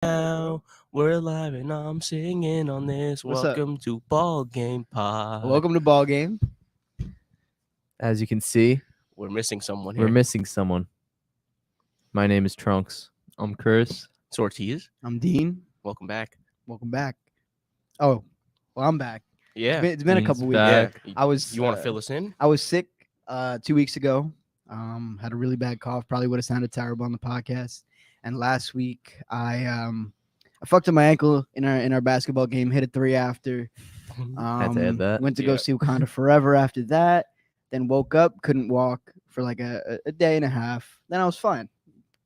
Now we're live and I'm singing on this. What's up? Welcome to Ball Game Pod. Welcome to Ball Game. As you can see, We're missing someone here. we're missing someone. My name is Trunks. I'm Chris. It's Ortiz. I'm Dean. Welcome back. Welcome back. Oh, well, I'm back. Yeah. It's been a Dean's couple weeks. back. Yeah. I was. You want to fill us in? I was sick 2 weeks ago. Had a really bad cough. Probably would have sounded terrible on the podcast. And last week, I fucked up my ankle in our basketball game. Hit a 3 after. Had to add that. Went to go Yeah. see Wakanda Forever after that. Then woke up, couldn't walk for like a day and a half. Then I was fine.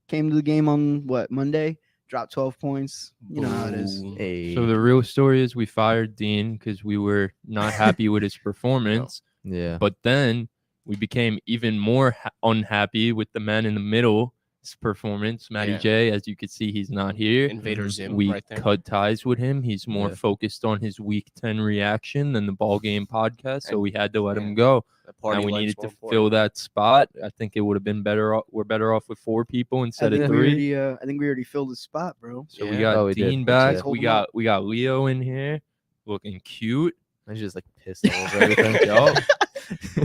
Came to the game on Monday. Dropped 12 points. You know how it is. Boom. Hey. So the real story is we fired Dean because we were not happy with his performance. yeah. But then we became even more unhappy with the man in the middle's performance, Matty Yeah. J. As you can see, he's not here. Invader Zim We right there. cut ties with him. He's more Yeah. focused on his Week 10 reaction than the ball game podcast. So And- we had to let yeah. him go. The party And we life's needed more to important. fill that spot. I think it would have been better. We're better off with 4 people I instead think, of we 3. already, I think we already filled the spot, bro. So Yeah. we got Oh, we did. Dean That's back. it. Hold We him up. got Leo in here, looking cute. I was just like pissed all over everything. Yup.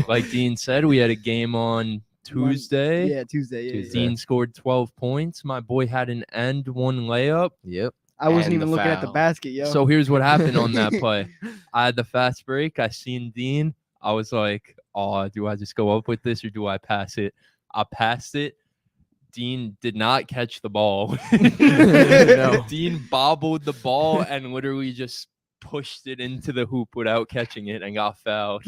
Like Dean said, we had a game on Tuesday. Yeah, Tuesday. Yeah, Tuesday. yeah. Dean scored 12 points. My boy had an end one layup. Yep. I wasn't And even the looking at the foul. basket, yo. So here's what happened on that play. I had the fast break. I seen Dean. I was like, oh, do I just go up with this or do I pass it? I passed it. Dean did not catch the ball. No. Dean bobbled the ball and literally just pushed it into the hoop without catching it and got fouled.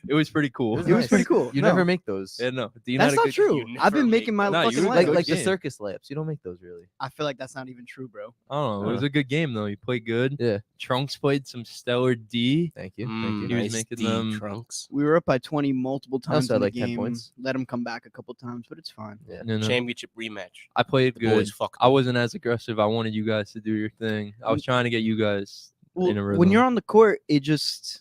But it was pretty cool. It was pretty cool. You No. never make those. Yeah, no. Dean That's had a not good- true. you I've been never making my make those. No, fucking you were life. like good like the game. circus layups. You don't make those really. I feel like that's not even true, bro. I don't know. It was a good game though. He played good. Yeah. Trunks played some stellar D. Thank you. Mm, Thank He you. was nice making D, them- Trunks. We were up by 20 multiple times also in had the like 10 game. points. Let him come back a couple times, but it's fine. Yeah. No, no. Championship rematch. I played The good. boys fucked I wasn't as aggressive. I wanted you guys to do your thing. I was trying to get you guys in a Well, rhythm. when you're on the court, it's just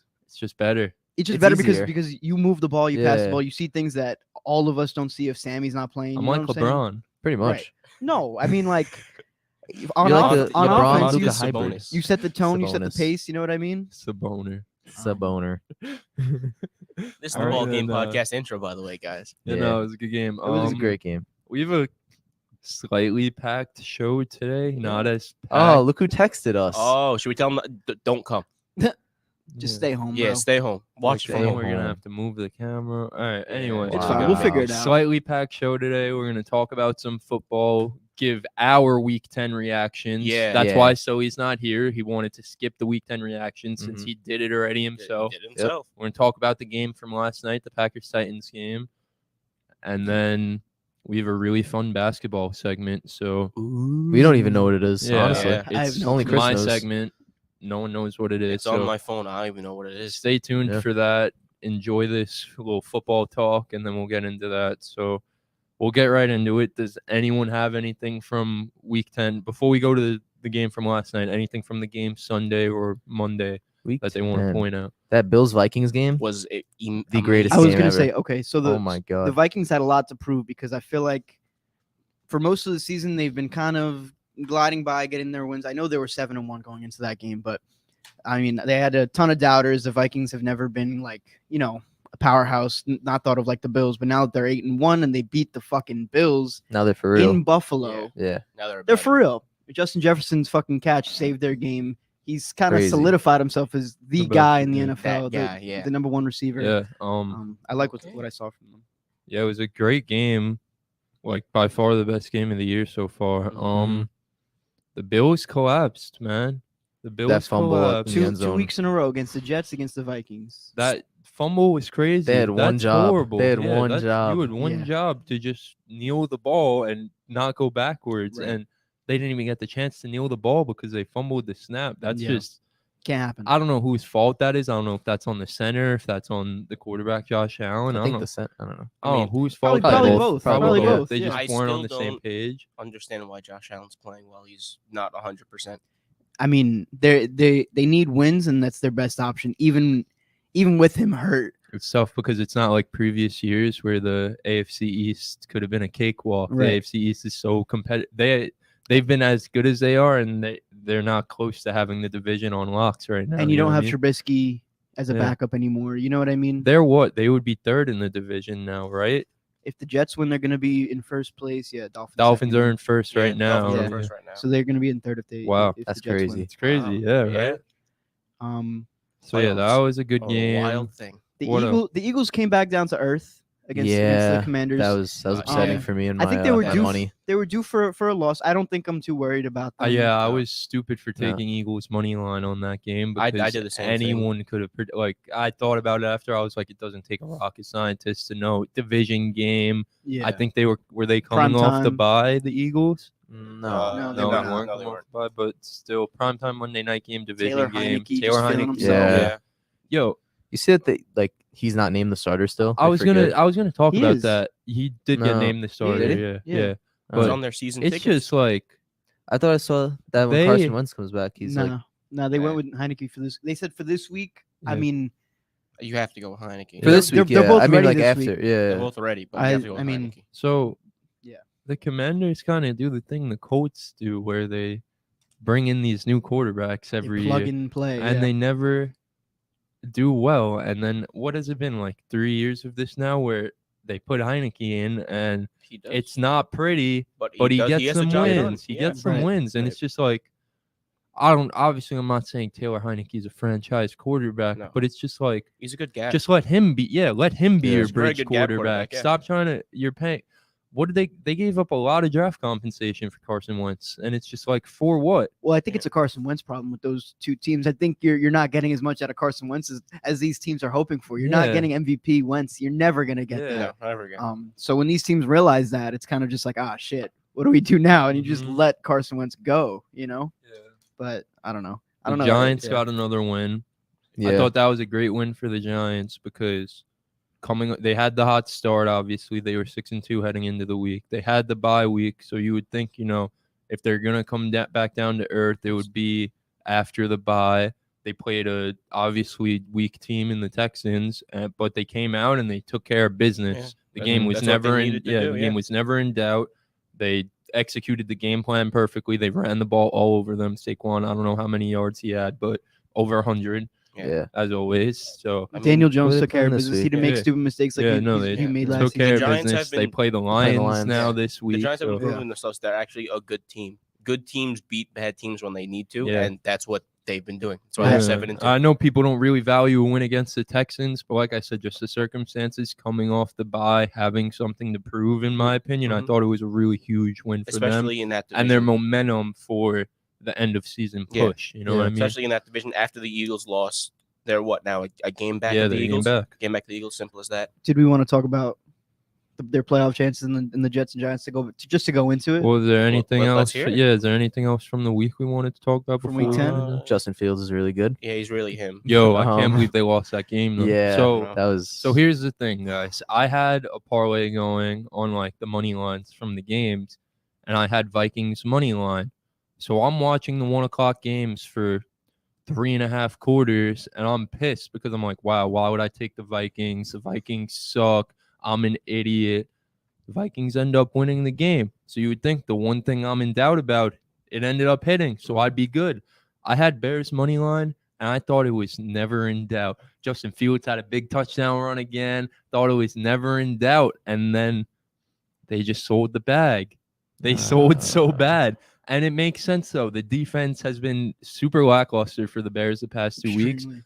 better. it's It's better easier. because you move the ball, you pass the Yeah. ball, you see things that all of us don't see if Sammy's not playing. I'm you know like what I'm saying? LeBron. Pretty much. Right. No, I mean like on, You're like off- the on LeBron offense, Luka you, hybrid. Sabonis. you set the tone, you set the Sabonis. pace. You know what I mean? Saboner. Sub-owner. This is the All right, Ball Game then, podcast intro, by the way, guys. Yeah, Yeah. no, it was a good game. It was a great game. We have a slightly packed show today. Not as Oh, packed. look who texted us. Oh, should we tell them don't come? Just Yeah. stay home, Yeah, bro. stay home. Watch Like, it from we're home. gonna home. have to move the camera. All right. Anyway, It's fine. fine. We'll figure it out. Slightly packed show today. We're gonna talk about some football. Give our Week 10 reactions. Yeah. That's Yeah. why Sully's not here. He wanted to skip the Week 10 reactions since Mhm. he did it already He himself. did himself. We're gonna talk about the game from last night, the Packers Titans game, and then we have a really fun basketball segment. So We don't even know what it is, yeah, honestly. Yeah. I have it's no Only clue. Chris my knows. segment. No one knows what it is. It's on so my phone. I don't even know what it is. stay tuned Yeah. for that. Enjoy this little football talk, and then we'll get into that. So we'll get right into it. Does anyone have anything from Week 10 before we go to the game from last night? Anything from the game Sunday or Monday Week that they want to 10. point out? That Bills-Vikings game? Was it The greatest I was game gonna ever. say okay, so the Oh my god. the Vikings had a lot to prove because I feel like for most of the season they've been kind of gliding by, getting their wins. I know they were 7-1 going into that game, but I mean they had a ton of doubters. The Vikings have never been like a powerhouse, not thought of like the Bills, but now that they're 8-1 and they beat the fucking Bills Now they're for real. in Buffalo, Yeah. Now they're they're better. for real. Justin Jefferson's fucking catch saved their game. He's kind of Crazy. solidified himself as the The best, guy in the yeah. NFL, That guy, yeah. the number one receiver. Yeah. I like Okay. what I saw from him. Yeah, it was a great game. Like by far the best game of the year so far. Mhm. The Bills collapsed, man. The Bills fumble at collapsed. the Two end zone. weeks in a row against the Jets, against the Vikings. That fumble was crazy. They had one That's job. Horrible. They had one that's- job. You had one Yeah. job to just kneel the ball and not go backwards, Right. and they didn't even get the chance to kneel the ball because they fumbled the snap. That's Yeah. just Can't happen. I don't know whose fault that is. I don't know if that's on the center, if that's on the quarterback Josh Allen. I I think don't know. I don't know. I don't know whose Probably- fault. probably that is. both. Probably both, They yeah. just I weren't still on the same don't- page. Understand why Josh Allen's playing while he's not 100%. I mean, they need wins, and that's their best option. Even with him hurt, It's tough because it's not like previous years where the AFC East could have been a cakewalk. Right. The AFC East is so competitive. they've been as good as they are, and they're not close to having the division on locks right now. And you know don't what have I mean? Trubisky as a Yeah. backup anymore. You know what I mean? They're what? They would be third in the division now, right? If the Jets win, they're going to be in first place. Yeah, Dolphins second. are in first right now. Dolphins are Yeah. first right now. So they're going to be in third if they. Wow, if that's the Jets crazy. Win. It's crazy, Wow. yeah, right. Um, So yeah, that Playoffs. was a good A game. wild thing. What the Eagles came back down to earth against Yeah, the Commanders. that was upsetting yeah. for me and I my, think they were my due. money. They were due for a loss. I don't think I'm too worried about them. Yeah, I No. was stupid for No. taking Eagles money line on that game I because did the same thing. anyone could have like I thought about it after. I was like, it doesn't take a rocket scientist to know division game. Yeah. I think were they coming Prime off the time. bye, the Eagles? No, No, they no, were they not. weren't No, they coming off weren't. the bye, but still primetime Monday night game, division Taylor game. Heineke Taylor just feeling Heineke, himself. Yeah. yo, you see that he's not named the starter still. I was gonna talk He about is. that. He did get No. named the starter. Did he? Yeah, Yeah. yeah. It's But on their season it's tickets. just like I thought I saw that when They- Carson Wentz comes back. He's no, like no, they went Yeah. with Heineke for this. They said for this week. I Yeah. mean, You have to go with Heineke. for this They're- week. they're Yeah, both I mean ready like this after. week. They're Yeah, both ready, but I- you have to go with I mean, Heineke. so. Yeah. The Commanders kind of do the thing the Colts do, where they bring in these new quarterbacks they every plug year, and play. and yeah. they never do well. And then what has it been like 3 years of this now, where they put Heineke in, and He does. it's not pretty, but but he does- gets has the some job done. wins. He Yeah. gets some Right, wins, and right. it's just like obviously I'm not saying Taylor Heineke is a franchise quarterback, No. but it's just like He's a good guy. just let him be. Yeah, let him be Yeah, your he's a very bridge good gap quarterback. quarterback, yeah. Stop trying to. You're paying. What did they gave up a lot of draft compensation for Carson Wentz, and it's just like for what? Well, I think it's a Carson Wentz problem with those two teams. I think you're not getting as much out of Carson Wentz as these teams are hoping for. You're not Yeah. getting MVP Wentz. You're never gonna get Yeah. that. no, never again. So when these teams realize that, it's kind of just like, shit, what do we do now? And you just Mhm. let Carson Wentz go, you know. But I don't know. I The don't know. Giants Yeah. got another win. yeah. I thought that was a great win for the Giants because they had the hot start. Obviously, they were 6-2 heading into the week. They had the bye week, so you would think, if they're gonna come back down to earth, it would be after the bye. They played a obviously weak team in the Texans, but they came out and they took care of business. Yeah. The That's- game was that's what they never in. needed to Yeah, do, the yeah. game was never in doubt. They executed the game plan perfectly. They ran the ball all over them. Saquon, I don't know how many yards he had, but over 100 yeah. as always. So I mean, Daniel Jones Well, took care of they've done this business. He week. didn't make Yeah. stupid mistakes like he made they last took season. care of Giants have business. They been- play the Lions. Lions now this week. The Giants have so- been proving themselves they're actually a good team. Good teams beat bad teams when they need to, Yeah. and that's what they've been doing. That's why Yeah. they're 7-2. I know people don't really value a win against the Texans, but like I said, just the circumstances coming off the bye, having something to prove, in my opinion, I Mhm. thought it was a really huge win for them Especially in that division. and their momentum for the end of season Yeah. push. You know what I mean? Especially in that division after the Eagles lost. They're what now? A game back Yeah, of the they came Eagles? back. Game back to the Eagles, simple as that. Did we want to talk about their playoff chances in the Jets and Giants to go into it? Well, is there anything let's else? hear it. Yeah, is there anything else from the week we wanted to talk about From before week we 10? went into- Justin Fields is really good. Yeah, he's really him. Yo, I can't Um, believe they lost that game. Though. Yeah, So No. that was So here's the thing, guys. I had a parlay going on like the money lines from the games, and I had Vikings money line. So I'm watching the 1:00 games for 3.5 quarters, and I'm pissed because I'm like, wow, why would I take the Vikings? The Vikings suck. I'm an idiot. The Vikings end up winning the game. So you would think the one thing I'm in doubt about, it ended up hitting. So I'd be good. I had Bears money line, and I thought it was never in doubt. Justin Fields had a big touchdown run again. Thought it was never in doubt. And then they just sold the bag. They sold so bad. And it makes sense, though. The defense has been super lackluster for the Bears the past 2 weeks. Extremely.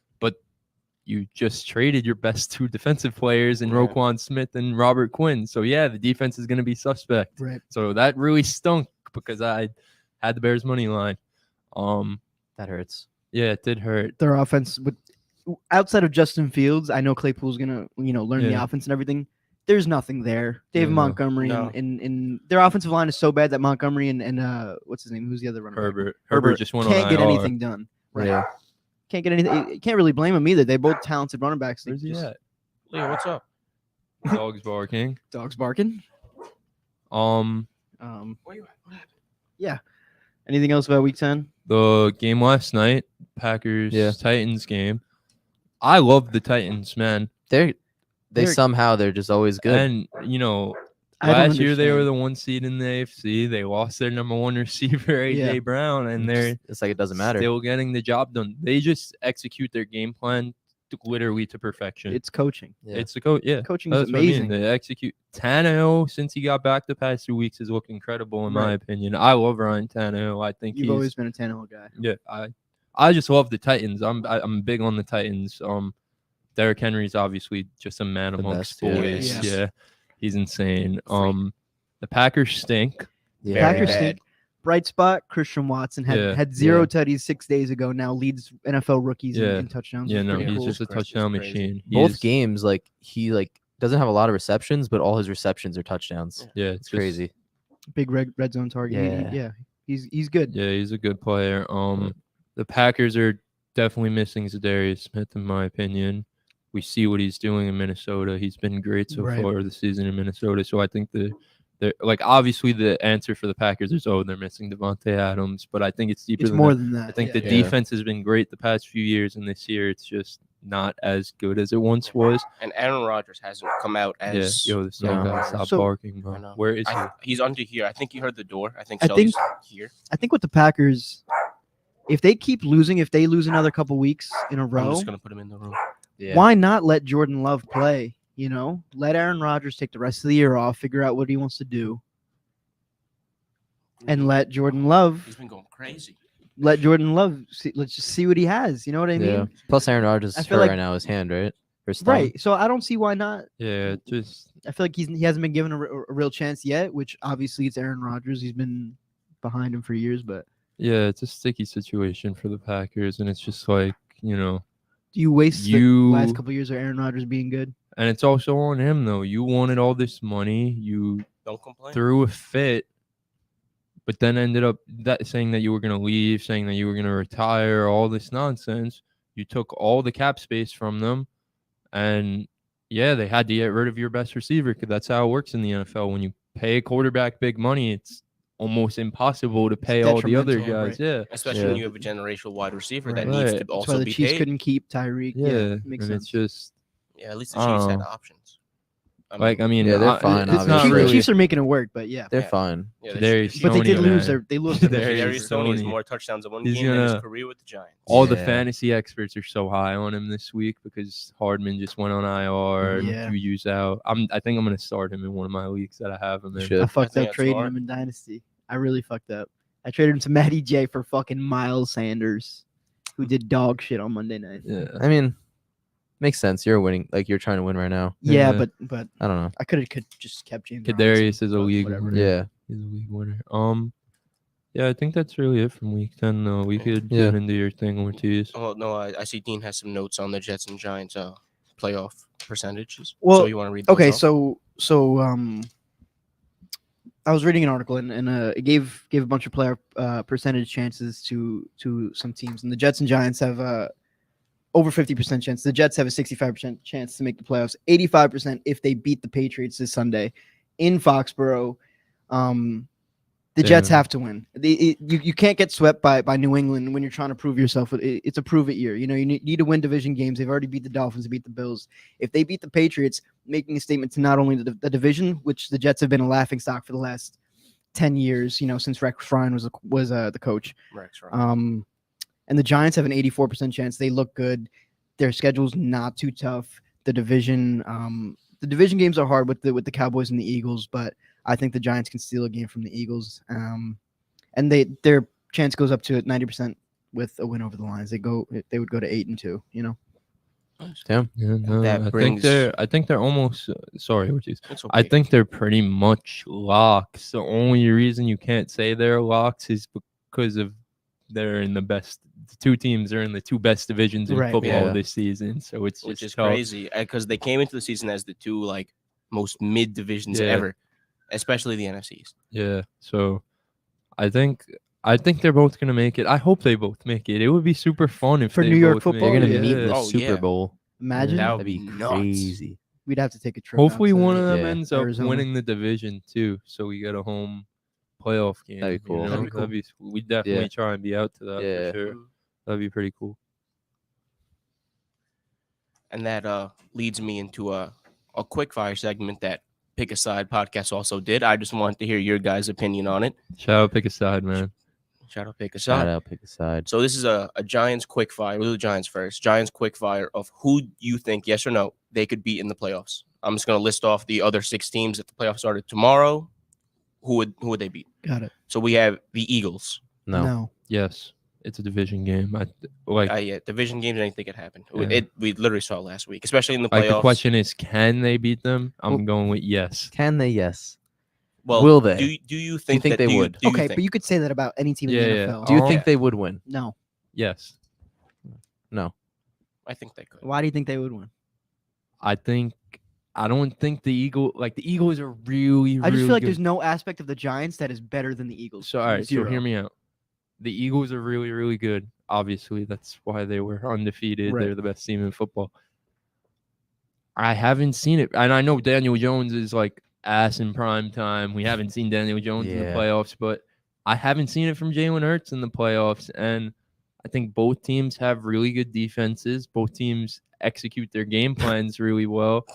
You just traded your best two defensive players in Yeah. Roquan Smith and Robert Quinn. So, yeah, the defense is going to be suspect. Right. So that really stunk because I had the Bears money line. that hurts. Yeah, it did hurt. Their offense with outside of Justin Fields, I know Claypool's gonna learn the Yeah. offense and everything. There's nothing there. David Yeah, no. Montgomery No. and their offensive line is so bad that Montgomery and what's his name? Who's the other runner? back? Herbert just went can't on get IR. anything done. Right. Yeah. Can't get anything. You can't really blame them either. They're both talented running backs. They Where's he just- at? Leo, what's up? Dogs barking. Dogs barking. Um, Where you at? What happened? Anything else about Week 10? the game last night, Packers Yeah. Titans game. I love the Titans, man. They They're- somehow they're just always good. And Last year they were the 1 seed in the AFC. They lost their number 1 receiver, AJ Brown, and they're It's like it doesn't matter. still getting the job done. They just execute their game plan literally to perfection. It's coaching. Yeah. It's the coach. Yeah, Coaching is that's what I mean. amazing. They execute. Tannehill, since he got back the past 2 weeks, has looked incredible in my Right. opinion. I love Ryan Tannehill. I think You've he's always been a Tannehill guy. yeah. I just love the Titans. I'm big on the Titans. Derrick Henry's obviously just a man The amongst best, yeah. boys. Yeah. Yeah, he's insane. Freak. The Packers stink. Yeah. Packers bad. stink. Bright spot, Christian Watson had 0 tutties 6 days ago. Now leads NFL rookies in touchdowns. Yeah, It's no, pretty he's cool. just a Christ, it's touchdown crazy. machine. Both games, like he doesn't have a lot of receptions, but all his receptions are touchdowns. Yeah, It's crazy. big red zone target. Yeah. He's good. Yeah, he's a good player. The Packers are definitely missing Zadarius Smith, in my opinion. We see what he's doing in Minnesota. He's been great so Right. far this season in Minnesota. So I think they're like obviously the answer for the Packers is they're missing Devontae Adams, but I think it's deeper It's than more that. than that. I think yeah. the defense has been great the past few years, and this year it's just not as good as it once was. And Aaron Rodgers hasn't come out as. Yeah, yo, this dog No. gotta stop So- barking, I bro. know. Where is he? He's under here. I think you heard the door. I think I Sully's think- here. I think with the Packers, if they keep losing, if they lose another couple weeks in a I'm row, just gonna put him in the room. Yeah. why not let Jordan Love play? You know, let Aaron Rodgers take the rest of the year off, figure out what he wants to do, and let Jordan Love He's been going crazy. let's just see what he has. You know what I mean? Yeah. Plus, Aaron Rodgers I is feel hurt like- right now. His hand, right? Or his thumb. Right. So I don't see why not. Yeah, just I feel like he hasn't been given a real chance yet, which obviously it's Aaron Rodgers. He's been behind him for years, but yeah, it's a sticky situation for the Packers, and it's just like do you waste the You- last couple years of Aaron Rodgers being good? and it's also on him though. You wanted all this money, you Don't complain. threw a fit, but then ended up saying that you were gonna leave, saying that you were gonna retire, all this nonsense. You took all the cap space from them, and yeah, they had to get rid of your best receiver because that's how it works in the NFL. When you pay a quarterback big money, it's almost impossible to pay all the other detrimental, guys. Yeah. Especially when you have a generational wide receiver that Right. needs Right. to That's why also the be Chiefs paid. couldn't keep Tyreek. Yeah. Makes And sense. it's just Yeah, at least the Chiefs had Oh. options. like, I mean, Yeah, they're fine, It's not obviously. The really. Chiefs are making it work, but yeah. They're Yeah. fine. yeah, Kadarius But they did Stoney, lose man. they lost their Kadarius Darius Stoney has Stoney. more touchdowns in one He's game than his gonna- career with the Giants. All the Yeah. fantasy experts are so high on him this week because Hardman just went on IR and Yeah. Juju's out. I think I'm gonna start him in one of my leagues that I have him You in. should. I fucked think up that's trading smart. him in Dynasty. I really fucked up. I traded him to Matty J for fucking Miles Sanders, who did dog shit on Monday night. Yeah. I mean, makes sense. You're winning. Like you're trying to win right now. Yeah, Yeah. but I don't know. I could just kept James. Kadarius Robinson, is a but league whatever. winner. Yeah. He's a league winner. Yeah, I think that's really it from week 10 though. We could Yeah. get into your thing, Ortiz. Oh no, I see Dean has some notes on the Jets and Giants playoff percentages. Well, so you want to read those Okay, off? so I was reading an article and it gave a bunch of player percentage chances to some teams, and the Jets and Giants have over 50% chance. The Jets have a 65% chance to make the playoffs, 85% if they beat the Patriots this Sunday in Foxborough. The Jets Yeah. have to win. You can't get swept by New England when you're trying to prove yourself. It's a prove it year. You know, you need to win division games. They've already beat the Dolphins, they beat the Bills. If they beat the Patriots, making a statement to not only the division, which the Jets have been a laughing stock for the last 10 years, you know, since Rex Ryan was the coach. Rex, right. And the Giants have an 84% chance. They look good. Their schedule's not too tough. The division games are hard with the Cowboys and the Eagles, but I think the Giants can steal a game from the Eagles. And their chance goes up to 90% with a win over the Lions. They would go to 8-2, you know. Damn. Yeah, no, That I brings- think they're almost sorry, Ortiz. It's I okay. think they're pretty much locks. The only reason you can't say they're locks is because of they're in the two teams are in the two best divisions in Right, football yeah. this season. So it's which just is tough. crazy because they came into the season as the two like most mid divisions Yeah. ever, especially the NFC East. Yeah. So I think they're both gonna make it. I hope they both make it. It would be super fun if For they New York both football, They're make gonna it. meet in the Oh, Super yeah. Bowl. Imagine That That'd be would be nuts. crazy. we'd have to take a trip. out Hopefully to- one of them Yeah. ends up Arizona. winning the division too, so we get a home playoff game. That'd be cool. That'd be cool. We definitely Yeah. try and be out to that Yeah. for sure. That'd be pretty cool. And that leads me into a quick fire segment that Pick a Side podcast also did. I just wanted to hear your guys' opinion on it. Shout out, pick a side, man. Shout out Pick a Shout Side. out, pick a side. So this is a Giants quickfire. We'll do the Giants first. Giants quickfire of who you think, yes or no, they could beat in the playoffs. I'm just going to list off the other 6 teams. If the playoffs started tomorrow, who would they beat? Got it. So we have the Eagles. No. Yes, it's a division game. Yeah, division games, anything could happen. Yeah. We literally saw it last week, especially in the Like playoffs. the question is, can they beat them? I'm Well- going with yes. Can they? Yes. Well, will they? Do you think think that, they would? Do you Okay, think? but you could say that about any team in Yeah, the yeah. NFL. Do you Oh. think they would win? No. Yes. No. I think they could. Why do you think they would win? I don't think the Eagles are really. I just really feel like good. there's no aspect of the Giants that is better than the Eagles. So all right, Zero. so hear me out. The Eagles are really, really good. Obviously, that's why they were undefeated. Right. They're the best team in football. I haven't seen it, and I know Daniel Jones is like ass in prime time. We haven't seen Daniel Jones in the Yeah. playoffs, but I haven't seen it from Jalen Hurts in the playoffs. And I think both teams have really good defenses. Both teams execute their game plans really well.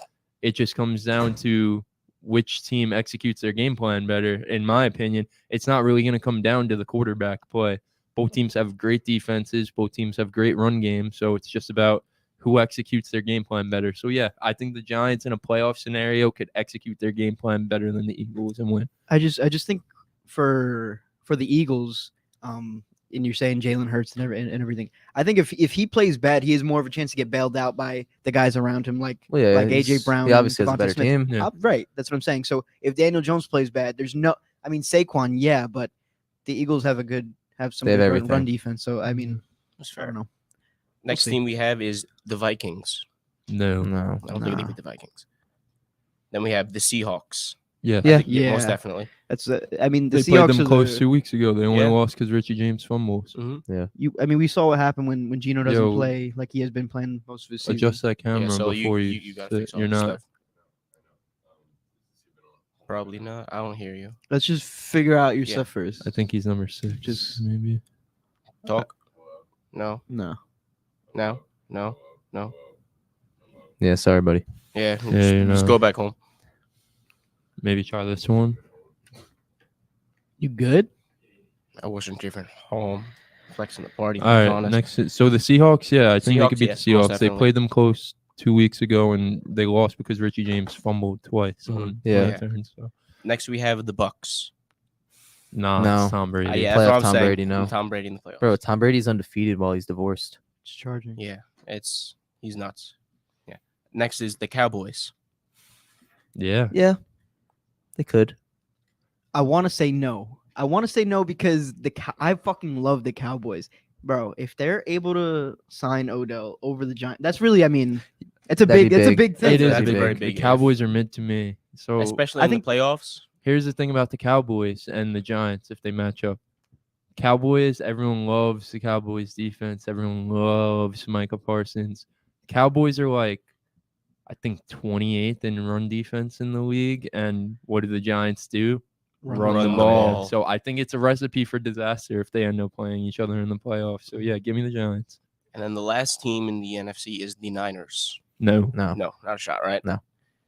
It just comes down to which team executes their game plan better. In my opinion, it's not really going to come down to the quarterback play. Both teams have great defenses. Both teams have great run games. So it's just about who executes their game plan better. So, yeah, I think the Giants in a playoff scenario could execute their game plan better than the Eagles and win. I just think for the Eagles, and you're saying Jalen Hurts and everything. I think if he plays bad, he has more of a chance to get bailed out by the guys around him, like Well, yeah, like AJ he's- Brown. He obviously has a Devontae better Smith. team. Yeah. Right, that's what I'm saying. So if Daniel Jones plays bad, there's no. I mean Saquon, yeah, but the Eagles have some They have good run everything. defense. So I mean, That's I fair. don't know. Next see. team we have is the Vikings. No. No. I don't think they Nah. beat the Vikings. Then we have the Seahawks. Yeah. Yeah. Yeah. Most definitely. That's I mean the They played Seahawks them are close 2 weeks ago. They only Yeah. lost because Richie James fumbles. I mean we saw what happened when Gino doesn't Yo. play like he has been playing most of his season. Adjust that camera Yeah, so before you got to sit. fix all You're this not. stuff. Probably not. I don't hear you. Let's just figure out your Yeah. stuff first. I think he's number 6. Just- maybe. Talk. No. No. No. No. No. Yeah. Sorry, buddy. Yeah. you Just know. go back home. Maybe try this one. You good? I wasn't even home. Flexing the party. All to be right. honest. Next. So the Seahawks. Yeah, I think they Seahawks, could beat yes, the most Seahawks. They definitely. played them close 2 weeks ago, and they lost because Richie James fumbled twice. Mhm. On Yeah. return, so. Next we have the Bucks. Nah, No. it's Tom Brady. Yeah, Playoff that's what I'm Tom saying. Brady, no. Tom Brady in the playoffs. Bro, Tom Brady's undefeated while he's divorced. Just charging. Yeah, he's nuts. Yeah. Next is the Cowboys. Yeah. Yeah. They could. I want to say no. I want to say no because I fucking love the Cowboys, bro. If they're able to sign Odell over the Giants, that's really, I mean, it's a That'd big, be it's a big. big thing. It is That'd a be big. very The big if. Cowboys are mid to me. So Especially I in think- the playoffs. here's the thing about the Cowboys and the Giants if they match up. Cowboys, everyone loves the Cowboys defense. Everyone loves Micah Parsons. Cowboys are like, I think 28th in run defense in the league. And what do the Giants do? Run the the ball. ball. So I think it's a recipe for disaster if they end up playing each other in the playoffs. So yeah, give me the Giants. And then the last team in the NFC is the Niners. No. No. No, not a shot, right?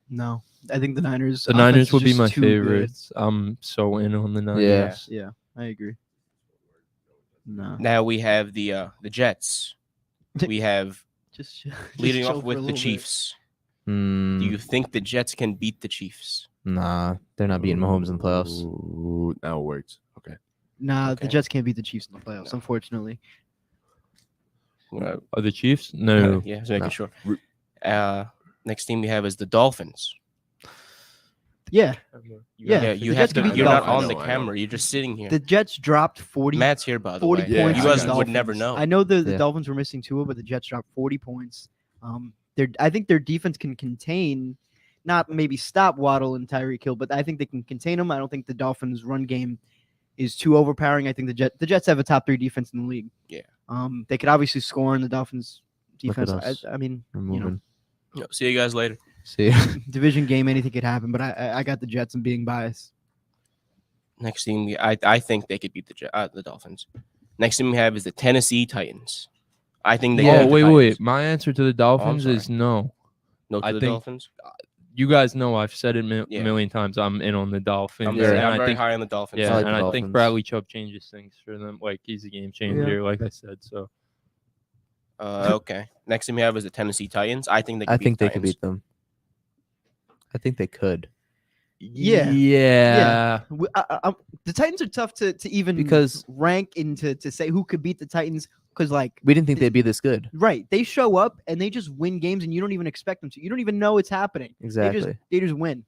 No, I think the Niners. The Niners offense would is be just my too good. favorites. I'm so in on the Niners. Yeah, I agree. No, Now we have the Jets. We have just leading chill off for a with the little bit. Chiefs. Hmm. Do you think the Jets can beat the Chiefs? Nah, they're not beating Mahomes in the playoffs. Ooh, now it works. Okay. Nah, Okay. the Jets can't beat the Chiefs in the playoffs, No. unfortunately. Are the Chiefs? No. Yeah, just making No. sure. Next team we have is the Dolphins. Yeah, Yeah, Yeah, the you Jets have to. can beat the You're not Dolphins. on the I know. camera. You're just sitting here. the Jets dropped 40. Matt's here, by the 40 way. Yeah, points. You I on guys the got would Dolphins. never know. I know the Yeah. Dolphins were missing Tua, but the Jets dropped 40 points. I think their defense can contain, not maybe stop Waddle and Tyreek Hill, but I think they can contain them. I don't think the Dolphins' run game is too overpowering. I think the Jets have a top 3 defense in the league. Yeah. They could obviously score in the Dolphins' Look at defense. us. I mean, We're you know, moving. No, see you guys later. See. division game, anything could happen. But I got the Jets and being biased. Next team, I think they could beat the Dolphins. Next team we have is the Tennessee Titans. I think they. Oh, can beat the wait. Titans. My answer to the Dolphins sorry. is no. No to I the think- Dolphins. you guys know I've said it a Yeah. million times. I'm in on the Dolphins. I'm Yeah. very, and I'm I very think, high on the Dolphins. yeah, like and the I Dolphins. think Bradley Chubb changes things for them. Like he's a game changer, like I said. So Okay. Next thing we have is the Tennessee Titans. I think they could I beat think the they could Titans. beat them. I think they could. Yeah. yeah. The Titans are tough to even Because- rank into to say who could beat the Titans because like We didn't think they'd be this good. right, they show up and they just win games and you don't even expect them to. You don't even know it's happening. Exactly. They just win.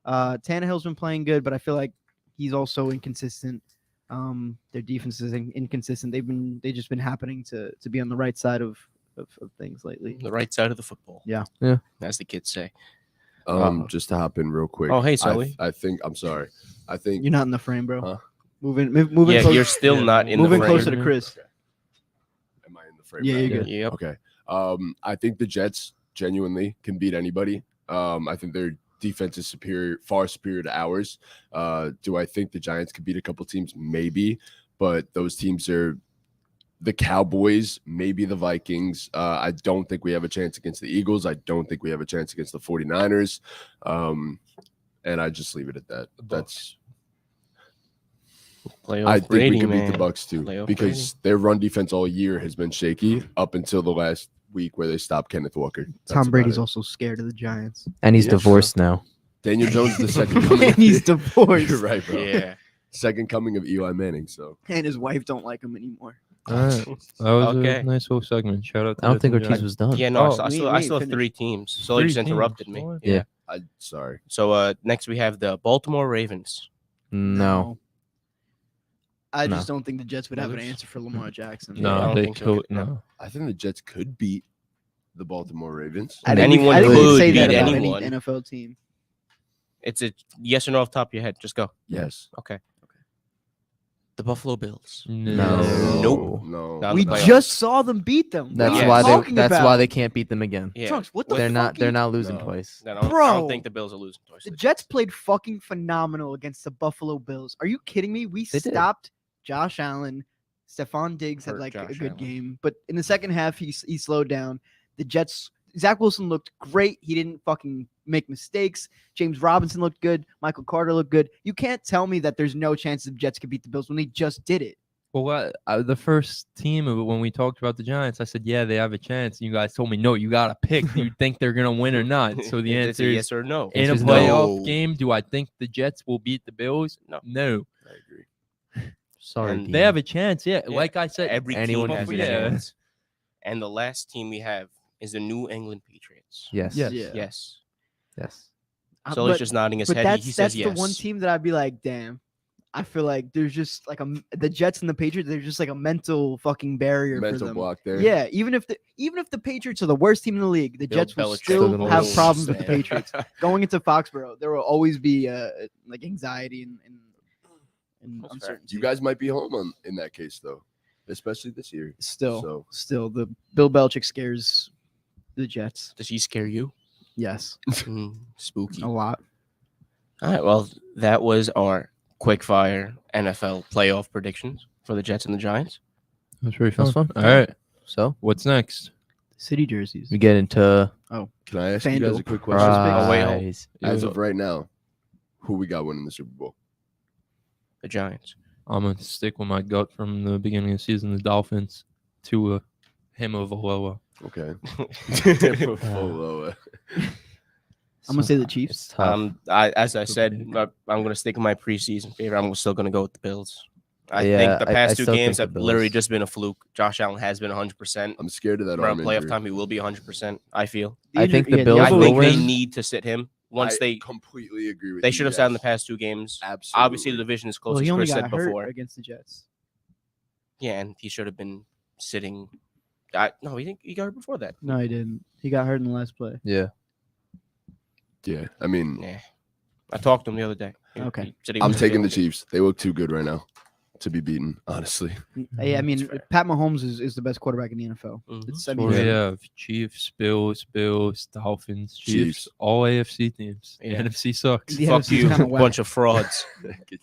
Tannehill's been playing good, but I feel like he's also inconsistent. Their defense is inconsistent. They've just been happening to be on the right side of things lately. The right side of the football. Yeah. Yeah. As the kids say. Just to hop in real quick. Oh, hey, I, Sully. I think I'm sorry. I think You're not in the frame, bro. Huh? Moving Yeah, close, you're still not in moving the frame. closer to Chris. am I in the frame? Yeah, now? you're good. Yep. Okay. I think the Jets genuinely can beat anybody. I think their defense is far superior to ours. Do I think the Giants could beat a couple teams? Maybe, but those teams are the Cowboys, maybe the Vikings. I don't think we have a chance against the Eagles. I don't think we have a chance against the 49ers. And I just leave it at that. That's Playoff I think Brady, we can man. beat the Bucks too Playoff because their run defense all year has been shaky up until the last week where they stopped Kenneth Walker. That's Tom about Brady's it. also scared of the Giants. And he's Yeah, divorced now. Daniel Jones is the second coming. And he's divorced. You're right, bro. Yeah. Second coming of Eli Manning. So And his wife don't like him anymore. All right. That was Okay. a nice little segment. Shout out to I don't the think Giants. Ortiz was done. Yeah, no, Oh, I still we have finished. 3 teams. So you just 3 teams. interrupted me. What? Yeah. sorry. So next we have the Baltimore Ravens. No. I No. just don't think the Jets would have an Others? answer for Lamar Jackson. I No, don't they think so. could. No. No. I think the Jets could beat the Baltimore Ravens. I didn't- Anyone I didn't could say that beat about anyone. any NFL team. It's a yes or no off the top of your head. Just go. Yes. Okay. The Buffalo Bills. No. Nope. No. Not in We the playoffs. just saw them beat them. That's What are Yeah. you why talking that's about? why they can't beat them again. Yeah. Trunks, what the They're fuck? not losing No. twice. I don't Bro. think the Bills are losing twice. The this Jets played fucking phenomenal against the Buffalo Bills. Are you kidding me? We They did. stopped Josh Allen. Stephon Diggs had Hurt like Josh a good Allen. game, but in the second half he slowed down. The Jets, Zach Wilson looked great. He didn't fucking make mistakes. James Robinson looked good. Michael Carter looked good. You can't tell me that there's no chance the Jets could beat the Bills when they just did it. Well, the first team when we talked about the Giants, I said, yeah, they have a chance. And you guys told me, no, you got to pick. Do you think they're going to win or not? So the It's answer a is, yes or no. in a Answer's playoff no. game, do I think the Jets will beat the Bills? No. No. I agree. Sorry. And Dean. They have a chance. Yeah. Yeah. Like I said, Every anyone team can has a beat them. chance. And the last team we have is the New England Patriots. Yes. Yes. Yeah. Yes. Yes. So he's just nodding his but head. that's He says that's yes. the one team that I'd be like, damn. I feel like there's just like the Jets and the Patriots. There's just like a mental fucking barrier for Mental them. block there. Yeah, even if the Patriots are the worst team in the league, the Bill Jets will Belichick still gonna have lose. problems with the Man. Patriots. Going into Foxborough, there will always be like anxiety and That's fair. uncertainty. You guys might be home in that case though, especially this year. still So the Bill Belichick scares the Jets. Does he scare you? Yes, Spooky. a lot. All right. Well, that was our quick fire NFL playoff predictions for the Jets and the Giants. That's pretty That's fun. fun. All right. So What's next? City jerseys. we get into can I ask you guys FanDuel. a quick question? Oh, wait, hold. prize. As of right now, who we got winning the Super Bowl? The Giants. I'm going to stick with my gut from the beginning of the season, the Dolphins, to him of Aloha. Okay. I'm gonna say the Chiefs. It's tough. As I said, I'm going to stick with my preseason favorite. I'm still going to go with the Bills. I Yeah, think the I past two still games think the have literally Bills. just been a fluke. Josh Allen has been 100%. I'm scared of that Around arm playoff injury. time, he will be 100%. I feel. I think the yeah, Bills I will think they win. need to sit him once I they completely agree with they you should have sat in the guys. past two games. Absolutely. Obviously, the division is close, Well, as he only Chris got said hurt before. against the Jets. Yeah, and he should have been sitting. No, he got hurt before that. No, he didn't. He got hurt in the last play. Yeah. Yeah, I mean, Yeah, I talked to him the other day. Okay. He said he I'm wasn't taking the feeling Chiefs. They look too good right now to be beaten, honestly. Yeah, I mean, That's fair. Pat Mahomes is the best quarterback in the NFL. Mhm. It's, I So mean, we Yeah. have Chiefs, Bills, Dolphins, Chiefs, Chiefs. all AFC teams. The Yeah. NFC sucks. The good. Fuck NFC 's you, kinda whack. bunch of frauds.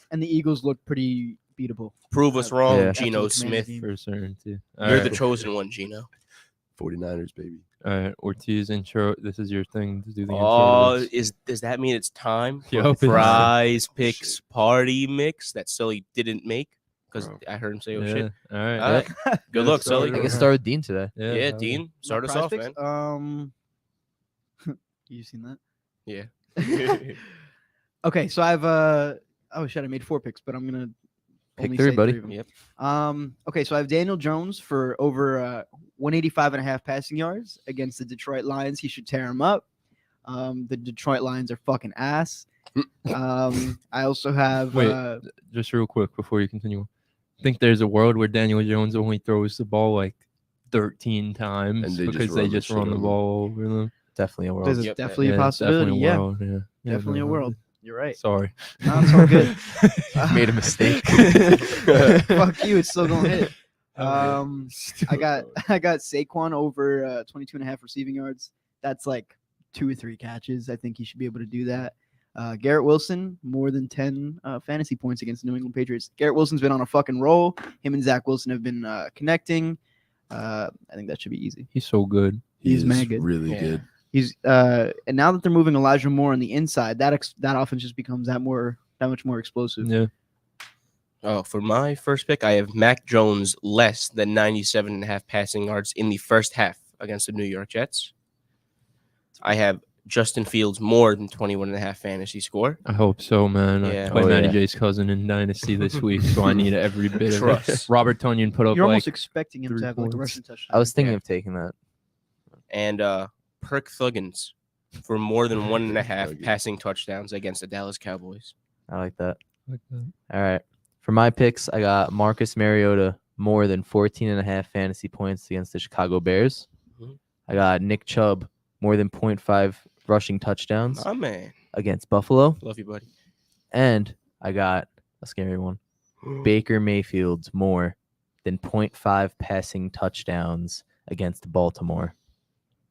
and the Eagles look pretty beatable. Prove us wrong, Yeah. Geno After the Commanders Smith. game. For certainty. You're the chosen one, Geno. 49ers, baby. All right, Ortiz intro. This is your thing to do the intro. Oh, to this. does that mean it's time for Yup. Prize Picks Shit. party mix that Sully didn't make? Because Bro. I heard him say, "Oh Yeah. shit." All right. All right. Good luck, start Sully. it I guess off. start with Dean today. Yeah, hell Dean, start us Prize off, Picks? man. You seen that? Yeah. Okay, so I've oh shit, I made 4 picks, but I'm gonna Pick only three, say buddy. 3 of them. Yep. Okay, so I have Daniel Jones for over 185.5 passing yards against the Detroit Lions. He should tear him up. The Detroit Lions are fucking ass. I also have Wait. Just real quick before you continue. I think there's a world where Daniel Jones only throws the ball like 13 times And they just because they run the just shit run the on them. ball over them. Definitely a world. there's Yep, definitely Yeah, a it's possibility. definitely a Yeah, world, yeah. Yeah, definitely a no, world. You're right. Sorry. No, it's all good. Made a mistake. Fuck you. It's still gonna hit. I Still got going. I got Saquon over 22.5 receiving yards. That's like 2 or 3 catches. I think he should be able to do that. Garrett Wilson more than 10 fantasy points against the New England Patriots. Garrett Wilson's been on a fucking roll. Him and Zach Wilson have been connecting. I think that should be easy. He's so good. He He's is mad good. really Yeah. good. He's and now that they're moving Elijah Moore on the inside, that offense just becomes that much more explosive. Yeah. Oh, for my first pick, I have Mac Jones less than 97.5 passing yards in the first half against the New York Jets. I have Justin Fields more than 21.5 fantasy score. I hope so, man. Yeah. I play Oh, Matty yeah. J's cousin in Dynasty this week, so I need every bit of it. Trust. Robert Tonyan put up You're like almost expecting him 3 to have like a points. rushing touchdown. I was thinking Yeah. of taking that. And Perk Thuggins for more than 1.5 Thuggins. passing touchdowns against the Dallas Cowboys. I like that. like that. All right. For my picks, I got Marcus Mariota more than 14.5 fantasy points against the Chicago Bears. Mhm. I got Nick Chubb more than 0.5 rushing touchdowns My man. against Buffalo. Love you, buddy. And I got a scary one. Baker Mayfield's more than 0.5 passing touchdowns against Baltimore.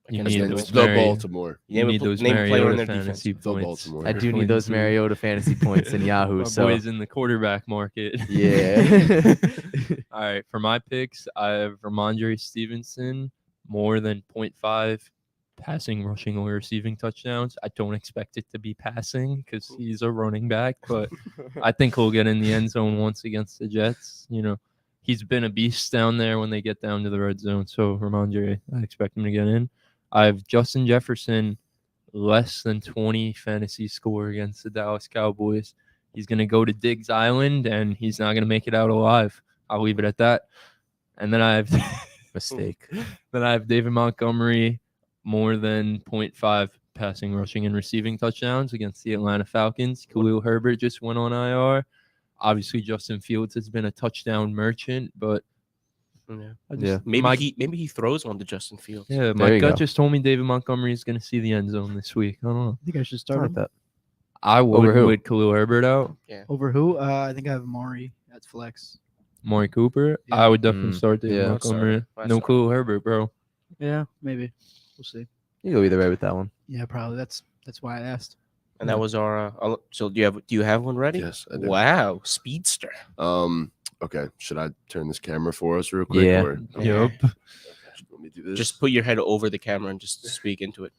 You Against need the- those Against the Mari- Baltimore. You need those name a player on Mariota their fantasy defense. The points. Baltimore. I do need those Points. Mariota fantasy points in Yahoo. My So boys in the quarterback market. yeah. All right, for my picks, I have Ramondre Stevenson more than 0.5 passing, rushing, or receiving touchdowns. I don't expect it to be passing because he's a running back, but I think he'll get in the end zone once against the Jets. You know, he's been a beast down there when they get down to the red zone. So Ramondre, I expect him to get in. I have Justin Jefferson less than 20 fantasy score against the Dallas Cowboys. He's going to go to Diggs Island, and he's not going to make it out alive. I'll leave it at that. And then I have Mistake. David Montgomery more than 0.5 passing, rushing, and receiving touchdowns against the Atlanta Falcons. Khalil Herbert just went on IR. Obviously, Justin Fields has been a touchdown merchant, but Yeah. Yeah. Maybe he throws one to Justin Fields. Yeah, my you gut go. just told me David Montgomery is going to see the end zone this week. I don't know. I think I should I start like him. that. I would Over who? with Khalil Herbert out. Over who? I think I have Amari. That's flex. Maury Cooper. Yeah. I would definitely Mm, start David yeah. Montgomery. I No saw. Khalil Herbert, bro. Yeah, maybe. We'll see. You go either way with that one. Yeah, probably. That's why I asked. And that was our. So do you have one ready? Yes, I do. Wow, speedster. Okay. Should I turn this camera for us real quick? Yeah. Or, Yep. let me do this. Just put your head over the camera and just speak into it.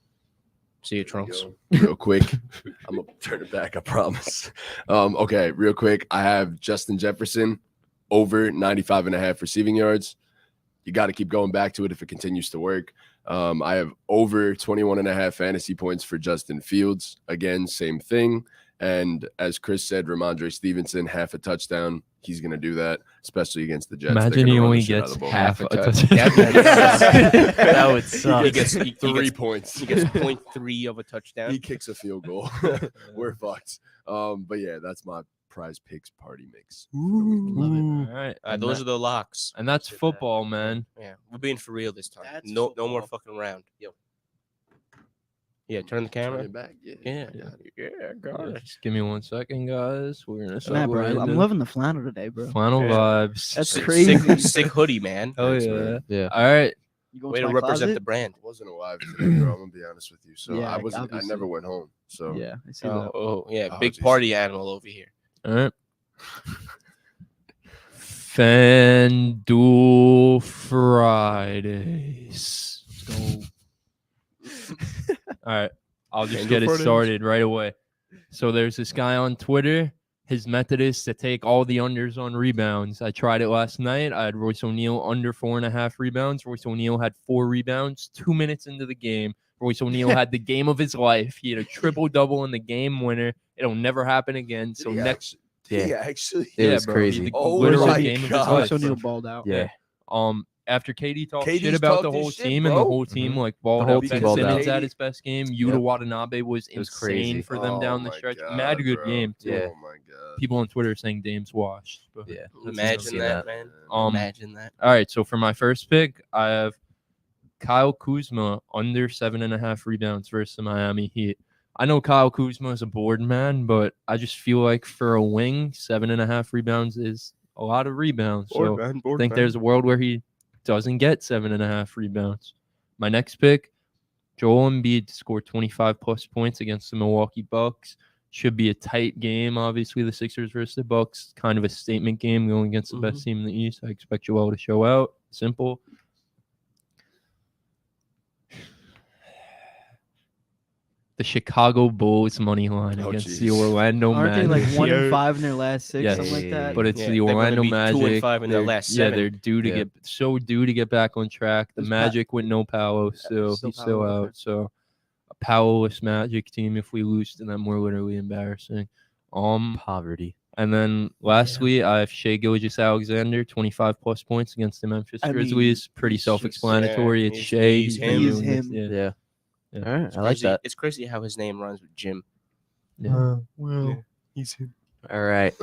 See you, There we Trunks. go. Real quick. I'm gonna turn it back, I promise. Okay, real quick. I have Justin Jefferson over 95.5 receiving yards. You got to keep going back to it if it continues to work. I have over 21.5 fantasy points for Justin Fields. Again, same thing. And as Chris said, Ramondre Stevenson, half a touchdown. He's going to do that, especially against the Jets. They're Imagine gonna he run the only shit out of gets the ball. half a touch- touchdown. That would suck. He gets 3 points. He gets 0.3 of a touchdown. He kicks a field goal. We're fucked. But yeah, that's my prize picks party mix. Love it. All right. And Those that- are the locks. and that's football, man. Yeah, we're being for real this time. That's No more football. fucking around. Yeah, turn the camera. Turn it back. Yeah. Yeah, I got it. yeah, got it. Just give me 1 second, guys. We're gonna Nah, bro. segue I'm into loving the flannel today, bro. final Yeah. vibes. That's Sick- crazy. Sick hoodie, man. Oh Thanks, yeah. man. Yeah. All right. You going Way to to my represent closet? the brand. I wasn't alive today, bro. I'm gonna be honest with you. So Yeah, I wasn't. obviously. I never went home. So Yeah, I see Oh, that. oh, yeah, Oh, big geez. party animal over here. All right. FanDuel Fridays. right. I'll just FanDuel get it front ends. started right away. So there's this guy on Twitter. His method is to take all the unders on rebounds. I tried it last night. I had Royce O'Neal under 4.5 rebounds. Royce O'Neal had 4 rebounds 2 minutes into the game. Royce O'Neal had the game of his life. He had a triple-double in the game winner. It'll never happen again. So next, Did he Yeah. actually? It was bro, crazy. The Oh literal my game of his God. life. So O'Neal bro. balled out. Yeah. After KD talked KD's shit about the talked his whole shit, team and the bro. whole team Mhm. like balled whole out. team Ben balled Simmons out. at his best game. Yep. Yuta Watanabe was was insane crazy. for them down the my stretch. God, Mad good bro. game too. Yeah. Oh my God. People on Twitter are saying Dame's washed. But Yeah. that's Imagine see that, that. man. Um, Imagine that. All right, so for my first pick, I have Kyle Kuzma under 7.5 rebounds versus the Miami Heat. I know Kyle Kuzma is a board man, but I just feel like for a wing, 7.5 rebounds is a lot of rebounds. So I think there's a world where he doesn't get 7.5 rebounds. My next pick, Joel Embiid scored 25+ points against the Milwaukee Bucks. Should be a tight game. Obviously, the Sixers versus the Bucks, kind of a statement game going against the best team in the East. I expect Joel to show out. Simple. The Chicago Bulls money line Oh, against the jeez. Orlando Aren't they Magic. like 1 Yeah. and 5 in their last 6, Yes. something like that? But it's Yeah, the they're gonna Orlando be 2 and Magic. 5 in their They're- last Yeah, 7. they're due to Yeah. get due to get back on track. The Is Magic with no Paolo still. still He's still Paolo, out. okay. So a powerless Magic team. If we lose to them, we're literally embarrassing. Poverty. And then lastly, I have Shai Gilgeous-Alexander, 25+ points against the Memphis I mean, Grizzlies. Pretty he's just- self-explanatory. yeah, It's he's- Shai. he's been him. He is doing this- him. Yeah. Yeah. Yeah. All right. It's I like crazy. that. It's crazy how his name rhymes with Jim. Yeah. Well, he's All right.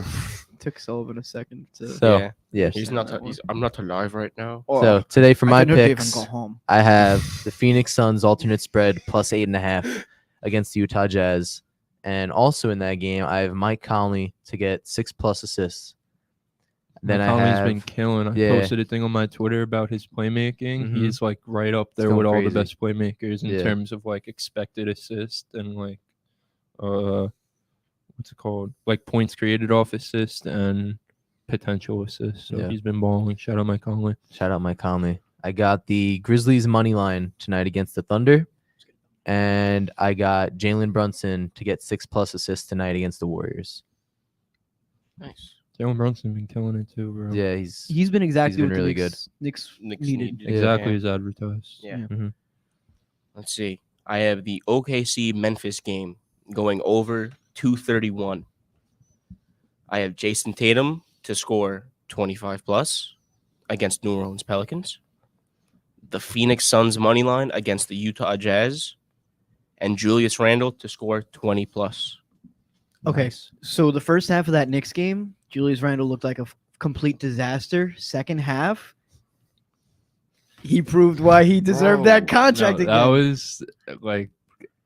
Took Sullivan a second to. So, yeah. yes. He's not. I'm not alive right now. So today for my I couldn't even picks, go home. I have the Phoenix Suns alternate spread plus 8.5 against the Utah Jazz. And also in that game, I have Mike Conley to get 6+ assists. Then Conley's I have been killing. I yeah. posted a thing on my Twitter about his playmaking. Mhm. He's like right up there going with all crazy. the best playmakers in Yeah. terms of like expected assist and like what's it called? Like points created off assist and potential assist. So Yeah. he's been balling. Shout out Mike Conley. Shout out Mike Conley. I got the Grizzlies money line tonight against the Thunder. And I got Jalen Brunson to get 6+ assists tonight against the Warriors. Nice. Jalen Brunson been killing it too, bro. Yeah, He's been exactly been what really the Knicks Knicks needed. needed. Exactly Yeah. as advertised. Yeah. Mhm. Let's see. I have the OKC Memphis game going over 231. I have Jason Tatum to score 25+ against New Orleans Pelicans. The Phoenix Suns money line against the Utah Jazz, and Julius Randle to score 20+. Okay, Nice. so the first half of that Knicks game, Julius Randle looked like a complete disaster. Second half, he proved why he deserved Bro, that contract No, again. that was like,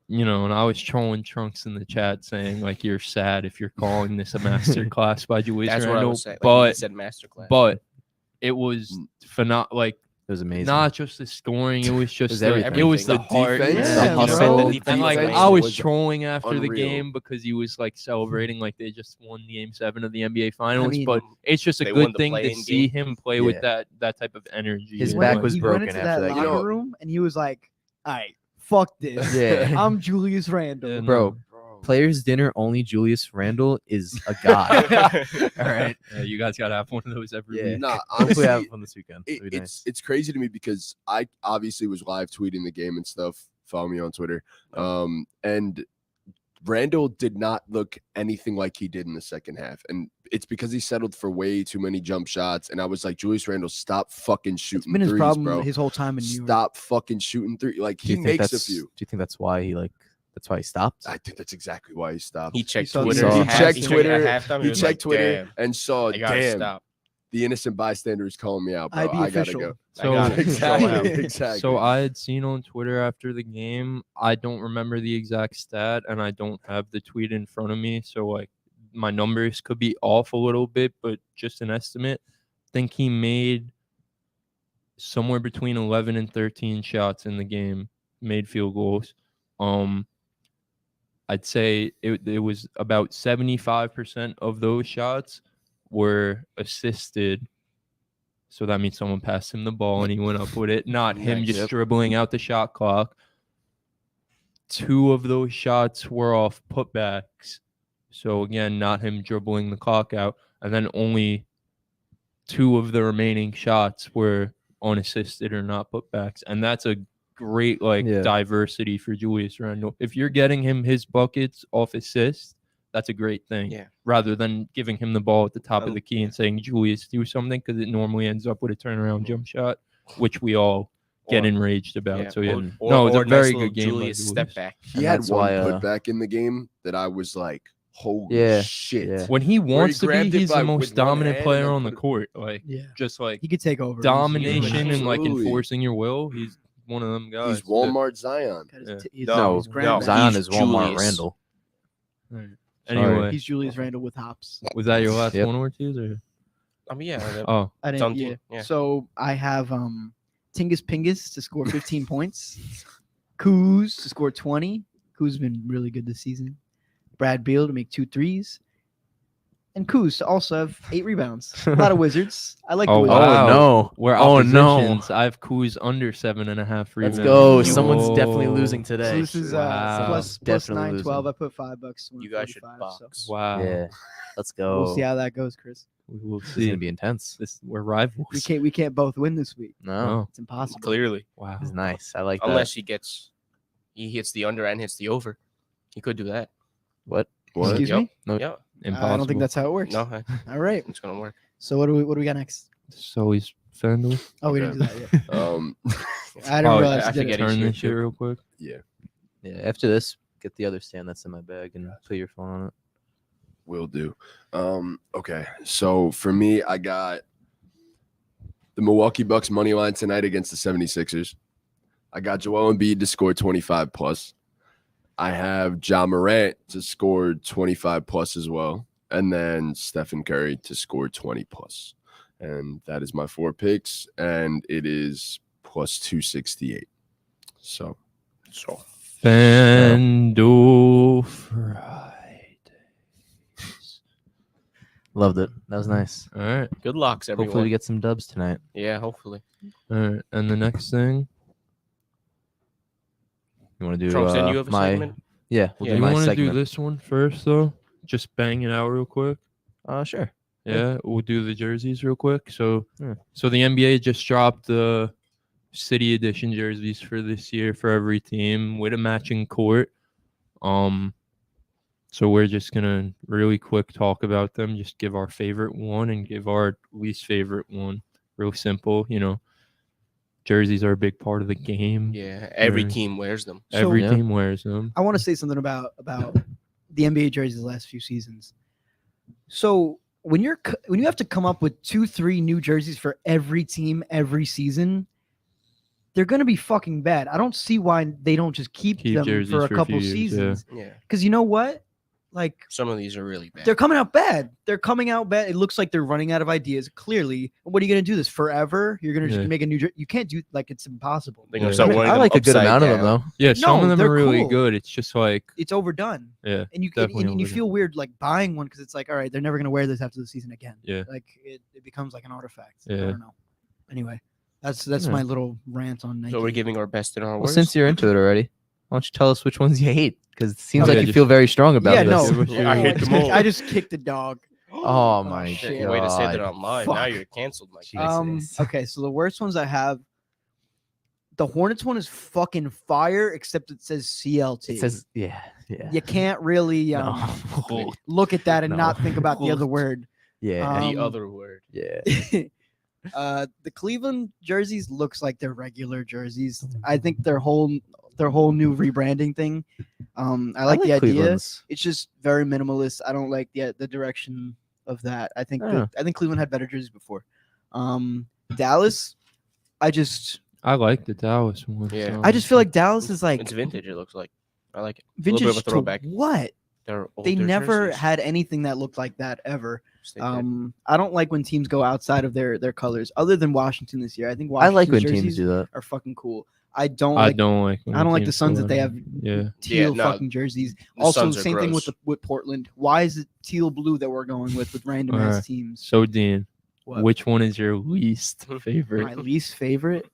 you know, and I was trolling Trunks in the chat saying like you're sad if you're calling this a master class by Julius That's what I Randle, was saying. Like, but he said masterclass. it was phenomenal. Like It was amazing. not just the scoring, it was just was the, everything. it was the The heart, defense, Yeah, the bro. hustle, The and like defense I was was trolling after the unreal. game because he was like celebrating like they just won Game 7 of the NBA Finals. mean, but it's just a they won good the thing to play-in see game. him play Yeah. with that type of energy. His and, back like, was he broken went into after that that locker game. room and he was like, "All right, fuck this. Yeah. I'm Julius Randle." and, Bro, Players Dinner only Julius Randle is a god. All right. you guys gotta have one of those every Yeah. week. Nah, Hopefully, I honestly, have one this weekend. it- It'll be it's nice. it's crazy to me because I obviously was live tweeting the game and stuff. Follow me on Twitter. And Randall did not look anything like he did in the second half. And it's because he settled for way too many jump shots. And I was like, Julius Randle, stop fucking It's shooting been his threes, problem bro. his whole time in New York. Stop fucking shooting three. Like Do you he think makes a that's? few. Do you think that's why he That's why he stopped? I think that's exactly why he stopped. He checked saw- Twitter. he at checked half- Twitter, at halftime. He was checked like, Twitter "Damn, and saw, I gotta damn, stop. the innocent bystander is calling me out, bro. IB I gotta official. go. I gotta exactly. go out." Exactly. So I had seen on Twitter after the game, I don't remember the exact stat and I don't have the tweet in front of me. So like my numbers could be off a little bit, but just an estimate. I think he made somewhere between 11 and 13 shots in the game, made field goals. I'd say it was about 75% of those shots were assisted. So that means someone passed him the ball and he went up with it, not him Nice. just Yep. dribbling out the shot clock. 2 of those shots were off putbacks. So again, not him dribbling the clock out. And then only 2 of the remaining shots were unassisted or not putbacks. And that's a great diversity for Julius Randle. If you're getting him his buckets off assists, that's a great thing. Yeah. Rather than giving him the ball at the top of the key and saying, Julius, do something, because it normally ends up with a turnaround jump shot, which we all get enraged about. So, yeah. No, it's a very good game. Julius step back. He had one putback in the game that I was like, holy shit. Yeah. When he wants to be, he's the most with one dominant hand player and on then the court. Like, Yeah. just like He could take over. domination and like Absolutely. enforcing your will. He's one of them guys. He's Walmart Zion. No, he's Randle. Zion He's is Walmart Julius. Randle. Right. Sorry. Anyway, He's Julius Randle with hops. was that your last Yep. one or two? Or? I mean, yeah. Oh, I It's on didn't. team, yeah. So I have Tingus Pingus to score 15 points. Kuz to score 20. Kuz has been really good this season. Brad Beal to make 2 threes. And Kuz to also have 8 rebounds. A lot of Wizards. I like the Oh, Wizards. wow. Oh no! we're Oh, no. oppositions. I have Kuz under 7.5 rebounds. Let's go. Someone's Whoa. definitely losing So today. this is Wow. plus Definitely 9, losing. 12. I put $5. You guys should 145, box. Wow. Yeah, let's go. We'll see how that goes, Chris. We will It's see. gonna be intense. We're rivals. We can't both win this week. No, Oh, It's impossible. Clearly, wow. it's nice. I like unless he hits the under and hits the over. He could do that. that. What? Excuse Yep. me? No. Yeah. Impossible. I don't think that's how it works. No, All right. it's gonna work. So what do we got next? So he's FanDuel. Oh, we didn't do that yet. I didn't Oh, realize I you did forget it. he's Turn here this shit too. real quick. Yeah. After this, get the other stand that's in my bag and put your phone on it. Will do. Okay. So for me, I got the Milwaukee Bucks money line tonight against the 76ers. I got Joel Embiid to score 25 plus. I have Ja Morant to score 25 plus as well. And then Stephen Curry to score 20 plus. And that is my 4 picks. And it is plus 268. So FanDuel Friday. Loved it. That was nice. All right. Good locks, everyone. Hopefully we get some dubs tonight. Yeah, hopefully. All right. And the next thing, You want to do Trump, then you have a my segment. yeah? We'll Yeah, do you my want to segment. do this one first, though? Just bang it out real quick. Sure. Yeah, we'll do the jerseys real quick. So, Yeah. so the NBA just dropped the City Edition jerseys for this year for every team with a matching court. So we're just gonna really quick talk about them. Just give our favorite one and give our least favorite one. Real simple, you know. Jerseys are a big part of the game. Yeah, every Right. team wears them. Every Yeah. team wears them. I want to say something about the NBA jerseys the last few seasons. So when you have to come up with 2-3 new jerseys for every team every season, they're going to be fucking bad. I don't see why they don't just keep them jerseys for a for a couple few years, yeah. seasons. Yeah, Because you know what? Like, some of these are really bad. they're coming out bad. They're coming out bad. It looks like they're running out of ideas. Clearly, what are you going to do this forever? You're going to just Yeah. make a new jersey. You can't do like it's impossible. They're gonna Yeah. start I, mean, wearing I them like a good upside amount of them down. though. Yeah, some No, of them they're are really cool. good. It's just like, It's overdone, yeah, and you Definitely and you overdone. feel weird like buying one because it's like, all right, they're never going to wear this after the season again. Yeah. Like it becomes like an artifact. I Yeah. don't know. Anyway, that's Yeah. my little rant on Nike. So we're giving our best and our Well, worst. since you're into it already, why don't you tell us which ones you hate? Because it seems Okay, like you just- feel very strong about yeah, this. no, Give us your- I hate them all. I just kicked the dog. Oh my shit. god! Way to say that on live. Now Fuck. you're canceled, Mike. Jesus. Okay, so the worst ones I have, the Hornets one is fucking fire, except it says CLT. It says yeah. you can't really No. look at that and No. not think about the other word. yeah. The Um, other word. yeah. The Cleveland jerseys looks like they're regular jerseys. I think their whole new rebranding thing. I like the idea. Cleveland's. It's just very minimalist. I don't like the direction of that. I think Yeah. I think Cleveland had better jerseys before. Dallas, I just like the Dallas one. Yeah. I just feel like Dallas is like It's vintage. It looks like. I like it. vintage bit of a to throwback. what? They're They older never jerseys. had anything that looked like that ever. Yes, they did. I don't like when teams go outside of their colors, other than Washington this year. I think I like when Washington's teams jerseys do that. are fucking cool. I don't I like don't like. when I don't like the teams Suns do that they have Yeah. teal no, fucking jerseys. The Also, Suns are same thing gross. with Portland. Why is it teal blue that we're going with random ass Alright. teams? So Dean, What? which one is your least My favorite? least favorite.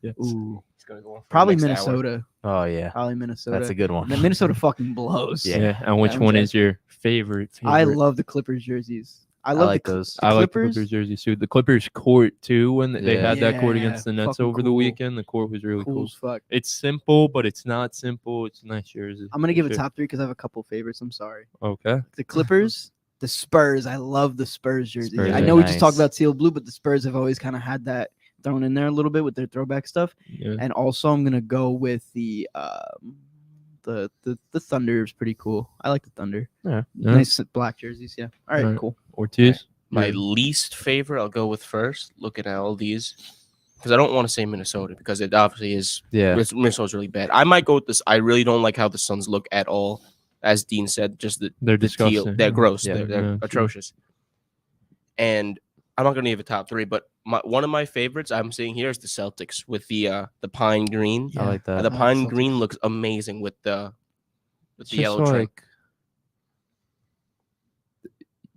Yes. Ooh, He's gonna go on for the probably next hour. Minnesota. Oh yeah, Probably Minnesota. that's a good one. Minnesota fucking blows. Yeah. Yeah. And which That one one's is your favorite? I love the Clippers jerseys. I I love like the Cl- those. The I like the Clippers. Clippers jersey too. The Clippers court too. When they Yeah. had that court Yeah, against the Nets fucking over the cool. weekend, the court was really Cool cool. as fuck. It's simple, but it's not simple. It's a nice jersey. I'm gonna for give a sure. top 3 because I have a couple favorites. I'm sorry. Okay. The Clippers, the Spurs. I love the Spurs jerseys. Spurs I are know we just talked nice. about teal blue, but the Spurs have always kind of had that thrown in there a little bit with their throwback stuff. Yeah. And also, I'm gonna go with the Thunder is pretty cool. I like the Thunder. Yeah. Yeah. Nice black jerseys. Yeah. All right. Alright. Cool. Ortiz. My Yeah. least favorite, I'll go with first. Looking at all these, because I don't want to say Minnesota because it obviously is. Yeah. Minnesota's really bad. I might go with this. I really don't like how the Suns look at all. As Dean said, just They're the teal. disgusting. They're gross. Yeah. They're Yeah, atrocious. And I'm not gonna give a top 3, but one of my favorites I'm seeing here is the Celtics with the pine green. I like that. The like pine Celtics. green looks amazing with the It's yellow just trim. like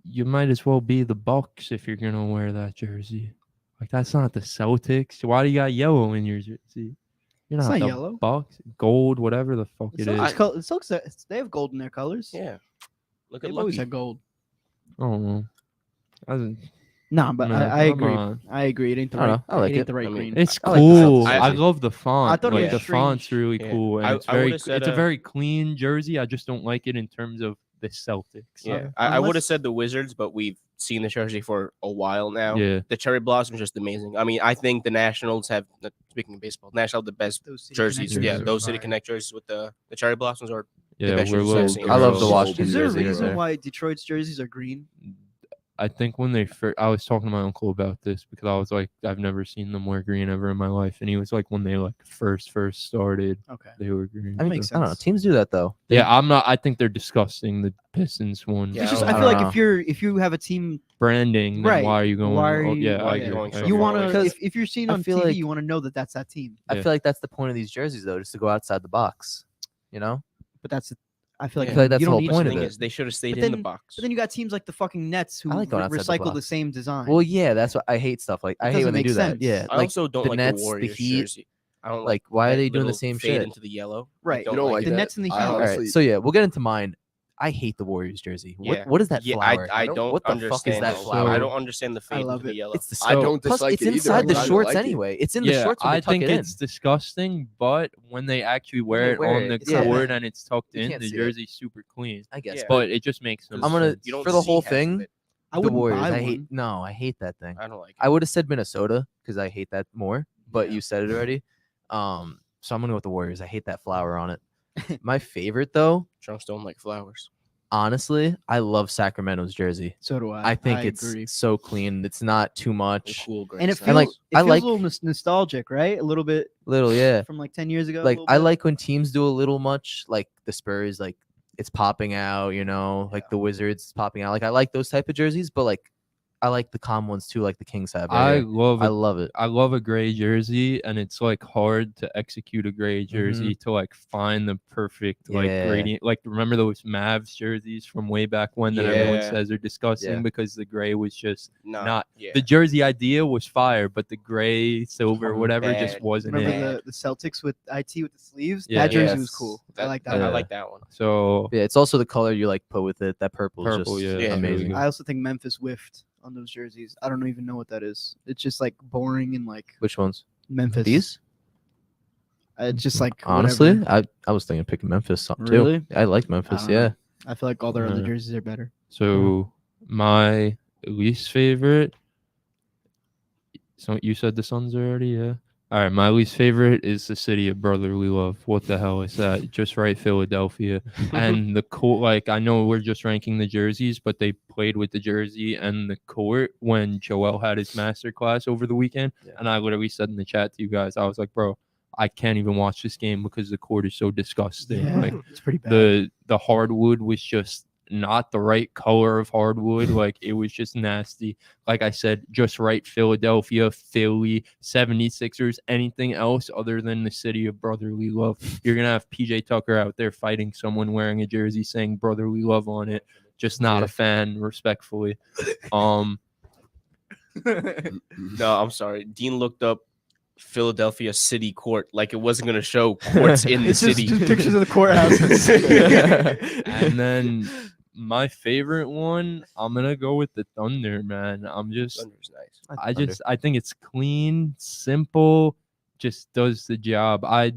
you might as well be the Bucks if you're gonna wear that jersey. Like that's not the Celtics. Why do you got yellow in your jersey? You're It's not not the yellow. Bucks, gold, whatever the fuck The it Celtics, is. the Celtics, they have gold in their colors. Yeah. Look at They've always Lucky. had gold. I don't know. Nah, but Man, I come agree. on. I agree. It ain't the I don't right. know. I like ain't it. the right I mean, green. It's I like the cool. Celtics I jersey. love the font. I thought it like was the font's strange. really Yeah. cool, and I- it's I very. would've said, It's a very clean jersey. I just don't like it in terms of the Celtics. Yeah, I would have Unless- said the Wizards, but we've seen the jersey for a while now. Yeah. The cherry blossom is just amazing. I mean, I think the Nationals have. Speaking of baseball, National have the best Those City jerseys. Connect Yeah, jerseys are those City fire. Connect jerseys with the cherry blossoms are. Yeah, best we're jerseys little I've seen. I love the girls. Washington Is there a jersey right reason there. why Detroit's jerseys are green? I think when they first, I was talking to my uncle about this because I was like, I've never seen them wear green ever in my life, and he was like, when they like first started, Okay. they were green. I mean, makes I don't know. sense. Teams do that though. Yeah, I'm not. I think they're disgusting. The Pistons one. Yeah, It's just I I don't feel like know. if you have a team, branding. Then Right. why are you going? Why are oh, you- yeah, why I are you agree. going I so you agree. far want away? to Because if you're seen I on feel TV, like- you want to know that that's that team. I Yeah. feel like that's the point of these jerseys though, just to go outside the box. You know? But I feel like Yeah. I feel like that's you the don't whole need point to. of thing it. is, they should have stayed But in the then- box. But then you got teams like the fucking Nets who I like going outside the recycle the box. same design. Well, yeah, that's what I hate stuff like. I hate doesn't when they make do sense. that. Yeah, I like also don't the like Nets, the the Warriors Heat. jersey. I don't like why are that they doing the little same fade shit? into the yellow. Right. Don't You don't like like the that. Nets and the Heat. I All honestly- right, so yeah, we'll get into mine. I hate the Warriors jersey. Yeah. What is that Yeah, flower? I don't What the understand. fuck is that those. flower? I don't understand the fade love into the it. yellow. It's the I don't Plus, dislike it's it either. inside the I kinda shorts like it. anyway. It's in the Yeah, shorts when I they tuck think it in. it's disgusting, but when they actually wear they it wear on it, the it's not court bad. and it's tucked You in, can't the see it. jersey's super clean. I guess. Yeah. But it just makes no I'm gonna sense. You don't for the see whole half of thing. it. I The wouldn't Warriors. buy I one. hate. No, I hate that thing. I don't like it. I would have said Minnesota because I hate that more, but Yeah. you said it already. So I'm gonna go with the Warriors. I hate that flower on it. My favorite though, Trunks don't like flowers. honestly, I love Sacramento's jersey. So do I. I think I it's agree. so clean. It's not too And much. cool gray And it stuff. feels, like- it I feels like- a little nostalgic, right? A little bit Little, yeah. from like 10 years ago. a Like little I bit. like when teams do a little much, like the Spurs, like it's popping out, you know, like the Wizards popping out. Like I like those type of jerseys, but like I like the calm ones too, like the Kings have. right I here. love I it. love it. I love a gray jersey, and it's like hard to execute a gray jersey to like find the perfect like Yeah. gradient. Like remember those Mavs jerseys from way back when that everyone Yeah. says are disgusting Yeah. because the gray was just Nah, yeah. the jersey idea was fire, but the gray, silver, whatever just Bad. wasn't it. Remember the Celtics with IT with the sleeves? Yeah. That jersey Yes. was cool. I like that. Yeah. I like that one. So Yeah, it's also the color you like put with it. That purple, Purple, is just yeah, Yeah. amazing. really I also think Memphis whiffed on those jerseys. I don't even know what that is. It's just like boring and like Which ones? Memphis. These? It's just like Honestly, whatever. I was thinking picking Memphis too. Really? I like Memphis. don't know. Yeah. I feel like all their other Yeah. jerseys are better. So my least favorite. So you said the Suns already, yeah. All right, my least favorite is the city of brotherly love. What the hell is that? Just right, Philadelphia. And the court, like I know we're just ranking the jerseys, but they played with the jersey and the court when Joel had his master class over the weekend. Yeah. And I literally said in the chat to you guys, I was like, bro, I can't even watch this game because the court is so disgusting. Yeah, Like it's pretty bad. the hardwood was just not the right color of hardwood. Like it was just nasty. Like I said, just right Philadelphia, Philly, 76ers, anything else other than the city of brotherly love. You're going to have PJ Tucker out there fighting someone wearing a jersey saying brotherly love on it. Just not a fan, respectfully. No, I'm sorry. Dean looked up Philadelphia City Court, like it wasn't gonna show courts in the It's just city. pictures of the courthouses. And then my favorite one, I'm gonna go with the Thunder, man. Thunder's nice. I think it's clean, simple, just does the job. I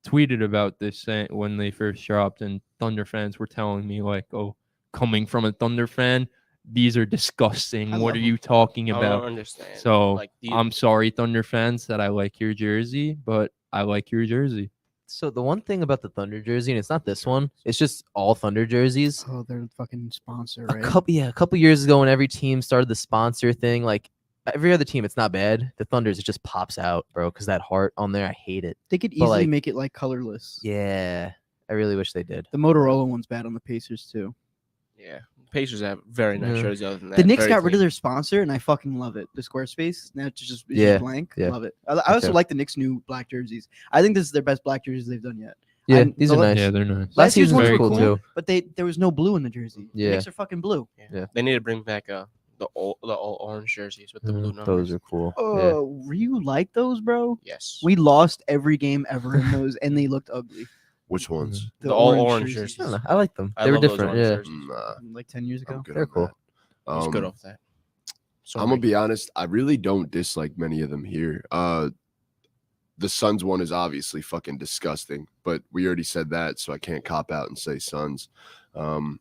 tweeted about this when they first dropped, and Thunder fans were telling me like, "Oh, coming from a Thunder fan, these are disgusting. I What love are them. you talking I don't about?" understand. So like, I'm sorry, Thunder fans, that I like your jersey, but I like your jersey. So the one thing about the Thunder jersey, and it's not this one, it's just all Thunder jerseys. Oh, they're the fucking sponsor, A right? couple years ago, when every team started the sponsor thing, like every other team, it's not bad. The Thunders, it just pops out, bro, because that heart on there, I hate it. They could but, easily like- make it like colorless. Yeah, I really wish they did. The Motorola one's bad on the Pacers too. yeah, Pacers have very nice Yeah. jersey. Other than that, The Knicks very got rid of clean. their sponsor, and I fucking love it. The Squarespace. Now it's just Yeah, blank. yeah. Love it. I also too. like the Knicks' new black jerseys. I think this is their best black jerseys they've done yet. Yeah, I'm- these the are la- nice. Yeah, they're nice. Last year's season ones was were cool too. but there was no blue in the jersey. Yeah. The Knicks are fucking blue. Yeah. They need to bring back the all orange jerseys with the blue numbers. Those are cool. Oh, you like those, bro? Yes. We lost every game ever in those, and they looked ugly. Which ones? The all orange jerseys. I don't know. I like them. I They were love those different. orange Yeah. jerseys. Nah, Like 10 years ago. I'm good They're on cool. that. He's good off that. I'm gonna be honest. I really don't dislike many of them here. The Suns one is obviously fucking disgusting, but we already said that, so I can't cop out and say Suns. Damn.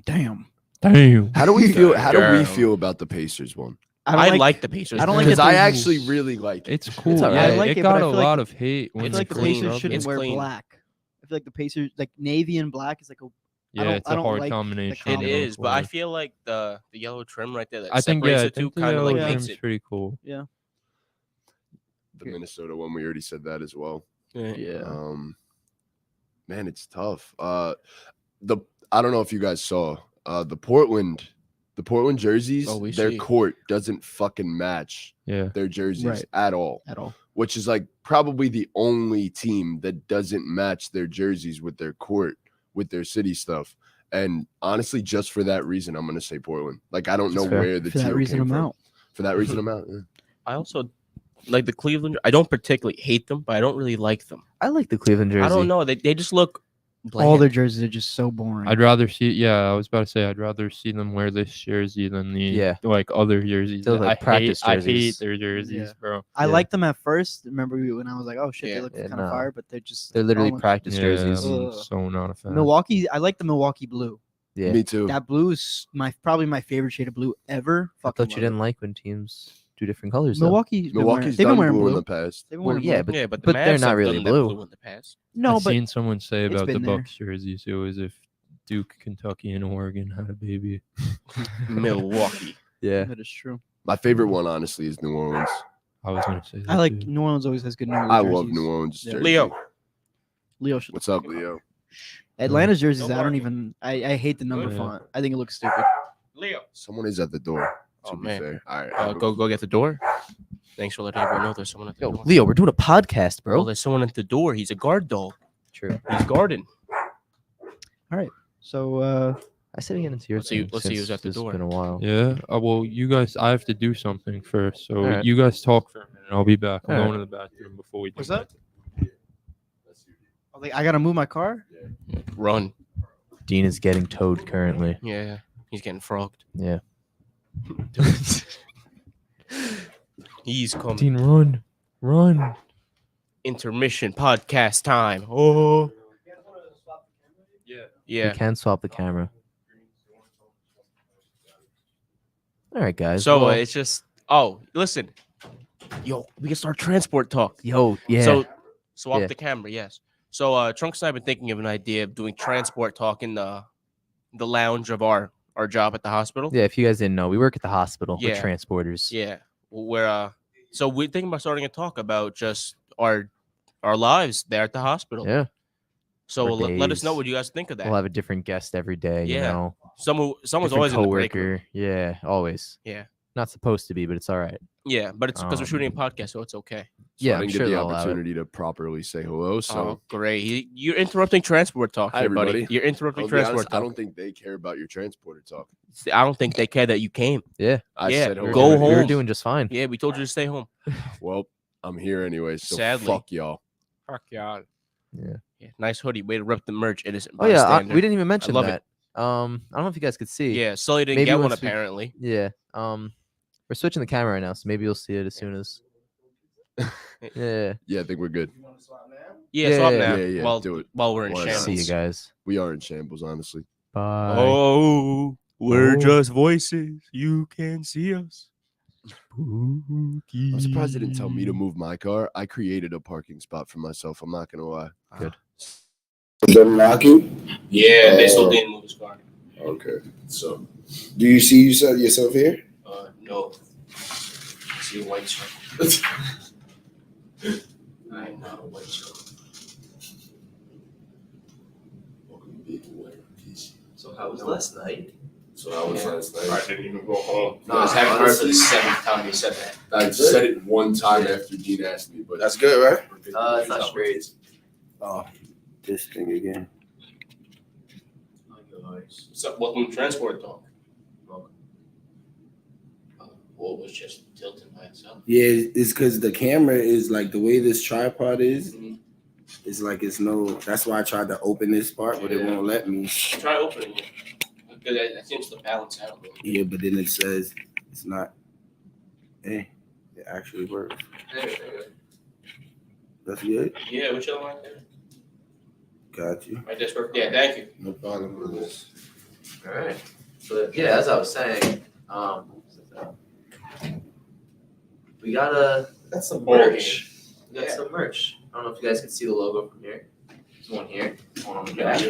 Damn. Damn. How do we feel? How do we Damn. feel about the Pacers one? I like the Pacers. I don't like Because it I the actually rules. really like it. It's cool. all Yeah, right. I like it it, but I got a feel like lot the- of hate. I when feel like the clean. Pacers shouldn't It's wear clean. black. I feel like the Pacers, like navy and black, is like a. Yeah, don't- it's I a don't hard like the combination. It combo. is, but I feel like the yellow trim right there that I think separates yeah, I the two think the kind of like yellow makes trim's it. pretty cool. The Minnesota one, we already said that as well. Yeah. Man, it's tough. I don't know if you guys saw the Portland jerseys. Oh, we their see. court doesn't fucking match Yeah. their jerseys Right. at all, which is like probably the only team that doesn't match their jerseys with their court, with their city stuff. And honestly, just for that reason, I'm gonna say Portland. Like I don't know That's fair. where the For that teal reason, came I'm from. out. For that reason, I'm out. Yeah. I also like the Cleveland. I don't particularly hate them, but I don't really like them. I like the Cleveland jersey. I don't know. They just look bland. All their jerseys are just so boring. I'd rather see. Yeah, I was about to say I'd rather see them wear this jersey than the Yeah. like other jerseys. Those, like, practice I jerseys. hate their jerseys, Yeah. bro. I Yeah. liked them at first. Remember when I was like, "Oh shit, Yeah. they look Yeah, kind of no. fire," but they're just They're literally almost- practice Yeah, jerseys. I'm Ugh. so not a fan. Milwaukee. I like the Milwaukee blue. Yeah. Me too. That blue is probably my favorite shade of blue ever. I Fucking thought you love didn't like when teams do different colors. though. Milwaukee's Milwaukee's they've been done wearing blue in blue. the past. They've been Well, wearing yeah, blue. but Yeah, but but they're Mavs not have really done that blue. in the past. no, I've but seen someone say it's about the been there. Bucks jerseys. It was if Duke, Kentucky, and Oregon had a baby. Milwaukee. Yeah. that is true. My favorite one, honestly, is New Orleans. I was gonna say. That I like too. New Orleans. Always has good New Orleans. I love jerseys. New Orleans. Yeah. jersey. Leo. Leo should. What's up, Leo? Atlanta's jerseys. Don't I don't worry. even. I hate the number Yeah. font. I think it looks stupid. Leo. Someone is at the door. To Oh, be man. fair. All right. Go get the door. Thanks for letting everyone know there's someone at the Yo, door. Leo, we're doing a podcast, Bro, bro. there's someone at the door. He's a guard dog. True. He's guarding. So I said again into your Let's see- thing let's see since who's at the it's door. been a while. Yeah. Well, you guys, I have to do something first. So Alright. you guys talk for a minute. I'll be back. I'm Alright. going to the bathroom before we do What's that. I gotta move my car. Run. Dean is getting towed currently. Yeah. He's getting frogged. Yeah. He's coming. Dean, run. Intermission podcast time. Oh. Yeah. We can swap the camera. All right, guys. So well, it's just. Oh, listen. Yo, we can start transport talk. yo, yeah. So swap Yeah. the camera, yes. So Trunks and I have been thinking of an idea of doing transport talk in the lounge of our job at the hospital. yeah, if you guys didn't know, we work at the hospital. We're Yeah. transporters. Yeah. Where so we're thinking about starting a talk about just our lives there at the hospital. Yeah. So Our let us know days. what you guys think of that. We'll have a different guest every day. You Yeah. know, Someone's different always in the break room. coworker. Yeah, always. Yeah. Not supposed to be, but it's all right. Yeah, but it's because we're shooting a Um, podcast, so it's okay. Yeah, I I'm didn't sure get the they'll allow it. opportunity to properly say hello. So Oh, great. You're interrupting transport talk Hi, here, buddy. everybody. You're interrupting I'll be honest, transport I talk. don't think they care about your transporter talk. I don't think they care that you came. Yeah, I Yeah, said hello. go we were home. doing just fine. Yeah, we told you to stay home. Well, I'm here anyway, so Sadly. fuck y'all. Fuck y'all. Yeah. Yeah, nice hoodie. Way to rep the merch. Innocent Oh yeah, bystander. we didn't even mention love that. it. I don't know if you guys could see. Yeah, Sully didn't Maybe get one once we- apparently. Yeah. We're switching the camera right now, so maybe you'll see it as soon as. Yeah. Yeah, I think we're good. Yeah, Yeah, swap yeah, now. yeah, while, do it. while we're in Why not? See you shambles. guys. We are in shambles, honestly. Bye. Oh, we're Oh. just voices. You can see us. I'm surprised they didn't tell me to move my car. I created a parking spot for myself. I'm not gonna lie. Good. Been rocking? Yeah, they still didn't move his car. Okay, so Do you see yourself here? No. See a white shirt. I know a white shirt. So how was last night? So that was last I night. didn't even go home. Nah, I was having heard for the honestly- 7th time you said that. I said it one time after Dean asked me, but That's good, right? It's not straight. Oh, this thing again. What's up? Welcome to Transport Talk. What was just tilting by itself? Yeah, it's because the camera is like the way this tripod is. Mhm. It's like it's no. That's why I tried to open this part, but it won't let me. Try opening it. Because that seems to balance out a little bit. Yeah, but then it says it's not. Hey, it actually works. That's good. Yeah, what you like there? Got you. Right, that's perfect. Yeah, thank you. No problem with this. All right. So yeah, as I was saying, we got some merch. We got some merch. I don't know if you guys can see the logo from here. There's one here. One on the back.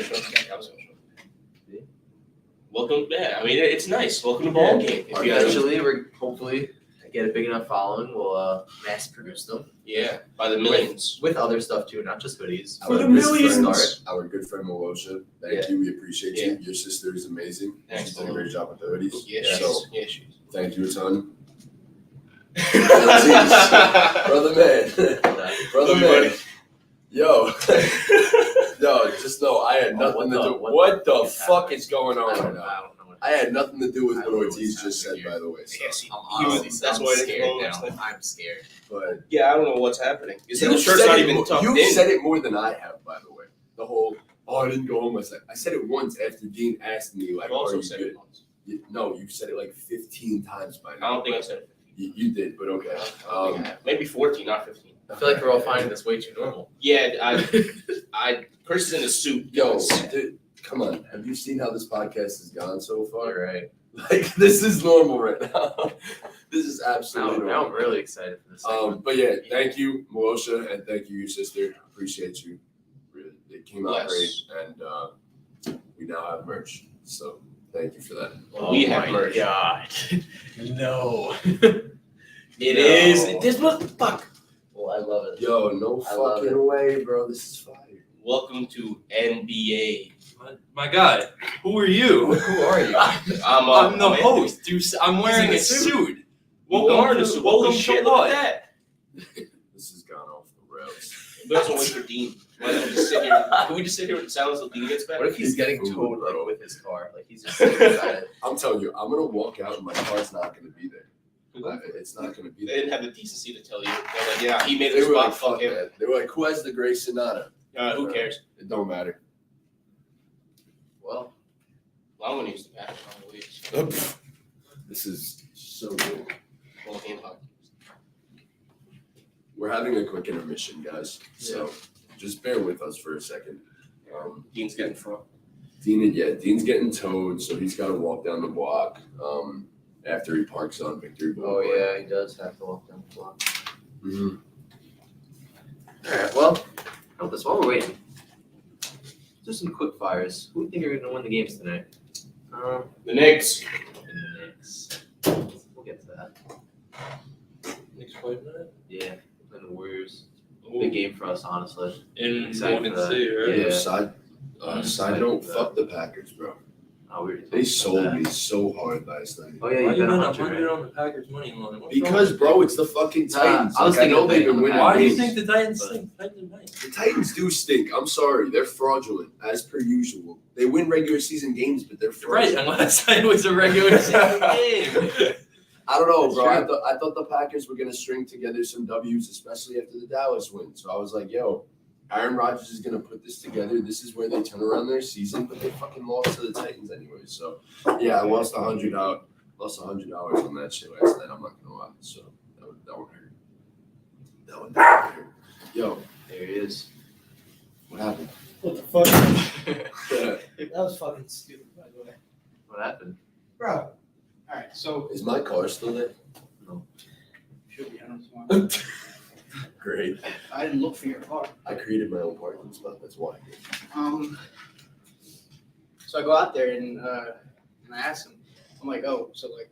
Welcome. Yeah, I mean it's nice. Welcome to ball game. If you guys, Eventually, we're hopefully get a big enough following. We'll mass produce them yeah, by the millions. with other stuff too, not just hoodies. For the This is millions. start. Our good friend Milosha, thank Yeah. you. We appreciate Yeah. you. Your sister is amazing. Thanks, She's done a great job with the hoodies. Yeah, So yeah, she is. thank you a ton. Brother man. Brother man. Yo. Yo, just know I had nothing to do. What the fuck is going on right now? I had nothing to do with what Ortiz just said, by the way. So. Yes, That's why I didn't scared go now. last night. I'm scared. But Yeah, I don't know what's happening. Is you the shirt's not even tucked you in? said it more than I have, by the way. The whole, I didn't go home last night. I said it once after Dean asked me, like, I've also are you said good? it once. No, you said it like 15 times by I now. don't think I said it. You did, but okay. I don't think I have. Maybe 14, not 15. I feel like we're all finding this way too normal. Yeah, Chris is in a suit. Yo, dude, come on. Have you seen how this podcast has gone so far? You're right. Like, this is normal right now. This is Now, absolutely now I'm normal. really excited for this segment. But yeah, thank you, Milosha, and thank you, your sister. Appreciate you. Really, it came out Yes. great, and we now have merch. So thank you for that. We have merch. God. No. It is. This was fuck. Well, I love it. Yo, no I love fucking way, bro. This is fire. Welcome to NBA. My God, who are you? Who are you? I'm the host. I'm wearing a He's in a suit. Welcome to Welcome Holy to shit, what? look at that. This has gone off the rails. We also wait for Dean. Why don't we just sit here? Can we just sit here in silence until Dean gets back? What if he's getting Ooh, towed bro. like with his car? Like he's just sitting beside it. I'm telling you, I'm gonna walk out and my car's not gonna be there. It's not gonna be They there. didn't have the decency to tell you. They're like, yeah, he made They it were spot. like, Fuck fuck him. that. They were like, who has the gray Sonata? Who cares? It don't matter. Well, Well, I'm gonna use the bathroom. This is so good. Well, hand hug. We're having a quick intermission, guys. So just bear with us for a second. Dean's getting front. Dean's getting towed, so he's got to walk down the block after he parks on Victory Boulevard. oh yeah, he does have to walk down the block. Mhm. All right. Well, help us while we're waiting. Do some quick fires. Who do you think are going to win the games tonight? The Knicks. The Knicks. We'll get to that. Knicks playing tonight? Yeah, and the Warriors. Big game for us, honestly. In Excited one and for that. C, right? Yeah. Side note, fuck the Packers, bro. Oh, we already They talked sold about me that. so hard last night. Oh yeah, Why you you bet bet 100, right? on the Packers money line? What's Because, wrong? bro, it's the fucking Titans. I was Like, I thinking know of they've betting been on the winning. Why do you Packers. think the Titans But- stink? Titans are nice. The Titans do stink. I'm sorry. They're fraudulent, as per usual. They win regular season games, but they're Right, fraudulent. and last night was a regular season game. I don't know, That's bro. true. I thought the Packers were gonna string together some W's, especially after the Dallas win. So I was like, yo, Aaron Rodgers is gonna put this together. This is where they turn around their season, but they fucking lost to the Titans anyway. So yeah, I lost $100 on that shit last night. I'm not gonna lie. So that would hurt. That would hurt. Yo, There he is. what happened? What the fuck? Yeah. That was fucking stupid, by the way. What happened? Bro. All right, so Is my car still there? should be on tomorrow. Great. I didn't look for your car. I created my own parking spot. That's why. So I go out there and I ask him, I'm like, oh, so like,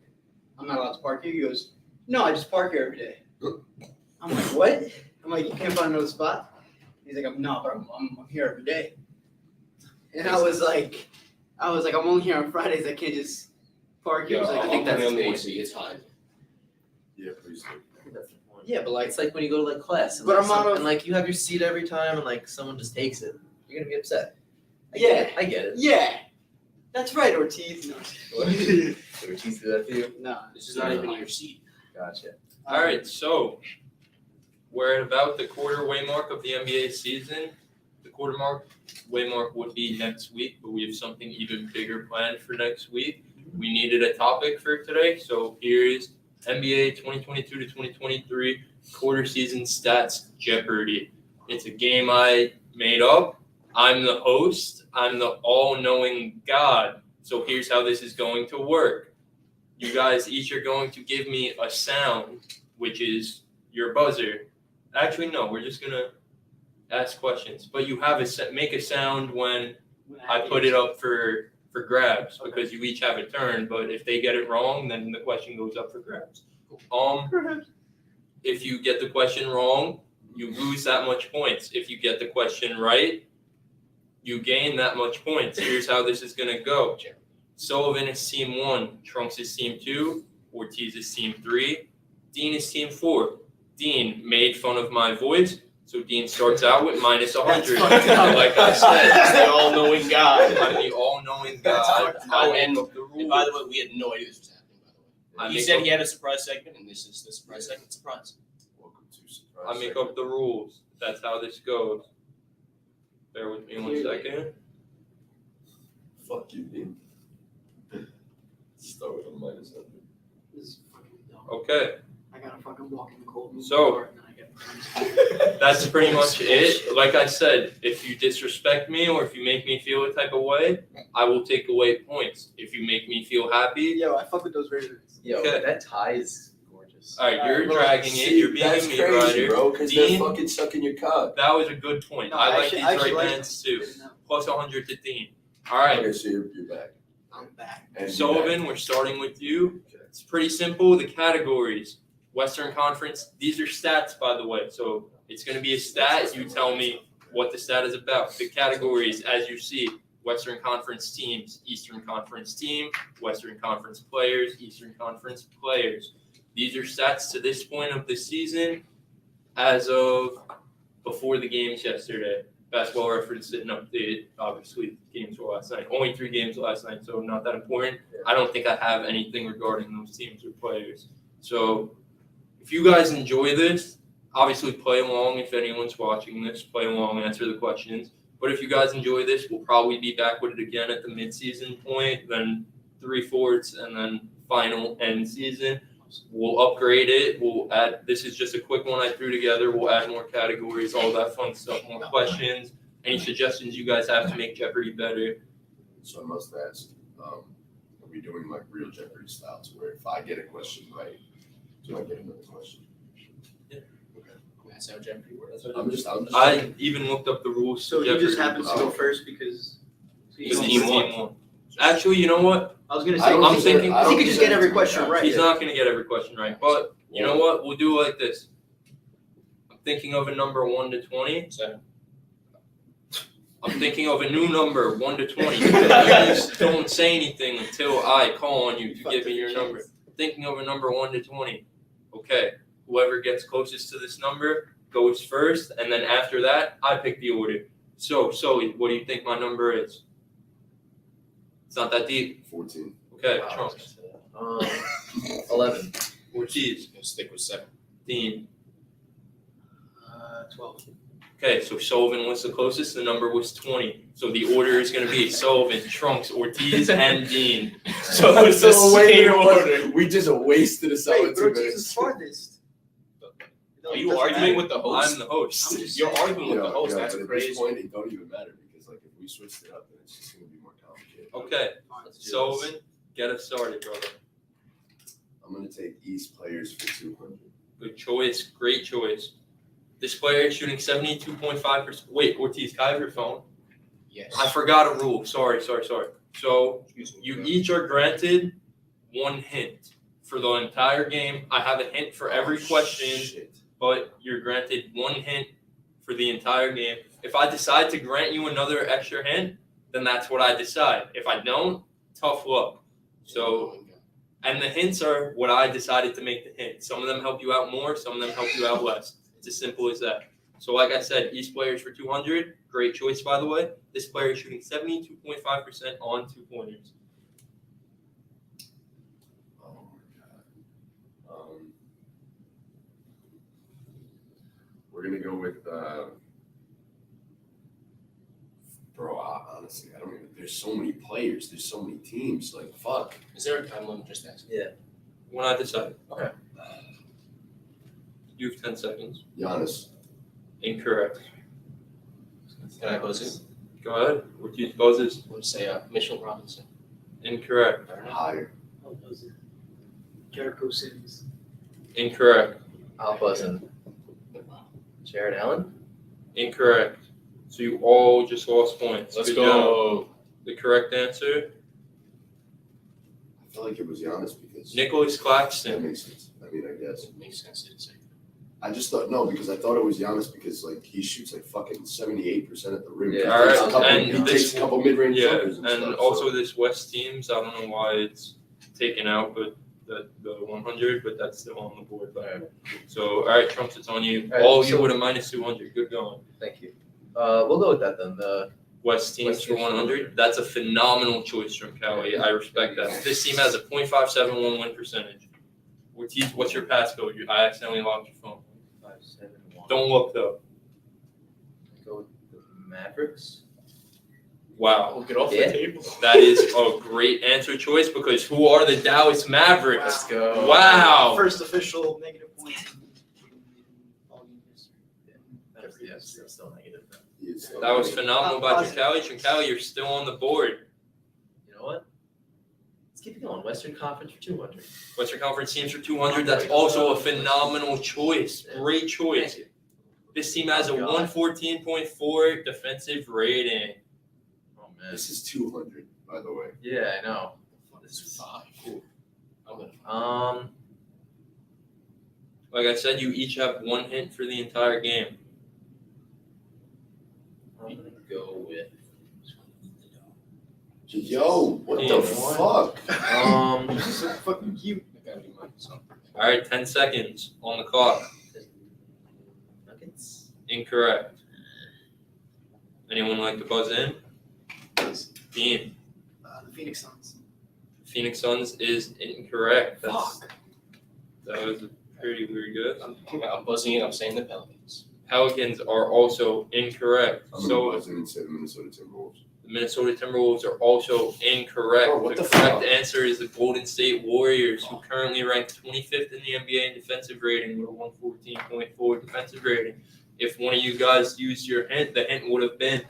I'm not allowed to park here? He goes, no, I just park here every day. I'm like, what? I'm like, you can't find another spot? He's like, no, but I'm here every day. And I was like, I'm only here on Fridays. I can't just park here. He's like, I I think think that's that's on the the point. AC. It's fine. Yeah, please do. I think that's the point. Yeah, but like, It's like when you go to like class, and, But like, I'm out of- and like you have your seat every time, and like someone just takes it. You're gonna be upset. I Yeah. get it. I get it. yeah, that's right, Ortiz. No, Did Ortiz do that to you? no. This is not even your seat. Gotcha. All right, so we're at about the quarter-way mark of the NBA season. The quarter-way mark would be next week, but we have something even bigger planned for next week. We needed a topic for today, so here is NBA 2022 to 2023 quarter season stats Jeopardy. It's a game I made up. I'm the host. I'm the all-knowing God. So here's how this is going to work. You guys each are going to give me a sound, which is your buzzer. Actually, no, we're just going to ask questions. But you have make a sound when I put it up for grabs, because you each have a turn. But if they get it wrong, then the question goes up for grabs. If you get the question wrong, you lose that much points. If you get the question right, you gain that much points. Here's how this is going to go. Sullivan is team 1, Trunks is team 2, Ortiz is team 3, Dean is team 4. Dean made fun of my voice, so Dean starts out with minus 100. That's fucked up. Like I said, He's the all-knowing God. I'm the all-knowing That's God. fucked I up. make And- up the And by rules. the way, we had no idea this was happening, by the I way. He make said up- he had a surprise segment, and this is the surprise segment. Surprise. Welcome to Surprise. I make up the rules. That's how this goes. Bear with me 1 second. Fuck you, Dean. Start with a minus 100. This is fucking dumb. Okay, I gotta fucking walk in the cold. So- and then I get that's pretty much it. Like I said, if you disrespect me or if you make me feel a type of way, I will take away points. If you make me feel happy, Yo, I fuck with those Raiders. Yo, Okay. that tie is gorgeous. all right, you're Well, dragging it. You're being That's a meat crazy, rider. bro, because they're Dean? fucking sucking your cock. That was a good point. No, I like actually- these I actually right like hands too. No, Plus 100 to Dean. All right, Okay, so you're back. I'm back. And you're Sullivan, back. we're starting with you. Okay. It's pretty simple. The categories, Western Conference. These are stats, by the way. So it's going to be a stat. You tell me what the stat is about. The categories, as you see, Western Conference teams, Eastern Conference team, Western Conference players, Eastern Conference players. These are stats to this point of the season as of before the games yesterday. Basketball Reference didn't update. Obviously, games were last night. Only 3 games last night, so not that important. I don't think I have anything regarding those teams or players. So if you guys enjoy this, obviously play along. If anyone's watching this, play along, answer the questions. But if you guys enjoy this, we'll probably be back with it again at the midseason point, then 3/4, and then final end season. We'll upgrade it. We'll add. This is just a quick one I threw together. We'll add more categories, all that fun stuff, more questions. Any suggestions you guys have to make Jeopardy better? So I must ask, are we doing like real Jeopardy styles where if I get a question right, do I get another question? Yeah. Okay. That's how Jeopardy works. I'm just I even looked up the rules. So to he just Jeopardy. happens to go first because Because Team he's one. team 1. Actually, you know what? I was gonna I say don't I'm think thinking- that- I he don't could just think get every that's question gonna right. He's not going to get every question right. But you know what? We'll do it like this. I'm thinking of a number 1 to 20. So, I'm thinking of a new number, 1 to 20. Please don't say anything until I call on you to give me your number. Thinking of a number 1 to 20. Okay, whoever gets closest to this number goes first, and then after that, I pick the order. So, Sully, what do you think my number is? It's not that deep. 14. Okay, Wow, Trunks. 11. I'm Ortiz. gonna stick with 7. Dean. 12. Okay, so Sullivan was the closest. The number was 20. So the order is going to be Sullivan, Trunks, Ortiz, and Dean. So it's the same order. We just wasted a solid 2 Ortiz minutes. is farthest. Are you arguing with the host? I'm the host. You're arguing with the host. Yeah, That's but at crazy. this point, it don't even matter because like if we switched it up, then it's just gonna be more complicated. Okay, Sullivan, get us started, brother. I'm gonna take East players for 200. Good choice. Great choice. This player is shooting 72.5%. Wait, Ortiz, can I have your phone? Yes. I forgot a rule. Sorry. So Excuse me. you each are granted 1 hint for the entire game. I have a hint for every question, Shit. but you're granted 1 hint for the entire game. If I decide to grant you another extra hint, then that's what I decide. If I don't, tough luck. So, and the hints are what I decided to make the hint. Some of them help you out more, some of them help you out less. It's as simple as that. So like I said, East players for 200. Great choice, by the way. This player is shooting 72.5% on 2-pointers. Oh my god. We're gonna go with bro. Honestly, I don't even. There's so many players. There's so many teams. Like fuck. Is there a time limit? Just ask. When I decide. Okay. You have 10 seconds. Giannis. Incorrect. Can I buzz it? Go ahead. Ortiz buzzes. Let's say Mitchell Robinson. Incorrect. Higher. How was it? Jericho Sims. Incorrect. I'll buzz in. Jared Allen? Incorrect. So you all just lost points. Let's Good go. job. The correct answer, I feel like it was Giannis because Nicholas that Claxton. makes sense. I mean, I guess. It makes sense to say. I just thought no because I thought it was Giannis because like he shoots like fucking 78% at the rim. Yeah. He All takes right, a couple, and he this- takes a couple mid-range Yeah, jumpers and and stuff, also so. this West teams. I don't know why it's taken out, but the 100, but that's still on the board. But so all right, Trumps, it's on you. All right, All you so- with a minus 200. Good going. Thank you. We'll go with that then. The West teams West for teams for 100. That's a phenomenal choice from Cali. I respect that. This team has a .571 win percentage. Ortiz, what's your passcode? I accidentally locked your phone. 571. Don't look though. Go with the Mavericks. Wow. We'll get off Yeah. the table. That is a great answer choice because who are the Dallas Mavericks? Let's go. Wow. First official negative points. Yes, that's still negative. He is so That was great. phenomenal by Chicali. Chicali, you're still on the board. You know what? Let's keep it going. Western Conference for 200. Western Conference teams for 200. That's also a phenomenal choice. Great choice. This team has a 114.4 defensive rating. Oh man. This is 200, by the way. Yeah, I know. This is 5. I'm gonna. Like I said, you each have 1 hint for the entire game. I'm gonna go with Yo, what Yeah. the fuck? This is so fucking cute. I gotta do mine. So. All right, 10 seconds on the clock. Nuggets. Incorrect. Anyone like to buzz in? Dean. The Phoenix Suns. Phoenix Suns is incorrect. Fuck. That was pretty good. I'm buzzing in. I'm saying the Pelicans. Pelicans are also incorrect. I'm gonna So buzz in and say the Minnesota Timberwolves. the Minnesota Timberwolves are also incorrect. Oh, what the the correct fuck? answer is the Golden State Warriors, who currently rank 25th in the NBA in defensive rating with a 114.4 defensive rating. If one of you guys used your hint, the hint would have been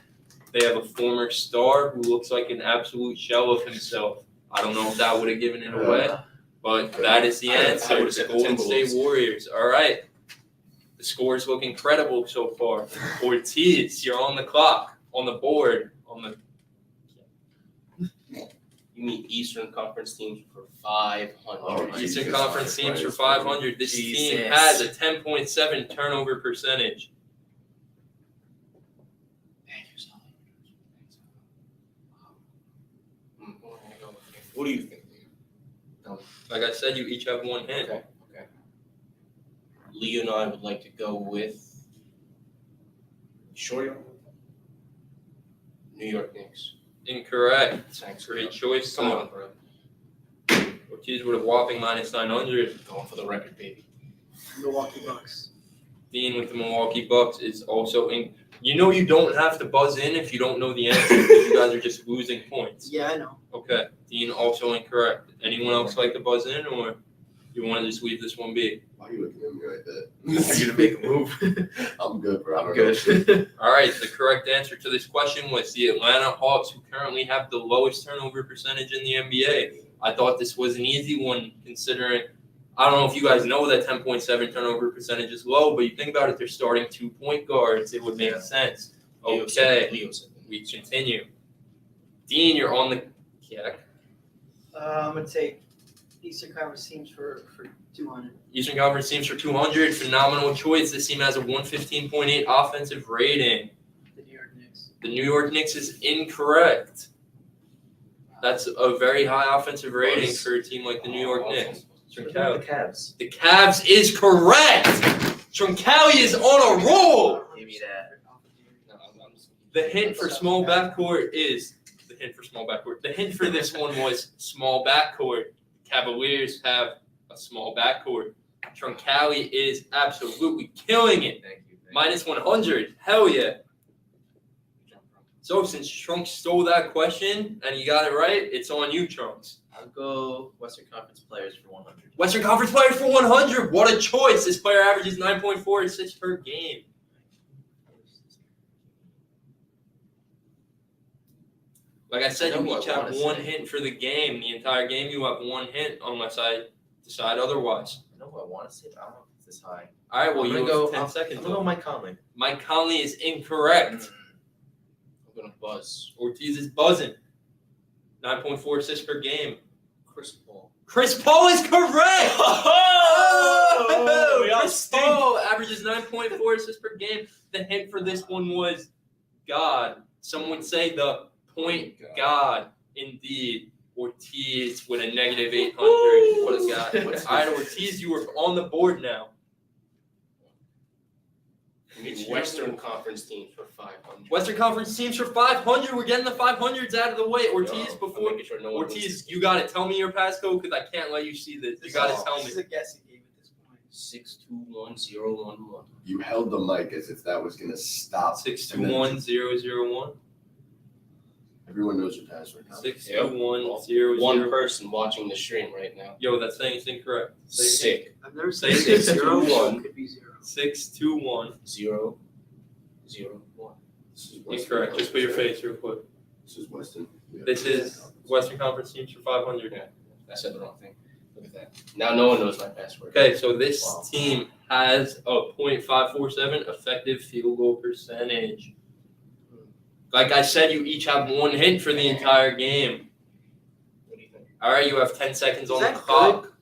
they have a former star who looks like an absolute shell of himself. I don't know if that would have given it away, but that is the I answer. would've It's said the Golden State Timberwolves. Warriors. All right. The scores look incredible so far. Ortiz, you're on the clock, on the board, on the You mean Eastern Conference teams for 500. Oh, Eastern Jesus Conference teams for Christ, 500. This team Jesus. has a 10.7 turnover percentage. Thank you, Sally. What do you think? Like I said, you each have one hint. Okay. Leo and I would like to go with. Sure. New York Knicks. Incorrect. Thanks. Great choice. Come on, bro. Ortiz with a whopping -900. Going for the record, baby. Milwaukee Bucks. Dean with the Milwaukee Bucks is also in. You know you don't have to buzz in if you don't know the answer because you guys are just losing points. Yeah, I know. Okay. Dean also incorrect. Anyone else like to buzz in or you want to just leave this one be? Why are you looking at me like that? You're gonna make a move. I'm good, bro. I I'm don't good. know. All right. The correct answer to this question was the Atlanta Hawks, who currently have the lowest turnover percentage in the NBA. I thought this was an easy one considering I don't know if you guys know that 10.7 turnover percentage is low, but you think about it, they're starting 2 point guards. It would make sense. Leo Okay, said that. we continue. Dean, you're on the kick. I'm gonna take Eastern Conference teams for 200. Eastern Conference teams for 200. Phenomenal choice. This team has a 115.8 offensive rating. The New York Knicks. The New York Knicks is incorrect. That's a very high offensive rating for a team like the New York Knicks. What about the Cavs? The Cavs is correct. Troncali is on a roll. Give me that. The hint for small backcourt is the hint for this one was small backcourt. Cavaliers have a small backcourt. Troncali is absolutely killing it. Thank you. -100. Hell yeah. So since Trunks stole that question and you got it right, it's on you, Trunks. I'll go Western Conference players for 100. Western Conference players for 100. What a choice. This player averages 9.4 assists per game. Like I said, I know you who each I have wanna one say. hint for the game. The entire game, you have one hint unless I decide otherwise. I know who I want to say, but I don't know if it's this high. All right, well, I'm you gonna have go. 10 I'm seconds. gonna go Mike Conley. Mike Conley is incorrect. I'm gonna buzz. Ortiz is buzzing. 9.4 assists per game. Chris Paul. Chris Paul is correct. Oh, Chris Paul averages 9.4 assists per game. The hint for this one was God. Some would say the point God. Indeed. Ortiz with a -800. What a guy. All right, Ortiz, you are on the board now. Western Conference team for 500. Western Conference teams for 500. We're getting the 500s out of the way. Ortiz, I'm before making sure no one Ortiz, you got to tell me your passcode because I can't let you see this. You got to tell This me. is a guessing game at this point. 621011. You held the mic as if that was gonna stop. 621001. Everyone knows your password now. 621001. One person watching the stream right now. Yo, that saying is incorrect. Say it again. Sick. I've never Say seen it. 0. 6-2-1. Could be 0. 621. 0-0-1. This is Western Incorrect. Just put your Conference, face real quick. right? This is Western. Yeah. This is Western Conference teams for 500. I said the wrong thing. Look at that. Now no one knows my password. Okay, so this Wow. team has a .547 effective field goal percentage. Like I said, you each have one hint for the entire game. What do you think? All right, you have 10 seconds Is on the that clock.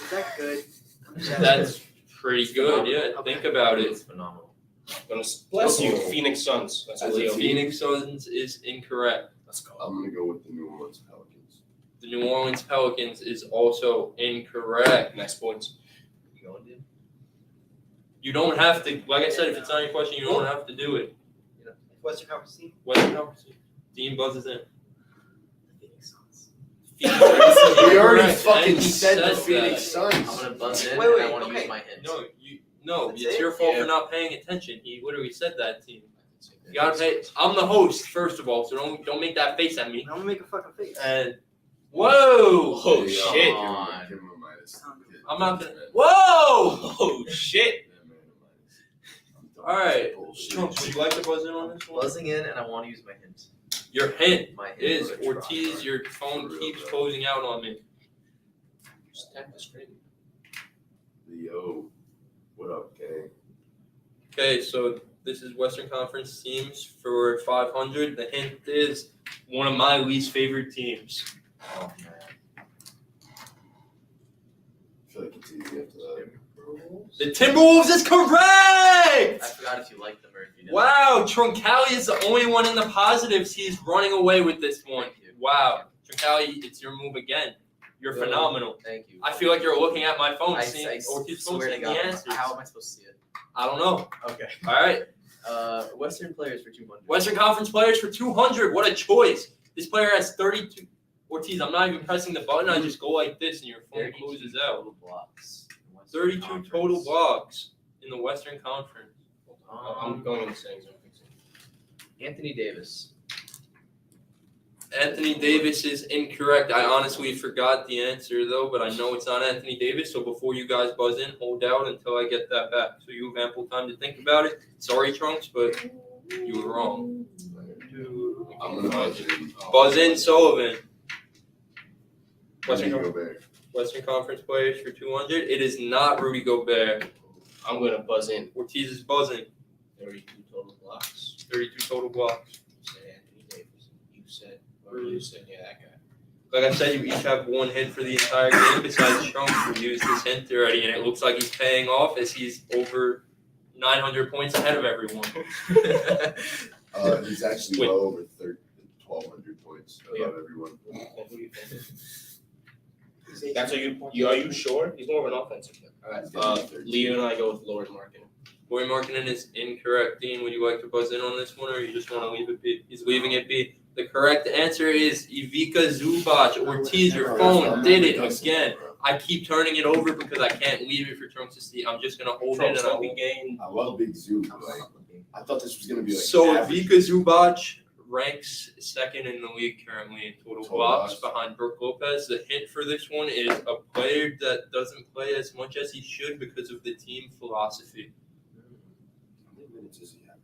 Is that good? I'm just asking. That's pretty good. Yeah, think about it. It's phenomenal. Gonna bless you, Oh. Phoenix Suns. That's As what a Leo. team. Phoenix Suns is incorrect. Let's go. I'm gonna go with the New Orleans Pelicans. The New Orleans Pelicans is also incorrect. Nice points. You going, dude? You don't have to, like I said, if it's not your question, you don't have to do it. Western Conference team. Western Conference. Dean buzzes in. The Phoenix Suns. We already Correct, fucking and he said the said Phoenix that. I'm Suns. gonna buzz in. Wait, and wait, I want to okay. use my hint. No, That's it's it? your fault Yeah. for not paying attention. He literally said that to you. You gotta pay. I'm the host, first of all, so don't make that face at me. I'm gonna make a fucking face. And whoa, Oh, Yeah, shit. give him- on. give him a minus. I'm not gonna. Yeah, Whoa! Oh shit. man, a minus. I'm done All right, with bullshit. Trunks, would you like to buzz in on this one? Buzzing in, and I want to use my hint. Your hint My hint is for a Ortiz. try. Your phone For real, keeps bro. closing out on me. Just tap the screen. Yo, what up, gang? Okay, so this is Western Conference teams for 500. The hint is one of my least favorite teams. Oh man. I feel like it's easy after that. The Timberwolves is correct! I forgot if you liked them or if you didn't. Wow, Troncali is the only one in the positives. He's running away with this one. Thank you. Wow. Callie, it's your move again. You're Yo, phenomenal. Thank you. I feel like you're looking at my phone, I seeing Ortiz's phone, swear to seeing the God, answers. how am I supposed to see it? I don't know. Okay. All right. Western players for 200. Western Conference players for 200. What a choice. This player has 32. Ortiz, I'm not even pressing the button. I just go like this and your phone 32 closes out. total blocks. in Western 32 Conference. total blocks in the Western Conference. I'm going in the settings. Anthony Davis. Anthony Davis is incorrect. I honestly forgot the answer though, but I know it's not Anthony Davis. So before you guys buzz in, hold out until I get that back. So you have ample time to think about it. Sorry, Trunks, but you were wrong. I'm gonna Buzz in, Sullivan. Rudy Western, Gobert. Western Conference players for 200. It is not Rudy Gobert. I'm going to buzz in. Ortiz is buzzing. 32 total blocks. 32 total blocks. You said Anthony Davis. You said, you said, yeah, that guy. Like I said, you each have one hit for the entire game besides Trunks, who used his hint already, and it looks like he's paying off as he's over 900 points ahead of everyone. He's actually Wait. well over 1,200 points above everyone. Who do you think? That's what you are you sure? He's more of an offensive player. All right. Leo and I go with Lord Marketing. Corey Markkinen is incorrect. Dean, would you like to buzz in on this one, or you just want to leave it be? He's leaving it be. The correct answer is Ivica Zubac. Ortiz, your phone did it again. I keep turning it over because I can't leave it for Trunks to see. I'm just gonna hold it and I'll be game. I love Big Zoo. Like, I thought this was gonna be like So average. Ivica Zubac ranks second in the league currently in total blocks blocks. behind Brooke Lopez. The hint for this one is a player that doesn't play as much as he should because of the team philosophy. How many minutes is he having?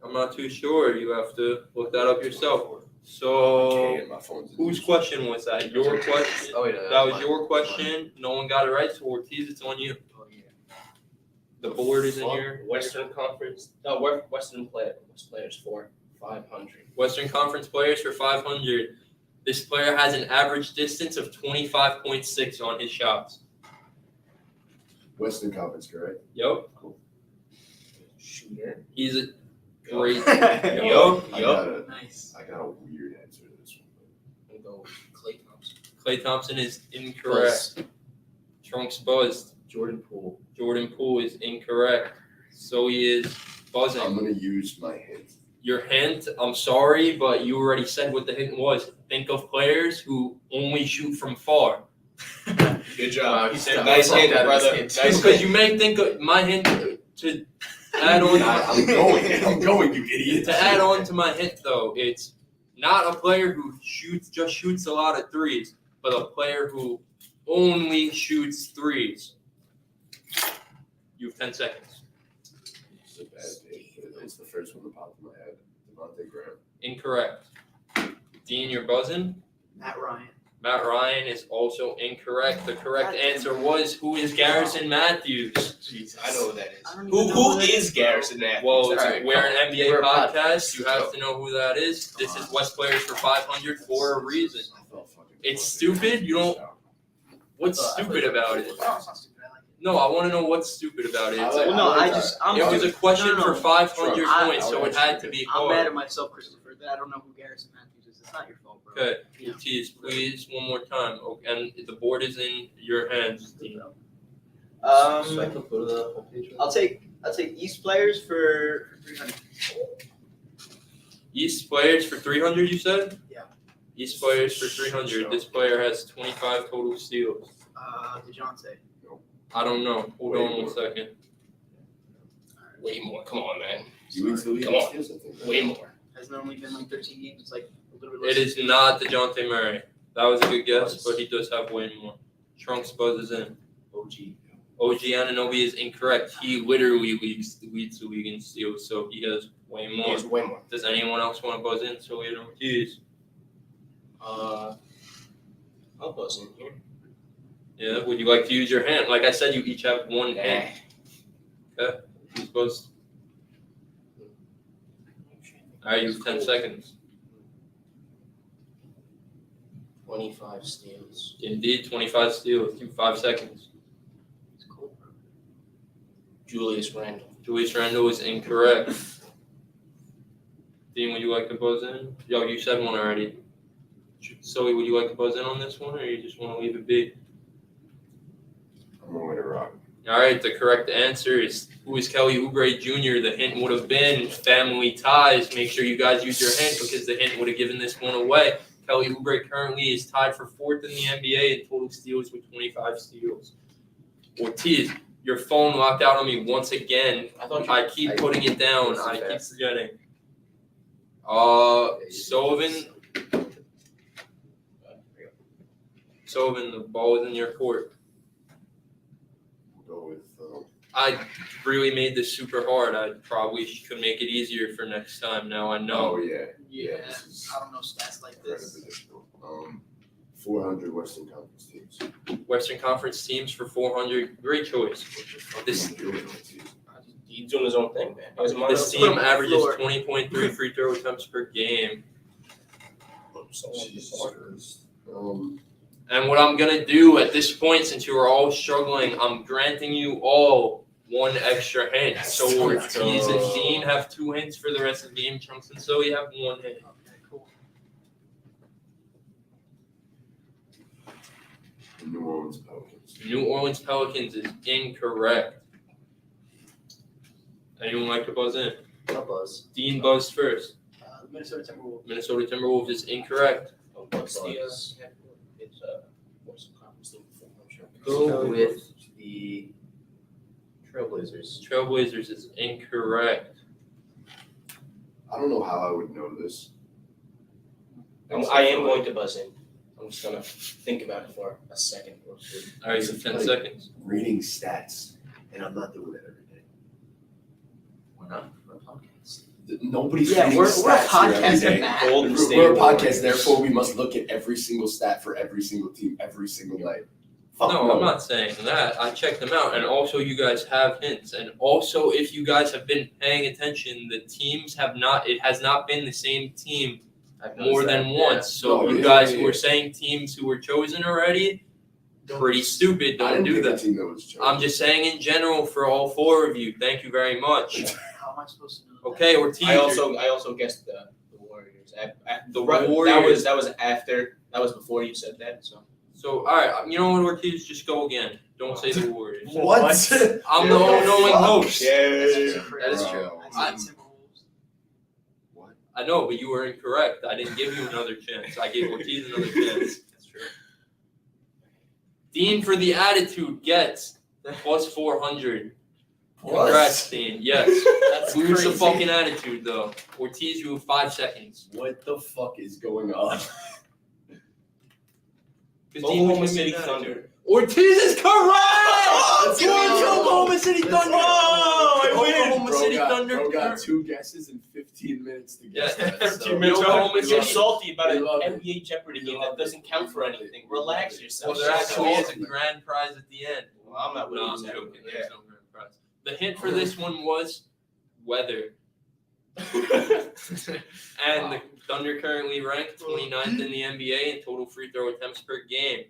I'm not too sure. You have to look that up yourself. Okay, So, my phone's in whose use. question was that? Your question? Oh, wait, That was your question. No one got it right. So, Ortiz, it's on you. The board is in your Western Conference. No, Western players for 500. Western Conference players for 500. This player has an average distance of 25.6 on his shots. Western Conference, correct? Yep. Shooter. He's a great. Yup. I got a weird answer to this one. I'm gonna go with Klay Thompson. Klay Thompson is incorrect. Trunks buzzed. Jordan Poole. Jordan Poole is incorrect. So he is buzzing. I'm gonna use my hint. Your hint, I'm sorry, but you already said what the hint was. Think of players who only shoot from far. Good job. Wow, He said, that nice was hint, that brother. hint. Nice Because hint. you may think of my hint to add on. I'm going, you idiot. To add on to my hint, though, it's not a player who shoots a lot of threes, but a player who only shoots threes. You have 10 seconds. It's a bad day, but it's the first one that popped in my head. Devontae Graham. Incorrect. Dean, you're buzzing. Matt Ryan. Matt Ryan is also incorrect. The correct answer was, who is Garrison Matthews? Jesus. I know who that is. I don't even Who know is that is. Garrison Matthews? Well, Alright, we're an NBA We're a podcast. podcast. You have to know who that is. This is West Players for 500 for a reason. I felt fucking It's close. stupid. You don't. What's stupid about it? No, it's not stupid. I like it. No, I want to know what's stupid about it. It's Well, no, like I'm it was a question No, no, for no. 500 I- points, so it had to be I'm mad hard. at myself, Christopher, that I don't know who Garrison Matthews is. It's not your fault, bro. Okay, Yeah. Ortiz, please, one more time. Okay, and the board is in your hands. Dean. So I can go to the homepage. I'll take East players for 300. East players for 300, you said? Yeah. East players for 300. This player has 25 total steals. DeJounte. I don't know. Hold Way on one more. second. Way more. Come on, man. You lead the league Come in on. steals, I think, right? Way more. Has normally been like 13 games. It's like a little bit less. It is not DeJounte Murray. That was a good guess, but he does have way more. Trunks buzzes in. OG. OG Anunoby is incorrect. He literally leads the league in steals, so he has way He more. has way more. Does anyone else want to buzz in? So we don't tease. I'll buzz in here. Yeah, would you like to use your hand? Like I said, you each have one hand. Who's buzzed? All right, you have 10 seconds. 25 steals. Indeed, 25 steals. You have 5 seconds. It's cool, bro. Julius Randle. Julius Randle is incorrect. Dean, would you like to buzz in? Yo, you said one already. Sully, would you like to buzz in on this one, or you just want to leave it be? I'm going to rock. All right, the correct answer is who is Kelly Oubre Jr. The hint would have been family ties. Make sure you guys use your hint because the hint would have given this one away. Kelly Oubre currently is tied for 4th in the NBA in total steals with 25 steals. Ortiz, your phone locked out on me once again. I keep putting it down. I keep forgetting. Sullivan, the ball is in your court. We'll go with. I really made this super hard. I probably could make it easier for next time. Now I know. Oh yeah. Yeah, This is I don't know stats like this. incredibly difficult. 400 Western Conference teams. Western Conference teams for 400. Great choice. This He's doing his own thing, man. this team averages 20.3 free throw attempts per game. Jesus Christ. And what I'm going to do at this point, since you are all struggling, I'm granting you all one extra hint. So Ortiz and Dean have 2 hints for the rest of the game. Chunks and Zoe have 1 hint. New Orleans Pelicans. New Orleans Pelicans is incorrect. Anyone like to buzz in? I'll buzz. Dean buzzed first. Minnesota Timberwolves. Minnesota Timberwolves is incorrect. What's the Western Conference League before? I'm sure. Go with the Trailblazers. Trailblazers is incorrect. I don't know how I would know this. I am going to buzz in. I'm just gonna think about it for a second or two. All right, so 10 seconds. Reading stats, and I'm not doing that every day. We're not a podcast. Nobody's Yeah, reading we're a stats here every podcast, day. Matt. Golden State We're a Warriors. podcast, therefore we must look at every single stat for every single team every single night. Fuck No, I'm not saying that. I checked them out, and also you guys have hints. And also, if you guys have been paying attention, the teams have not. It has not been the same team more than once. So No, you yeah, guys yeah, who are saying teams who were chosen already, pretty stupid. I Don't didn't do pick a that. team that was chosen. I'm just saying in general for all 4 of you. Thank you very much. How am I supposed to know that? Okay, Ortiz. I also guessed the Warriors. The Warriors. That was after. That was before you said that. So All right, you know what, Ortiz? Just go again. Don't say the Warriors. What? I'm the all-knowing host. That's actually Yeah. crazy. That is true. I said Timberwolves. What? I know, but you were incorrect. I didn't give you another chance. I gave Ortiz another chance. That's true. Dean for the attitude gets plus 400. Congrats, Dean. Yes. That's Lose the crazy. fucking attitude, though. Ortiz, you have 5 seconds. What the fuck is going on? 'Cause Dean was Oklahoma giving City me an Thunder. attitude. Ortiz is correct! Let's You are go! the Oklahoma City Thunder! Oklahoma Bro City got, Thunder. Bro got 2 guesses in 15 minutes to guess Yeah. that. So. 15 minutes. Oklahoma You're City. salty about We an love it. NBA Jeopardy We game love that doesn't it. count We for love anything. it. We Relax love it. yourself. Well, there actually is a Awesome. grand prize at the end. Well, I'm not No, I'm winning that. joking. There's no grand prize. The hint for this one was weather. And the Thunder currently ranked 29th in the NBA in total free throw attempts per game.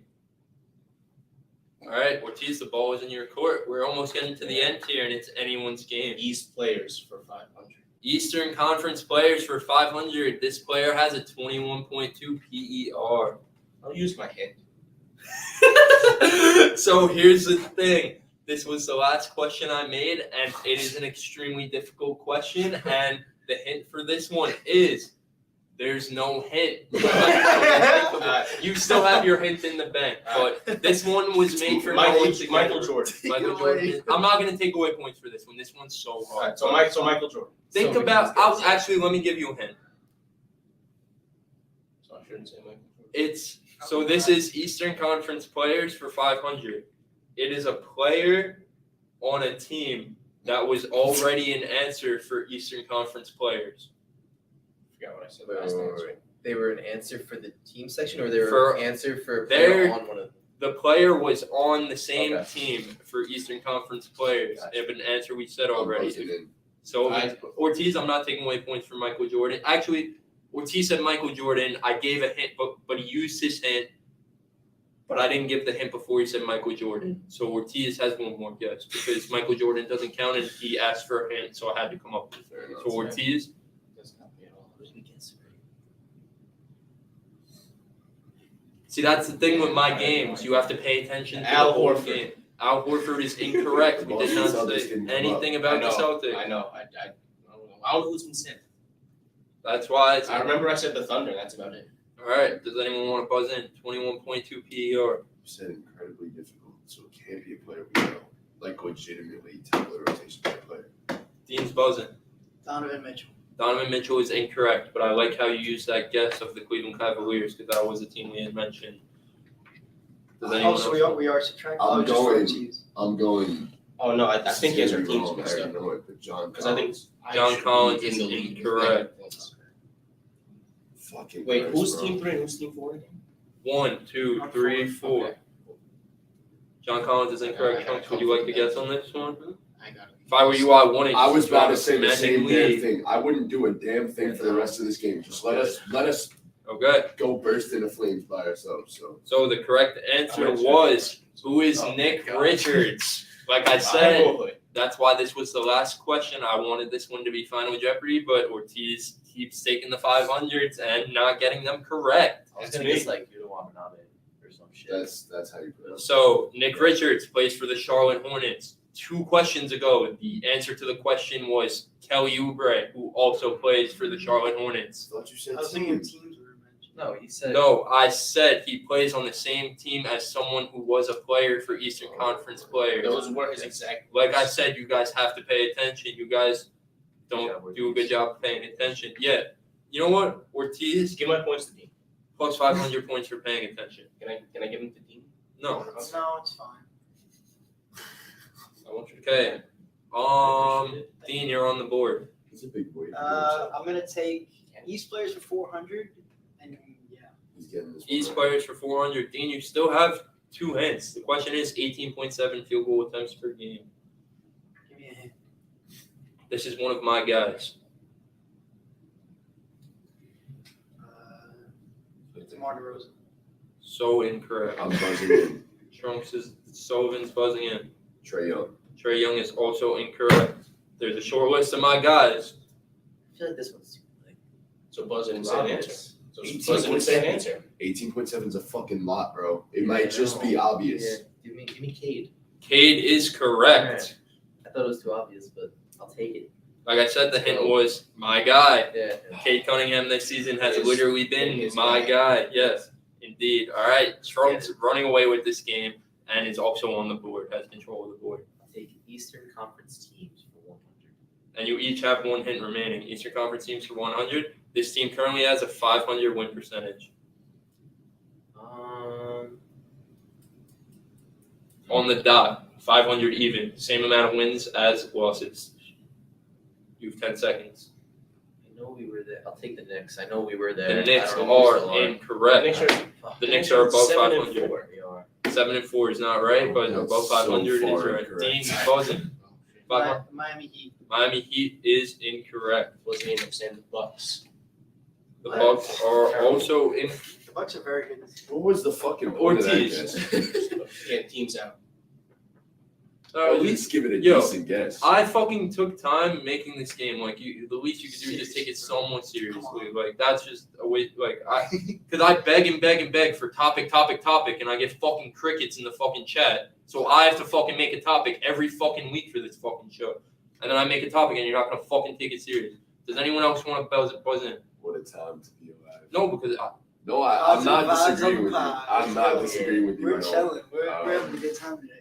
All right, Ortiz, the ball is in your court. We're almost getting to the end here, and it's anyone's game. East players for 500. Eastern Conference players for 500. This player has a 21.2 PER. I'll use my hint. So here's the thing. This was the last question I made, and it is an extremely difficult question. And the hint for this one is there's no hint. You still have your hint in the bank, but this one was made for no one to get. Michael Jordan. Michael Jordan. I'm not going to take away points for this one. This one's so All hard. right, so Michael Jordan. Think about. Actually, let me give you a hint. So I shouldn't say Michael Jordan. It's so this is Eastern Conference players for 500. It is a player on a team that was already an answer for Eastern Conference players. I forgot what I said Wait, last wait, answer. wait. They were an answer for the team section, or they were For- an answer for a they're- player on one of them? The player was on the same Okay. team for Eastern Conference players. Gotcha. If an answer we said I'm already. buzzing in. So I- Ortiz, I'm not taking away points from Michael Jordan. Actually, Ortiz said Michael Jordan. I gave a hint, but he used his hint. But I didn't give the hint before he said Michael Jordan. So Ortiz has one more guess because Michael Jordan doesn't count and he asked for a hint, so I had to come up with it. So Ortiz, Doesn't help me at all. See, that's the thing with my games. You have to pay attention to Al the whole Horford. game. Al Horford is incorrect. We did not say anything about the Celtics. I know. I don't know who's been said. That's why it's. I remember I said the Thunder. That's about it. All right. Does anyone want to buzz in? 21.2 PER. You said incredibly difficult, so it can't be a player we know. Like legitimately top of the rotation type player. Dean's buzzing. Donovan Mitchell. Donovan Mitchell is incorrect, but I like how you used that guess of the Cleveland Cavaliers because that was a team we had mentioned. Does anyone So else? we are subtracting. I'm just for going- teams. I'm going. Oh no, I think his are teams wrong. mixed I up. know it, but John. Because I think John should Collins be in is the league. incorrect. Fucking. Wait, Christ, who's bro. team 3 and who's team 4 again? 1, 2, 3, 4. Okay. John Collins is incorrect. I Trunks, would you like to guess on this one? I got it. If I were you, I wouldn't. I was about to Just say the same damn lead. thing. I wouldn't do a damn thing for the rest of this game. Just let us Okay. go burst into flames by ourselves. So the correct answer was who is Nick Richards? Like I said, that's why this was the last question. I wanted this one to be Final Jeopardy, but Ortiz keeps taking the 500s and not getting them correct. I was That's gonna me. guess like you don't want Watanabe or some shit. That's how you put it. So Nick Richards plays for the Charlotte Hornets. 2 questions ago, the answer to the question was Kelly Oubre, who also plays for the Charlotte Hornets. I thought you said I was thinking teams. teams were mentioned. No, he said. No, I said he plays on the same team as someone who was a player for Eastern Conference players. Those were his exact. Like I said, you guys have to pay attention. You guys Yeah, don't do a good job of paying attention. Yeah. You know what? Ortiz Give my points to Dean. plus 500 points for paying attention. Can I give them to Dean? No. Okay. No, it's fine. I want you to. Okay. Dean, you're on the board. He's a big boy. I'm gonna take East players for 400, and yeah. He's getting this. East one. players for 400. Dean, you still have 2 hints. The question is 18.7 field goal attempts per game. Give me a hint. This is one of my guys. DeMar DeRozan. So incorrect. I'm buzzing in. Trunks is Sullivan's buzzing in. Trae Young. Trey Young is also incorrect. There's a short list of my guys. I feel like this one's like So buzz in and say an answer. Roberts. So buzz in and say an answer. 18.7 is a fucking lot, bro. It might just be obvious. Yeah, give me Cade. Cade is correct. I thought it was too obvious, but I'll take it. Like I said, the hint was my guy. Yeah. Cade Cunningham this season has His- literally been his my guy. guy. Yes, indeed. All right. Trunks running away with this game and is also on the board, has control of the board. I'll take Eastern Conference teams for 100. And you each have 1 hint remaining. Eastern Conference teams for 100. This team currently has a 500 win percentage. On the dot, 500 even. Same amount of wins as losses. You have 10 seconds. I know we were there. I'll take the Knicks. I know we were there. The Knicks I don't know if we still are incorrect. Fuck. The Knicks are above 7 and 500. 4. They are. 7 and 4 is not right, but That's above so 500 is far right. incorrect. Dean's buzzing. Miami Heat. Miami Heat is incorrect. Wasn't even saying the Bucks. The Bucks are also in. The Bucks are very good. What was the fucking point of that Ortiz. guess? Yeah, teams out. At least give it a Yo, decent guess. I fucking took time making this game. Like the least you could do is just take it somewhat seriously. Like that's just a way. Like because I beg and beg and beg for topic, and I get fucking crickets in the fucking chat. So I have to fucking make a topic every fucking week for this fucking show, and then I make a topic, and you're not gonna fucking take it serious. Does anyone else want to buzz in? What a time to be alive. No, because No, I'm not Vibes on the disagreeing with you. pod. I'm not disagreeing with you We're at all. chilling. We're having a good time today.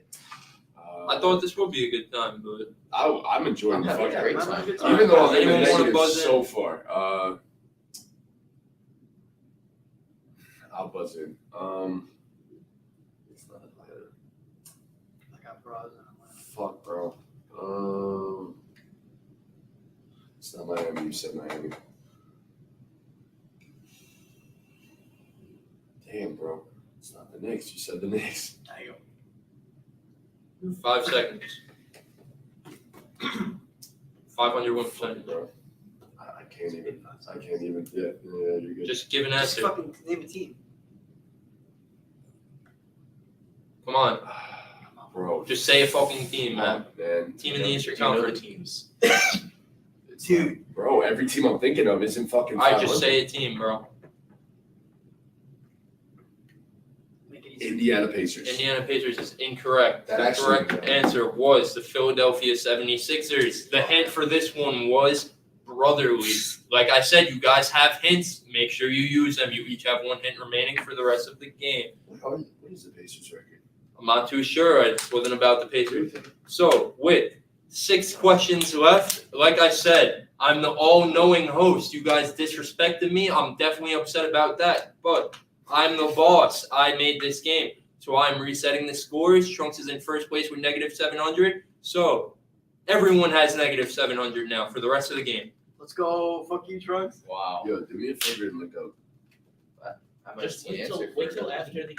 I thought this would be a good time, but I'm enjoying I'm the having a fuck great out of time. it. Even though I'm in the Anyone wanna negative buzz in? so far. I'll buzz in. It's not Atlanta. I got bras and I'm like, Fuck, bro. It's not Miami. You said Miami. Damn, bro. It's not the Knicks. You said the Knicks. there you go. 5 seconds. 501 Fuck, percent. bro. I can't even. I can't even. Yeah, you're good. Just give an Just answer. fucking name a team. Come on. Bro, Just say a fucking team, man. man. Team in the Eastern Do you know the Conference. teams? It's not- bro, every team I'm thinking of isn't fucking. I 500. just say a team, bro. Indiana Pacers. Indiana Pacers is incorrect. That The actually- correct answer was the Philadelphia 76ers. The hint for this one was brotherly. Like I said, you guys have hints. Make sure you use them. You each have one hint remaining for the rest of the game. What is the Pacers record? I'm not too sure. It wasn't about the Pacers. So, with 6 questions left, like I said, I'm the all-knowing host. You guys disrespected me. I'm definitely upset about that. But I'm the boss. I made this game. So I'm resetting the scores. Trunks is in first place with negative 700. So everyone has negative 700 now for the rest of the game. Let's go. Fuck you, Trunks. Wow. Yo, do me a favor and look up. Just wait till after the game.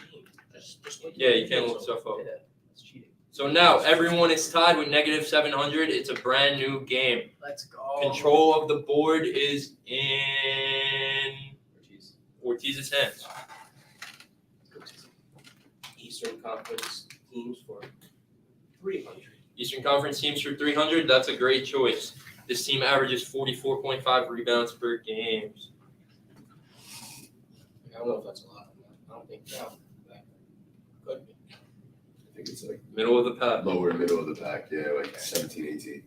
Just wait. Yeah, you can't look stuff up. Yeah, that's cheating. So now everyone is tied with negative 700. It's a brand new game. Let's go. Control of the board is in Ortiz's hands. Eastern Conference teams for 300. Eastern Conference teams for 300. That's a great choice. This team averages 44.5 rebounds per game. I don't know if that's a lot. I don't think so. That could be. I think it's like Middle of the pack. lower middle of the pack. Yeah, like 17, 18.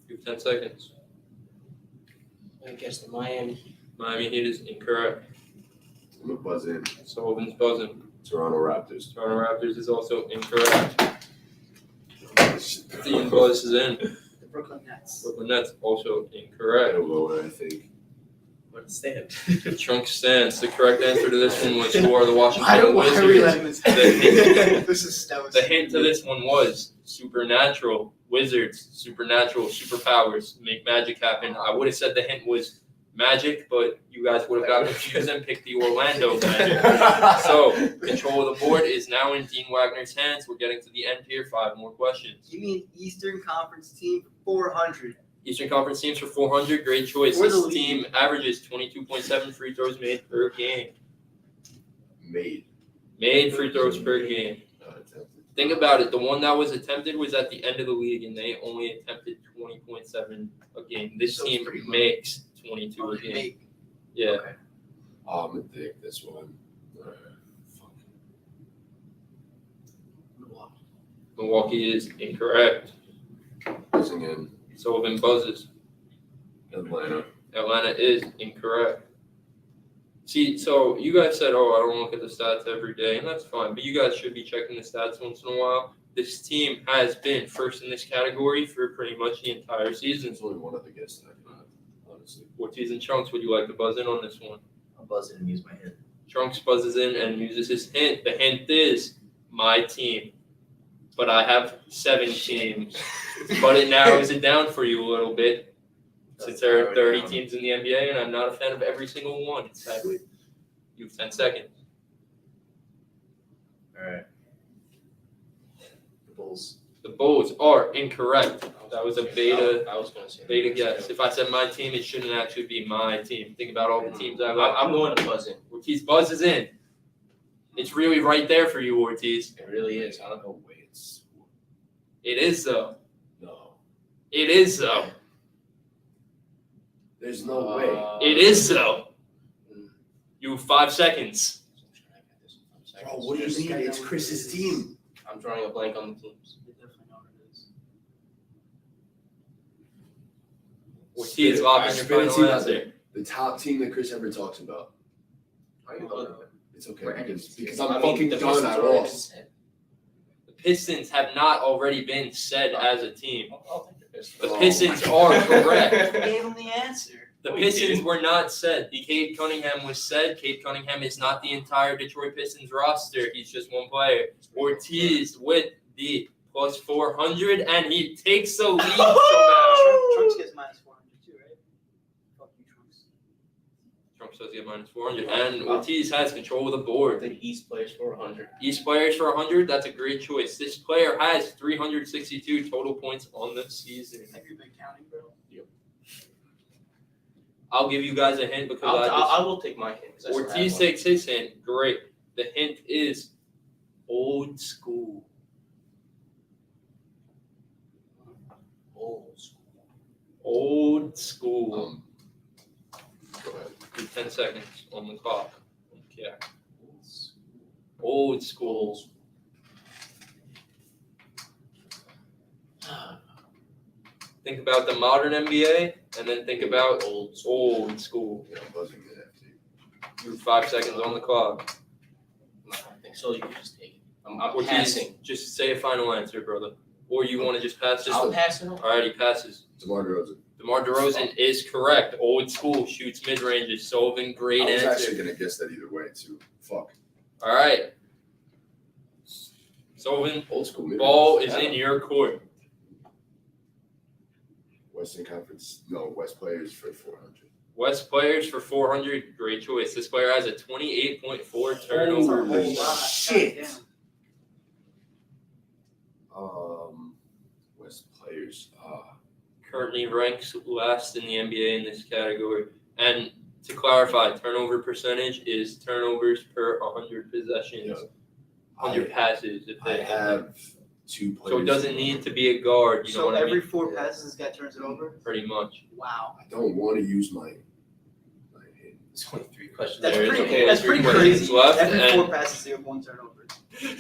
You have 10 seconds. I guess the Miami Heat. Miami Heat is incorrect. I'm gonna buzz in. Sullivan's buzzing. Toronto Raptors. Toronto Raptors is also incorrect. Dean Buzz is in. The Brooklyn Nets. Brooklyn Nets also Right incorrect. lower, I think. What stand? Trunk stance. The correct answer to this one was who are the Why Washington are we Wizards. letting this The hint, This is that was the hint to this one was supernatural. Wizards, supernatural, superpowers, make magic happen. I would have said the hint was magic, but you guys would have got confused and picked the Orlando Magic. So, control of the board is now in Dean Wagner's hands. We're getting to the end here. 5 more questions. You mean Eastern Conference team 400? Eastern Conference teams for 400. Great choice. We're the This lead. team averages 22.7 free throws made per game. Made free throws per game. Think about it. The one that was attempted was at the end of the league, and they only attempted 20.7 a game. This So it's team pretty low. makes 22 a game. Yeah. Okay. I'm gonna take this one. Fuck. Milwaukee is incorrect. Buzzing in. Sullivan buzzes. Atlanta. Atlanta is incorrect. See, so you guys said, oh, I don't look at the stats every day, and that's fine. But you guys should be checking the stats once in a while. This team has been first in this category for pretty much the entire season. There's only one other guess that I can have, honestly. Ortiz and Trunks, would you like to buzz in on this one? I'll buzz in and use my hand. Trunks buzzes in and uses his hint. The hint is my team. But I have 7 teams. But it narrows it down for you a little bit. Since there are 30 teams in the NBA, and I'm not a fan of every single one, sadly. You have 10 seconds. All right. The Bulls. The Bulls are incorrect. That was a beta I was gonna say. guess. If I said my team, it shouldn't actually be my team. Think about all the teams I've I'm going to buzz in. Ortiz buzzes in. It's really right there for you, Ortiz. It really is. I don't know. No way. It's It is though. no. It is though. There's no way. It is though. You have 5 seconds. Bro, what do you mean? It's Chris's team. I'm drawing a blank on the teams. You definitely know what it is. Ortiz, lock in your Spit it final out answer. there. The top team that Chris ever talks about. Are you looking? It's okay We're because I I'm mean, fucking the done. Pistons I already lost. said. The Pistons have not already been said as a team. I'll take the Pistons. The Oh Pistons my are God. correct. You gave him the answer. The No, he Pistons didn't. were not said. The Cade Cunningham was said. Cade Cunningham is not the entire Detroit Pistons roster. He's just one player. Ortiz with the plus 400, and he takes the lead somehow. Trunks gets minus 400 too, right? Fuck you, Trunks. Trump says he had minus 400, and Ortiz has control of the board. The East players for 100. East players for 100, that's a great choice. This player has 362 total points on the season. Have you been counting, bro? I'll give you guys a hint because I will take my hint. 'cause I still have Ortiz one. takes his hint. Great. The hint is old school. Old school. Old school. Go ahead. Give 10 seconds on the clock. Yeah. Old schools. Think about the modern NBA, and then think about old school. Yeah, I'm buzzing the FT. You're 5 seconds on the clock. I don't think so. You can just take it. I'm Or passing. just say a final answer, brother. Or you want to just pass this? I'll pass it on. All right, he passes. DeMar DeRozan. DeMar DeRozan is correct. Old school, shoots mid-ranges. Sullivan, great I was answer. actually gonna guess that either way too. Fuck. All right. Sullivan, Old school. Maybe. ball is in your court. Western Conference. No, West players for 400. West players for 400, great choice. This player has a 28.4 turnover. Holy shit. West players. Currently ranks last in the NBA in this category. And to clarify, turnover percentage is turnovers per 100 possessions, Yeah. 100 passes. If I they have 2 players. So it doesn't need to be a guard. You know So what I every mean? 4 passes, this guy turns it over? Pretty much. Wow. I don't want to use my hand. It's only 3 questions. That's There is pretty, only that's 3 pretty questions crazy. left, Every and- 4 passes, you have 1 turnover.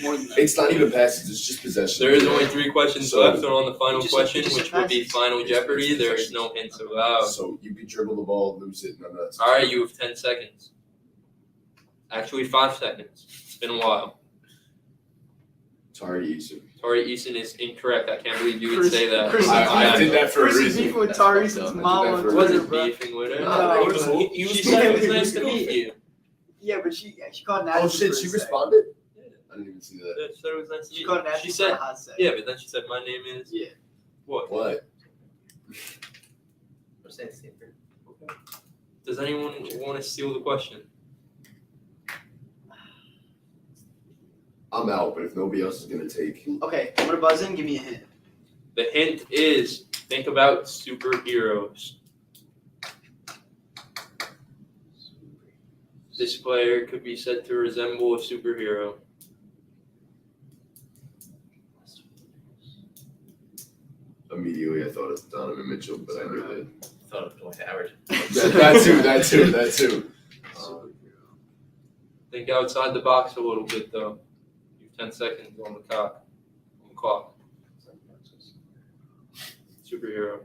More than that. It's not even passes. It's just possession. There is only 3 questions So- left, and on the final You just- question, you just which would be passes. Final It's Jeopardy, there is possessions. no hints allowed. So you could dribble the ball, lose it, none of that. All right, you have 10 seconds. Actually, 5 seconds. It's been a while. Tari Eason. Tori Eason is incorrect. I can't believe you would Chris- say that. Chris- I did that for a Chris is reason. beefing with Tari That's since fucked up. mom I did on that for a Twitter, Wasn't bro. beefing with her. No, It was- no. she said it was nice to meet you. Yeah, but she called Natalie. Oh shit, she responded? I didn't even see that. Yeah, she said it was nice to meet She you. called Natalie She for a said, hot sec. yeah, but then she said, my name is Yeah. what? What? Does anyone want to steal the question? I'm out, but if nobody else is gonna take, Okay, I'm gonna buzz in. Give me a hint. The hint is think about superheroes. This player could be said to resemble a superhero. immediately I thought of Donovan Mitchell, but I knew that. Thought of Dwight Howard. That too. Think outside the box a little bit, though. You have 10 seconds on the clock. Superhero.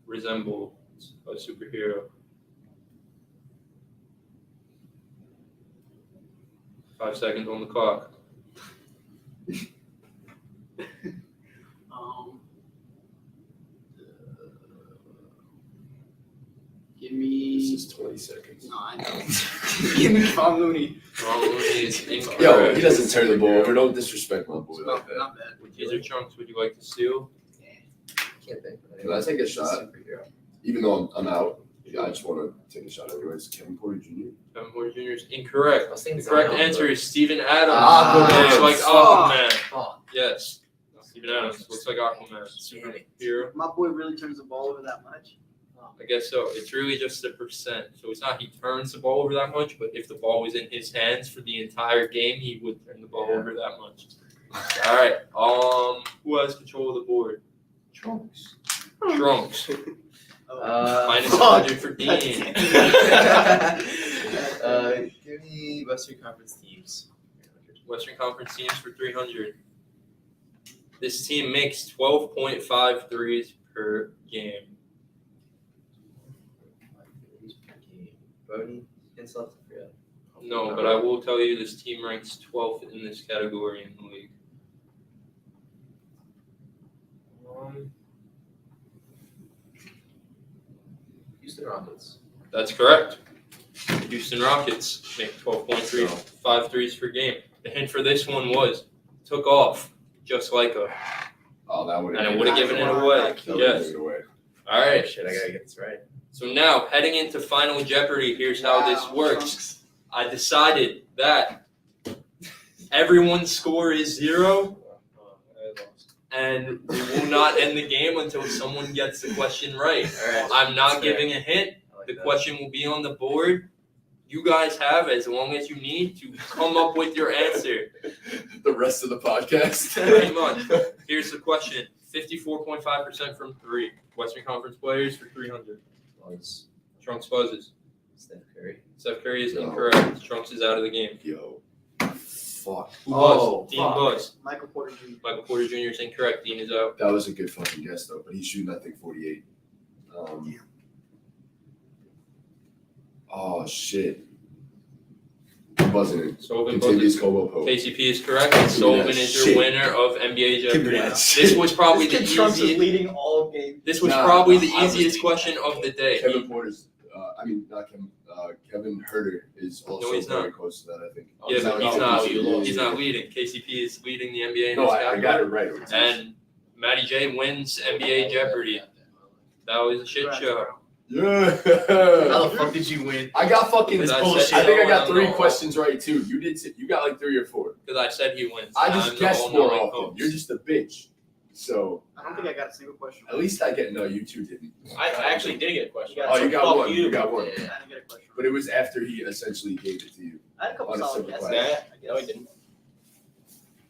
Resemble a superhero. 5 seconds on the clock. Give me. This is 20 seconds. No, I know. Give me Von Looney. Wrong one is incorrect. Yo, he doesn't turn the ball over. Don't disrespect my boy like that. Not bad. Taser Chunks, would you like to steal? Can't think. Can I take a shot? Even though I'm out, I just want to take a shot anyways. Kevin Porter Jr. Kevin Porter Jr. is incorrect. I was thinking The correct Zion, answer but- is Steven Adams. Aquaman. Looks like Fuck. Aquaman. Oh, Yes. Steven Adams looks like Aquaman. Superhero. My boy really turns the ball over that much. I guess so. It's really just a percent. So it's not he turns the ball over that much, but if the ball was in his hands for the entire game, he would turn the ball over that much. All right. Who has control of the board? Trunks. Trunks. Minus Fuck. 100 for Dean. Give me Western Conference teams. Western Conference teams for 300. This team makes 12.5 threes per game. Bodie and South Korea. No, but I will tell you this team ranks 12th in this category in the league. Houston Rockets. That's correct. Houston Rockets make 12.35 threes per game. The hint for this one was took off just like a, Oh, that would and have it would have given it away. Yes. away. All right. Shit, I gotta get this right. So now heading into Final Jeopardy, here's how this Wow, works. Trunks. I decided that everyone's score is 0, and we will not end the game until someone gets the question right. Alright. I'm not That's fair. giving a hint. I like The that. question will be on the board. You guys have as long as you need to come up with your answer. The rest of the podcast. Pretty much. Here's the question: 54.5% from 3. Western Conference players for 300. Buzz. Trunks buzzes. Steph Curry. Steph Curry is No. incorrect. Trunks is out of the game. Yo, fuck. Who Oh, was? Dean fuck. was. Michael Porter Jr. Michael Porter Jr. is incorrect. Dean is out. That was a good fucking guess though, but he's shooting I think 48. Oh shit. He wasn't. Sullivan Continues buzzes. Caldwell Pope. KCP is correct. And Sullivan is your shit. winner of NBA Give me Jeopardy. that This shit. was probably the This kid Trunks is easiest. leading all games. This was Nah, probably nah, the I was easiest leading. question of the day. Kevin Porter's. Not Kevin. Kevin Herter is also he's very not. close to that. I think. Yeah, but he's Oh, not. yeah. He's not leading. KCP is leading the NBA in No, this I category. got it right. It was- And Matty J wins NBA Jeopardy. That was a shit show. Yeah. How the fuck did you win? I got fucking. Because I bullshit. said I think I no, got no, 3 no. questions right too. You did. You got like 3 or 4. Because I said he wins. I I'm just the guess all more knowing often. host. You're just a bitch. So I don't think I got a single question. at least I get. No, you two didn't. I actually did get a question. You Oh, you got Fuck one. You got one. I didn't get a question. But it was after he essentially gave it to you. I had a couple on a solid simple guesses. question. Nah, no, he didn't.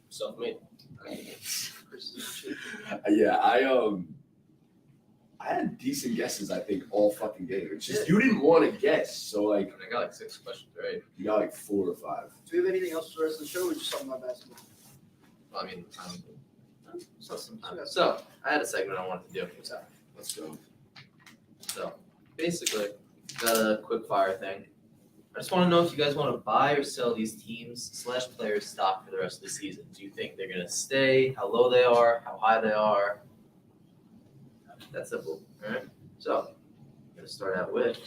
Self-made. Yeah, I had decent guesses. I think all fucking game. It's just you didn't want to guess, so like I got like 6 questions, right? you got like 4 or 5. Do we have anything else for the rest of the show or just something about basketball? Well, I mean, so I had a segment I wanted to do. Let's go. So basically, got a quick fire thing. I just want to know if you guys want to buy or sell these teams / players stock for the rest of the season. Do you think they're gonna stay? How low they are? How high they are? That's simple. All right. So I'm gonna start out with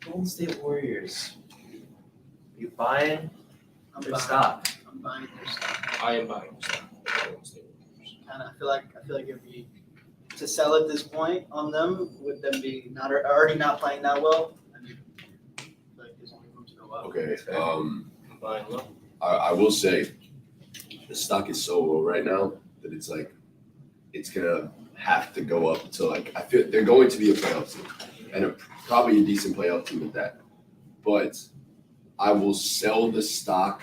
Golden State Warriors. Are you buying I'm their buying. stock? I'm buying their stock. I am buying. Kind of. I feel like it'd be to sell at this point on them with them being not already not playing that well. I mean, I feel like there's only room to go up. Okay. I'm buying low. I will say the stock is so low right now that it's like it's gonna have to go up to like I feel they're going to be a playoff team and probably a decent playoff team at that. But I will sell the stock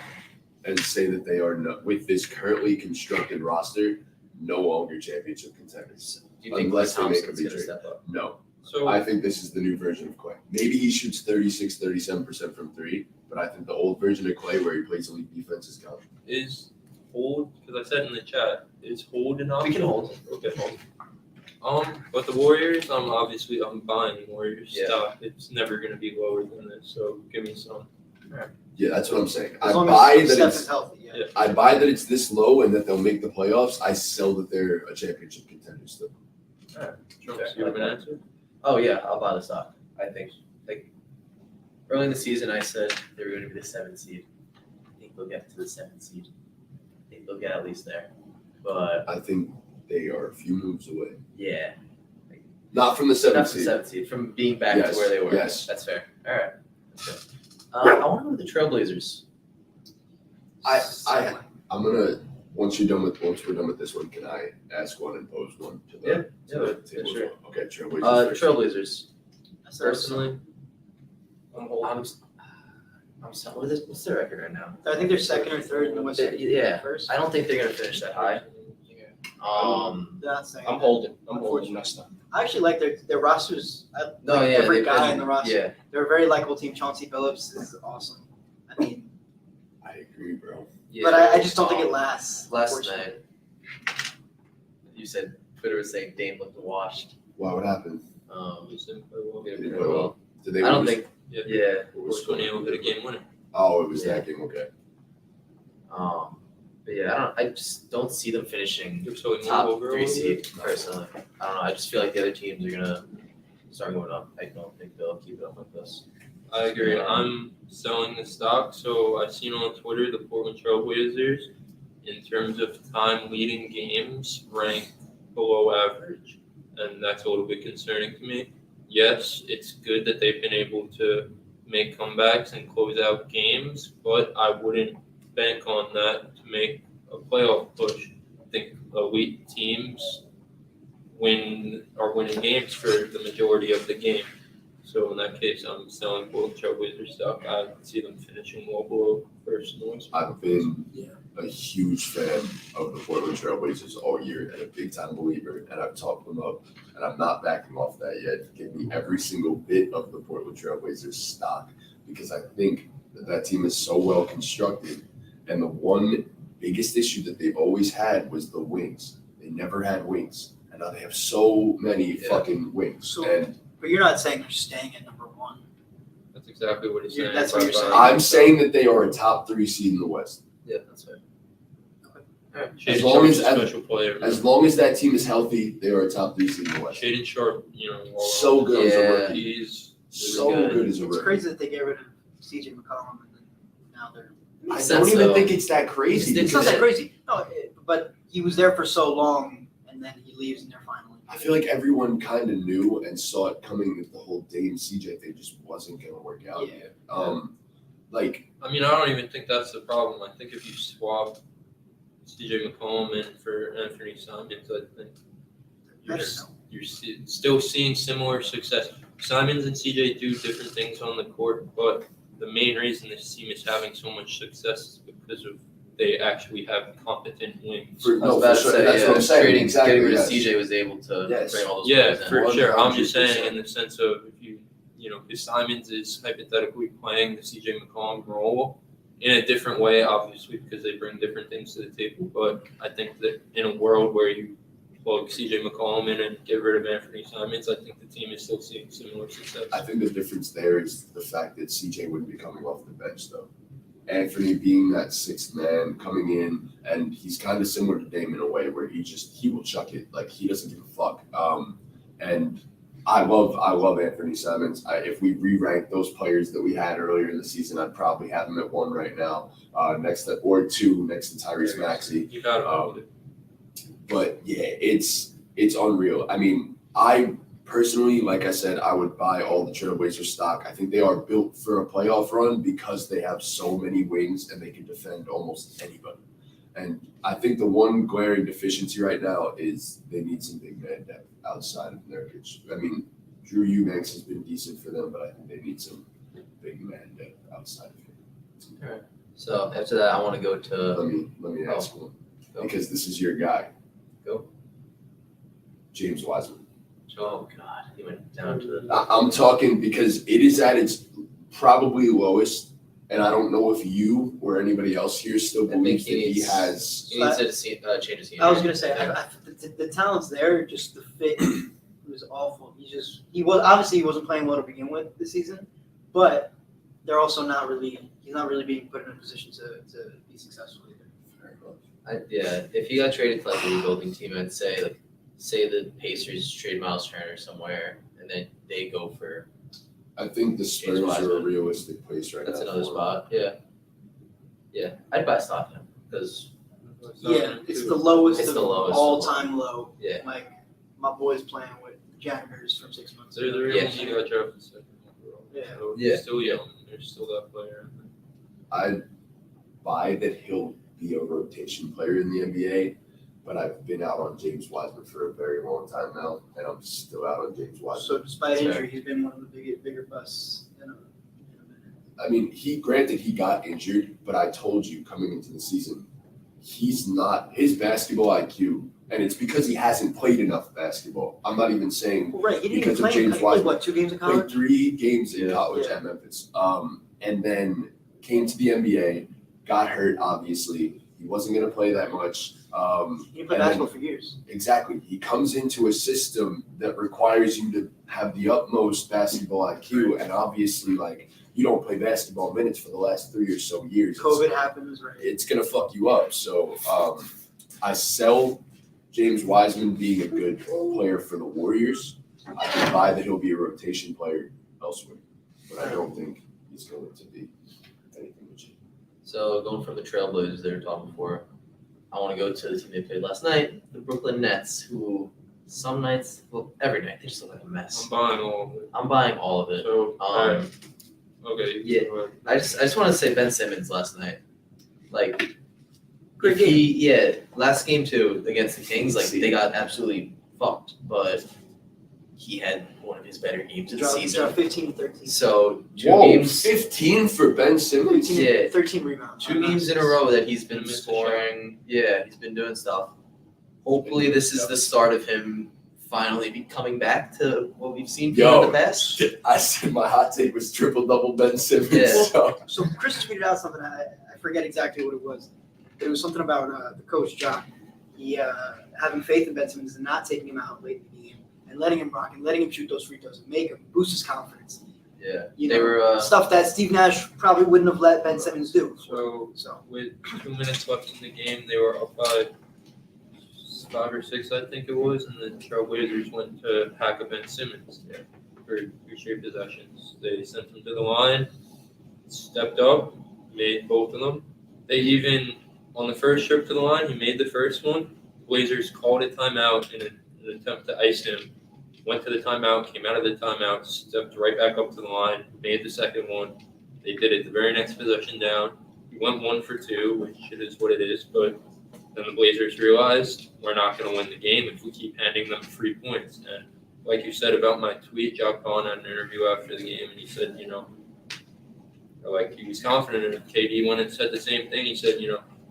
and say that they are with this currently constructed roster no longer championship contenders. Do you think Unless Klay they make a Thompson's big gonna trade. step up? No. So I think this is the new version of Clay. Maybe he shoots 36, 37% from 3, but I think the old version of Clay where he plays elite defense is gone. is hold, because I said in the chat, is hold an option? We can hold. Okay, hold. But the Warriors, I'm buying Warriors Yeah. stock. It's never gonna be lower than this. So give me some. Yeah, that's what I'm saying. I As long buy as that Steph it's is healthy. Yeah. Yeah. I buy that it's this low and that they'll make the playoffs. I sell that they're a championship contender still. Trunks, you have an answer? Oh yeah, I'll buy the stock. I think like early in the season, I said they were going to be the 7th seed. I think they'll get to the 7th seed. I think they'll get at least there. But I think they are a few moves away. yeah, Not from the 7th not the seed. 7th seed from being back Yes, to where they were. yes. That's fair. All right. That's good. I want to go to the Trailblazers. I'm gonna once we're done with this one, can I ask one and pose one to the, Yeah, to the yeah, table as sure. well? Okay, Trailblazers. first. Trailblazers. Personally, I'm sorry. What's their record right now? I think they're second or third in the West. Yeah, First. I don't think they're going to finish that high. They're not saying I'm that. holding. I'm holding my stuff. I actually like their rosters. No, yeah, every they- guy in the roster. Yeah, They're a very likable team. Chauncey Billups is awesome. I mean, I agree, bro. yeah. but I just don't think it lasts. Last unfortunately. night, you said Twitter was saying Dame looked washed. Why? What happened? just didn't play well. They Yeah, didn't very play well. well. Did they? I don't lose? think. Yeah. Yeah. What was Sports 20 hit a game winner. Oh, it was Yeah. that game. Okay. But yeah, I just don't see them finishing You're so top over 3 seed personally. I don't know. I just feel like the other teams are gonna start going up. I don't think they'll keep it up like this. I agree. I'm selling the stock. So I've seen on Twitter the Portland Trailblazers, in terms of time leading games, rank below average, and that's a little bit concerning to me. Yes, it's good that they've been able to make comebacks and close out games, but I wouldn't bank on that to make a playoff push. I think elite teams are winning games for the majority of the game. So in that case, I'm selling both Trailblazer stock. I see them finishing well below first in the West. I've been a huge fan of the Portland Trailblazers all year and a big time believer, and I've talked them up, and I'm not backing off that yet. Give me every single bit of the Portland Trailblazers stock because I think that team is so well constructed, and the one biggest issue that they've always had was the wings. They never had wings, and now they have so many fucking wings. So, but you're not saying they're staying at number 1. That's exactly what he's saying. That's what you're saying. I'm saying that they are a top 3 seed in the West. Yeah, that's right. Shaded As long Sharp's as- a special player. As long as that team is healthy, they are a top 3 seed in the West. Shaded Sharp, So good as a Yeah. rookie. He's So good. good as a It's rookie. crazy that they get rid of CJ McCollum and then now they're. I Makes don't sense, even though. think it's that crazy. It's not because that crazy. No, but he was there for so long, and then he leaves, and they're finally. I feel like everyone kind of knew and saw it coming that the whole Dame CJ thing just wasn't going to work out. Yeah. Like I mean, I don't even think that's the problem. I think if you swap CJ McCollum in for Anthony Simons, I think you're still seeing similar success. Simons and CJ do different things on the court, but the main reason this team is having so much success is because of they actually have competent wings. I was about to say, that's what I'm saying. trading, Exactly. getting rid of Yes. CJ was able to Yes. bring all those Yeah, players in. for sure. I'm just 100%. saying in the sense of if because Simons is hypothetically playing the CJ McCollum role in a different way, obviously, because they bring different things to the table. But I think that in a world where you plug CJ McCollum in and get rid of Anthony Simons, I think the team is still seeing similar success. I think the difference there is the fact that CJ wouldn't be coming off the bench though. Anthony being that sixth man coming in, and he's kind of similar to Dame in a way where he will chuck it, like he doesn't give a fuck. And I love Anthony Simons. If we re-rank those players that we had earlier in the season, I'd probably have him at 1 right now, next to 2 next to Tyrese Maxey. You got it. But yeah, it's unreal. I mean, I personally, like I said, I would buy all the Trailblazer stock. I think they are built for a playoff run because they have so many wings and they can defend almost anybody. And I think the one glaring deficiency right now is they need some big man depth outside of Nurkic. I mean, Drew Eubanks has been decent for them, but I think they need some big man depth outside of him. So after that, I want to go to. Let me ask one, Go. because this is your guy. Go. James Wiseman. Oh God, he went down to the. I'm talking because it is at its probably lowest, and I don't know if you or anybody else here still I think believes that he he needs- has. He needs to change his. I was gonna say the talent's there, just the fit was awful. He wasn't playing well to begin with this season, but they're also not really. He's not really being put in a position to be successful either. If he got traded to like a rebuilding team, I'd say the Pacers trade Miles Turner somewhere, and then they go for. I think the Spurs are a Wiseman. realistic place right That's now. another for him. spot. Yeah, I'd buy stock in him because Yeah, it's the lowest It's of the lowest. all-time low. Yeah. Like my boy's playing with janitors from 6 months. They're the reason he got drafted second overall. Yeah. So Yeah. he's still young. There's still that player. I buy that he'll be a rotation player in the NBA, but I've been out on James Wiseman for a very long time now, and I'm still out on James Wiseman. So despite That's injury, he's been one of the bigger busts in a minute. I mean, he got injured, but I told you coming into the season, he's not his basketball IQ, and it's because he hasn't played enough basketball. I'm not even saying Well, right, he didn't Because even of play. James He played, Wiseman. 2 games in played college? 3 games in Yeah. college Yeah. at Memphis, and then came to the NBA, got hurt. Obviously, he wasn't going to play that much. He didn't play and basketball for years. Exactly. He comes into a system that requires you to have the utmost basketball IQ, and obviously, like, you don't play basketball minutes for the last 3 or so years. COVID happens, right? It's gonna fuck you up. So I sell James Wiseman being a good player for the Warriors. I can buy that he'll be a rotation player elsewhere, but I don't think he's going to be anything legit. So going from the Trailblazers they were talking before, I want to go to the team they played last night, the Brooklyn Nets, who some nights, well, every night they just look like a mess. I'm buying all of it. I'm buying all of it. So, okay. Yeah. go ahead. I just want to say Ben Simmons last night, like, Great last game too against the Kings, like they got absolutely fucked. But he had one of his better games of the Dropped season. 15 and 13. So 2 Whoa, games, 15 for Ben Simmons. 13, Yeah. 13 rebounds. 2 games in a row that he's been Missed a scoring. Yeah, he's been doing stuff. Hopefully, this is the start of him finally coming back to what we've seen from him in the past. I said my hot take was triple-double Ben Simmons. Yeah. So Chris tweeted out something. I forget exactly what it was. But it was something about the coach, John. He having faith in Ben Simmons and not taking him out late in the game and letting him rock and letting him shoot those free throws and make him boost his confidence. Yeah, You they know, were. stuff that Steve Nash probably wouldn't have let Ben Simmons do. So with 2 minutes left in the game, they were up by 5 or 6, I think it was, and the Trailblazers went to hack up Ben Simmons for 3 straight possessions. They sent him to the line, stepped up, made both of them. They even, on the first trip to the line, he made the first one. Blazers called a timeout in an attempt to ice him. Went to the timeout, came out of the timeout, stepped right back up to the line, made the second one. They did it the very next possession down. He went 1 for 2, which it is what it is, but then the Blazers realized we're not going to win the game if we keep handing them free points. And like you said about my tweet, Jacques Vaughn had an interview after the game, and he said, like he was confident in it. KD went and said the same thing. He said,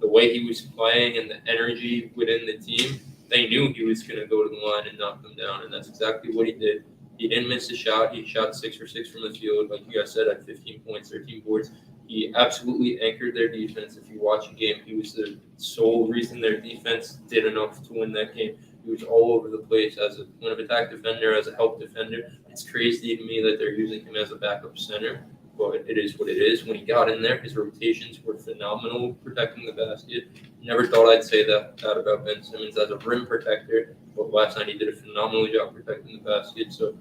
the way he was playing and the energy within the team, they knew he was going to go to the line and knock them down, and that's exactly what he did. He didn't miss a shot. He shot 6 for 6 from the field, like you guys said, at 15 points, 13 boards. He absolutely anchored their defense. If you watch a game, he was the sole reason their defense did enough to win that game. He was all over the place as a point of attack defender, as a help defender. It's crazy to me that they're using him as a backup center, but it is what it is. When he got in there, his rotations were phenomenal protecting the basket. Never thought I'd say that about Ben Simmons as a rim protector, but last night he did a phenomenal job protecting the basket. So,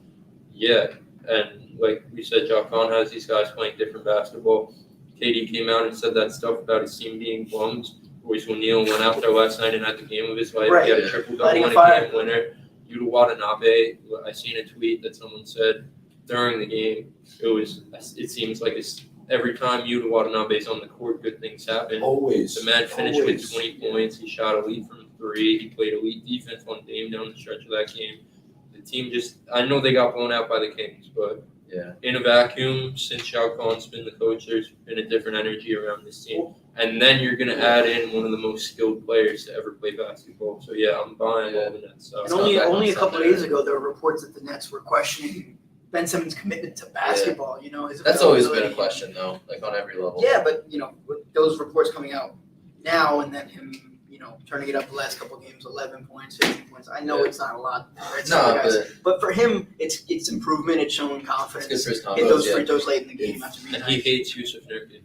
yeah, and like we said, Jacques Vaughn has these guys playing different basketball. KD came out and said that stuff about his team being bums. Royce O'Neal went out there last night and had the game of his life. Right. He had a triple-double Lighting a and a fire. game winner. Yuta Watanabe, I seen a tweet that someone said during the game, it seems like it's every time Yuta Watanabe's on the court, good things happen. Always. The man finished always. with 20 points. He shot elite from 3. He played elite defense on Dame down the stretch of that game. The team I know they got blown out by the Kings, but in a vacuum, since Jacques Vaughn's been the coach, there's been a different energy around this team. And then you're going to add in one of the most skilled players to ever play basketball. So, I'm buying all the Nets stuff. And only a couple of days ago, there were reports that the Nets were questioning Ben Simmons' commitment to basketball. That's always been a question, though, like on every level. Yeah, but with those reports coming out now, and then him, turning it up the last couple of games, 11 points, 15 points. I know it's not a lot. But for him, it's improvement. It's showing confidence. It's good for his Hit confidence. those free throws late in the game. That's really And he nice. hates Yusuf Nurkic.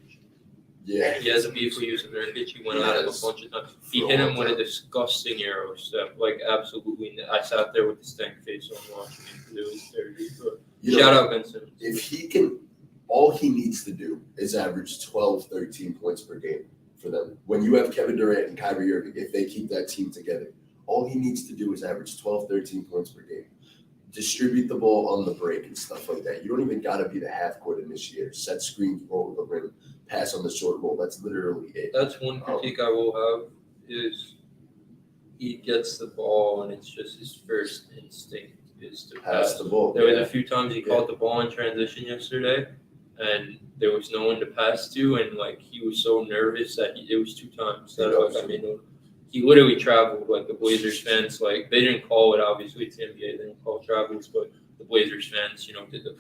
Yeah. He has a beef with Yusuf Nurkic. He went at it a bunch of times. He hit him with a disgusting arrow step. Like, absolutely. I sat there with the stank face on watching him because it was dirty. But shout out Ben Simmons. If he can, all he needs to do is average 12, 13 points per game for them. When you have Kevin Durant and Kyrie Irving, if they keep that team together, all he needs to do is average 12, 13 points per game. Distribute the ball on the break and stuff like that. You don't even got to be the half-court initiator. Set screens, roll the rim, pass on the short roll. That's literally it. That's one critique I will have is he gets the ball and it's just his first instinct is to Pass pass. the ball. There was a few times he caught the ball in transition yesterday, and there was no one to pass to, and like he was so nervous that it was 2 times that he literally traveled. Like the Blazers fans, like they didn't call it. Obviously, it's NBA. They didn't call travels, but the Blazers fans, did the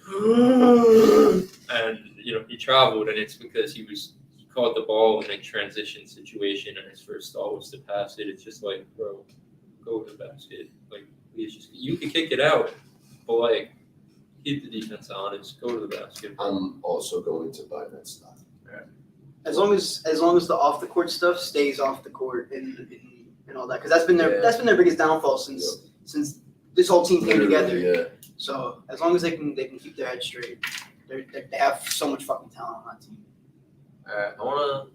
and he traveled, and it's because he caught the ball in a transition situation, and his first thought was to pass it. It's just like, bro, go to the basket. Like, you can kick it out, but like, keep the defense honest. Go to the basket. I'm also going to buy that stuff. As long as the off the court stuff stays off the court and all that, because that's been their biggest downfall since this whole team came together. Yeah. So as long as they can keep their head straight, they have so much fucking talent on that team. All right,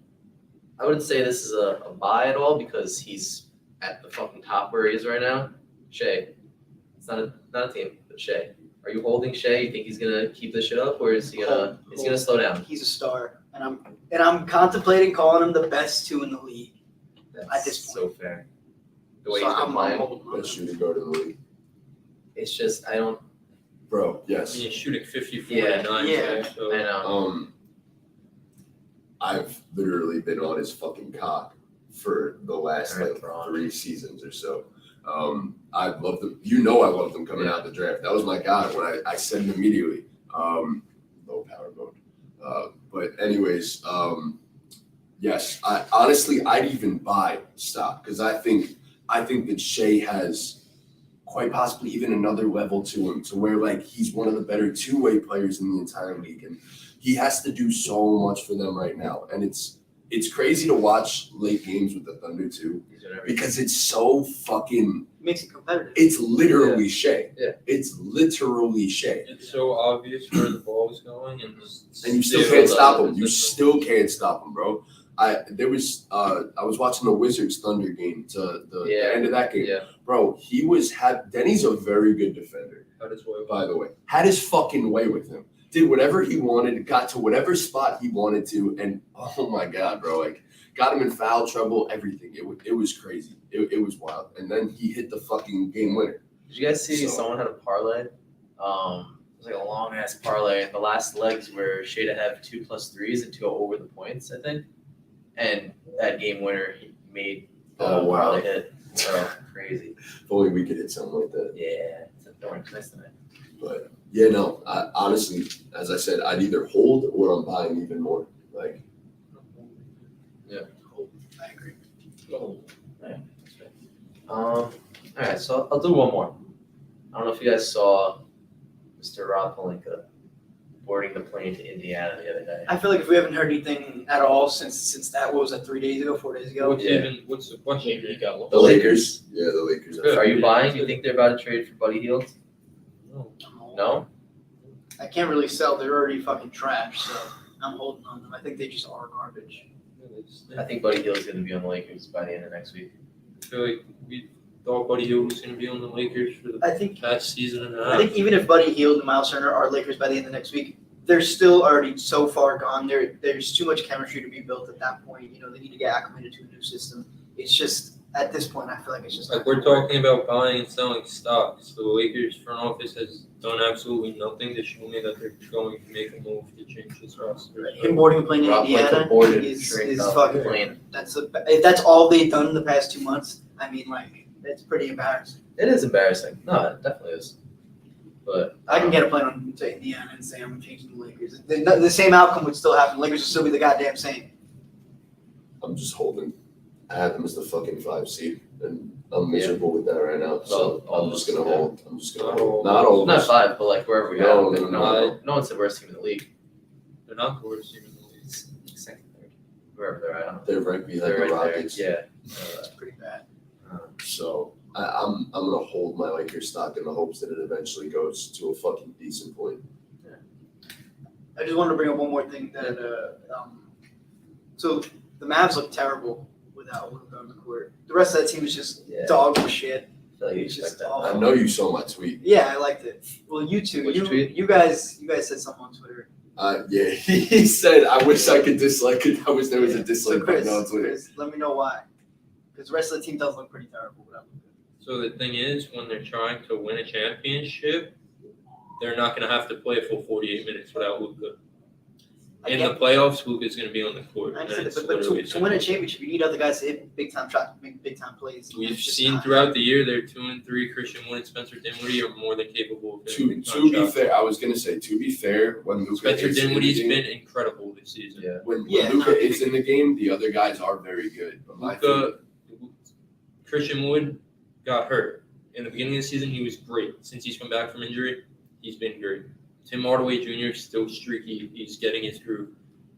I wouldn't say this is a buy at all because he's at the fucking top where he is right now. Shea, it's not a team, but Shea. Are you holding Shea? You think he's gonna keep this shit up, or is he gonna slow down? He's a star, and I'm contemplating calling him the best 2 in the league. At this point. So fair. The way So he's been I'm playing. holding on. Best shooting guard in the league. It's just I don't Bro, I yes. mean, he's shooting 54 Yeah. to 9 Yeah. there, so I know. I've literally been on his fucking cock for the last Alright, like Braun. 3 seasons or so. I love them. You know I love them coming out of the draft. That was my guy when I said it immediately. Low power mode. But anyways, yes, I'd even buy stock because I think that Shea has quite possibly even another level to him to where like he's one of the better two-way players in the entire league, and he has to do so much for them right now. And it's crazy to watch late games with the Thunder too He's doing everything. because it's so fucking. Makes it competitive. It's literally Shea. Yeah. It's literally Shea. it's so obvious where the ball is going, and And you still Still can't does stop it. him. You still can't stop him, bro. I was watching the Wizards Thunder game to the end of that game. Yeah. Bro, Denny's a very good defender, How does way by the way. Had his fucking way with him. Did whatever he wanted, got to whatever spot he wanted to, and oh my god, bro, like got him in foul trouble, everything. It was crazy. It was wild. And then he hit the fucking game winner. Did you guys see So- someone had a parlay? It was like a long ass parlay, and the last legs were Shea to have 2 plus 3s and to go over the points, I think. And that game winner he made the Oh, wow. parlay hit. So crazy. If only we could hit something like that. Yeah, it's a thorn nice tonight. But yeah, no, honestly, as I said, I'd either hold or I'm buying even more. Like, I agree. All right, so I'll do one more. I don't know if you guys saw Mr. Rob Pelinka boarding the plane to Indiana the other day. I feel like if we haven't heard anything at all since that, what was that, 3 days ago, 4 days ago? What's Yeah. what's the question he got? the Lakers. Yeah, the Lakers. Good. Are you buying? You think they're about to trade for Buddy Hield? No? I can't really sell. They're already fucking trash, so I'm holding on them. I think they just are garbage. I think Buddy Hield's going to be on the Lakers by the end of next week. I feel like we thought Buddy Hield was going to be on the Lakers for the I think past season and a I half. think even if Buddy Hield and Miles Turner are Lakers by the end of next week, they're still already so far gone. There's too much chemistry to be built at that point. You know, they need to get acclimated to a new system. It's just at this point, I feel like it's just Like not we're gonna work. talking about buying and selling stocks. The Lakers front office has done absolutely nothing to show me that they're going to make a move to change this roster. Him boarding a plane in Rob Pelinka Indiana boarded is straight up fucking. plane. If that's all they've done in the past 2 months, I mean, like, that's pretty embarrassing. It is embarrassing. No, it definitely is. But I can get a plane on to Indiana and say I'm changing the Lakers. The same outcome would still happen. The Lakers would still be the goddamn same. I'm just holding. I have them as the fucking 5 seed, and I'm miserable with that right now. So Well, I'm just gonna hold. I'm just gonna Not hold. all. Not all. not 5, but like wherever we No, are. no. No one's the worst team in the league. They're not the worst team in the league. It's second, third, wherever they're at. They're right behind They're the right there. Rockets. Yeah. That's pretty bad. So I'm gonna hold my Lakers stock in the hopes that it eventually goes to a fucking decent point. I just wanted to bring up one more thing that so the Mavs look terrible without Luka on the court. The rest of that team is just Yeah. dog shit. I feel like you It's expect just that. awful. I know you saw my tweet. Yeah, I liked it. Well, you two, Which tweet? you guys said something on Twitter. Yeah, he said, "I wish I could dislike it. I wish there was a So dislike Chris, button on Twitter." Chris, let me know why. Because the rest of the team does look pretty terrible without Luka. So the thing is, when they're trying to win a championship, they're not going to have to play a full 48 minutes without Luka. In the playoffs, Luka's going to be on the court. I and understand, it's but literally to win a simple. championship, you need other guys to hit big time shots, make big time plays. We've It's just seen not throughout the year, they're 2 and 3. Christian Wood and Spencer Dinwiddie are more than capable of hitting big To time be shots. fair, I was gonna say to be fair, when Luka Spencer is in the Dinwiddie's game, been incredible this season. Yeah. when Yeah, Luka no, is in the game, the other guys are very good. But my Luka, Christian Wood got hurt. In the beginning of the season, he was great. Since he's come back from injury, he's been great. Tim Hardaway Jr. is still streaky. He's getting his groove.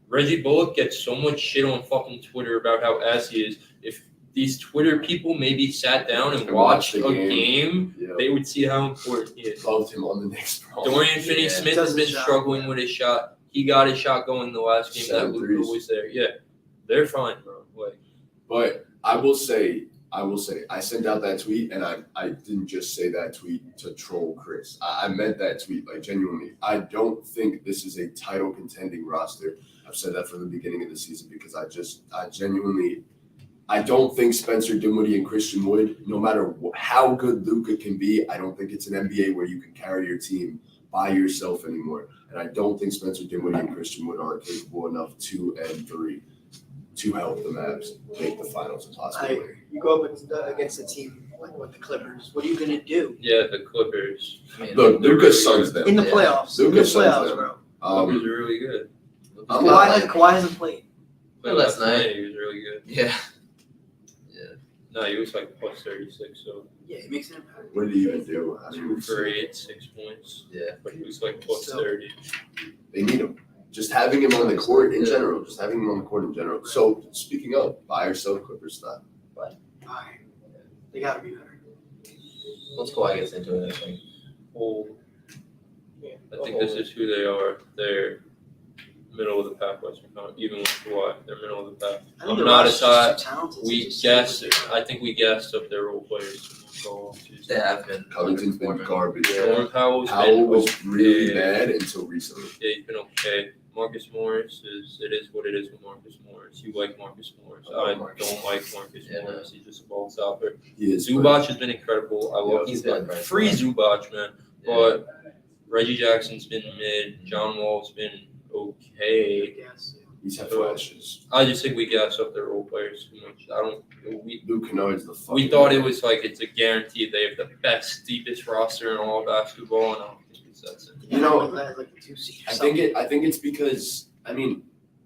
Reggie Bullock gets so much shit on fucking Twitter about how ass he is. If these Twitter people maybe sat down and And watched watched the a game. game, yeah, they would see how important he is. loved him on the Knicks, bro. Dorian Yeah. Finney-Smith has Does been his job, struggling yeah. with his shot. He got his shot going the last game 7 that Luka threes. was there. Yeah, they're fine, bro. Like, But I will say, I sent out that tweet, and I didn't just say that tweet to troll Chris. I meant that tweet, like, genuinely. I don't think this is a title contending roster. I've said that from the beginning of the season because I genuinely, I don't think Spencer Dinwiddie and Christian Wood, no matter how good Luka can be, I don't think it's an NBA where you can carry your team by yourself anymore. And I don't think Spencer Dinwiddie and Christian Wood are capable enough 2 and 3 to help the Mavs make the finals and possibly win. You go up against a team like with the Clippers. What are you gonna do Yeah, the Clippers. I mean, Look, Luka suns them. in the Yeah. playoffs? Luka In the suns playoffs, them. bro. Clippers are really good. I'm Kawhi hasn't played. But last night. he was really good. Yeah. No, he was like plus 36, so Yeah, he makes an impact. What did he even do? I 2 mean, for 8, 6 points. Yeah. But he was like plus So- 30. they need him. Just having him on the court in general. Just having him on the court in general. So speaking of, buy or sell Clippers stock. Fine. They gotta be better. Once Kawhi gets into it, I think. Oh, I think this is who they are. They're middle of the pack Western Conference, even with Kawhi. They're middle of the pack. I think I'm the not roster's as just too talented. We It's just- guessed. I think we guessed of their role players. They have been. Covington's been underperforming. garbage. Norm Powell's Powell been was really okay. bad until recently. Yeah, he's been okay. Marcus Morris is what it is with Marcus Morris. You like Marcus Morris. I like I Marcus. don't like Marcus Yeah. Morris. He's just a ball stopper. He is. Zubac has been incredible. I love He's Zubac. been Free Zubac, man. Yeah. But Reggie Jackson's been mid. John Wall's been okay. Yes. He's had flashes. I just think we gassed up their role players too much. We Luke Kennard's the fucking we thought man. it was like it's a guarantee they have the best, deepest roster in all of basketball, and I don't think it's that simple. You know, like the 2 seed. or I something. think it's because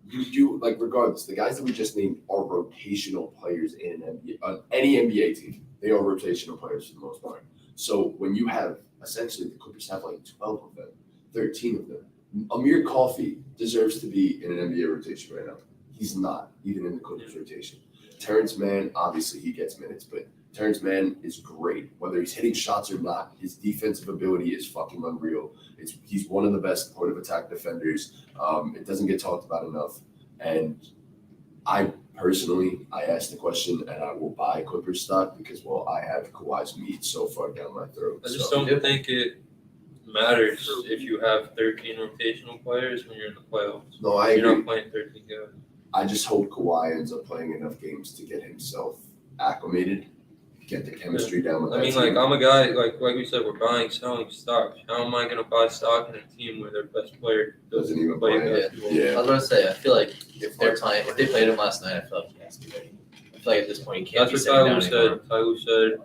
you do like regardless, the guys that we just named are rotational players in an NBA, any NBA team. They are rotational players for the most part. So when you have essentially the Clippers have like 12 of them, 13 of them. Amir Coffey deserves to be in an NBA rotation right now. He's not even in the Clippers rotation. Terrence Mann, obviously he gets minutes, but Terrence Mann is great. Whether he's hitting shots or not, his defensive ability is fucking unreal. He's one of the best point of attack defenders. It doesn't get talked about enough. And I asked the question, and I will buy Clippers stock because, well, I have Kawhi's meat so far down my throat. I just So, don't think it matters if you have 13 rotational players when you're in the playoffs. no, I You're agree. not playing 13 guys. I just hope Kawhi ends up playing enough games to get himself acclimated, get the chemistry down with I that mean, team. like, I'm a guy, like we said, we're buying, selling stock. How am I going to buy stock in a team where their best player Doesn't even play play. basketball? Yeah. I was gonna say, I feel like if they played him last night, I feel like he has to be ready. I feel like at this point he can't That's be what sitting Tyler down anymore. said. Tyler said,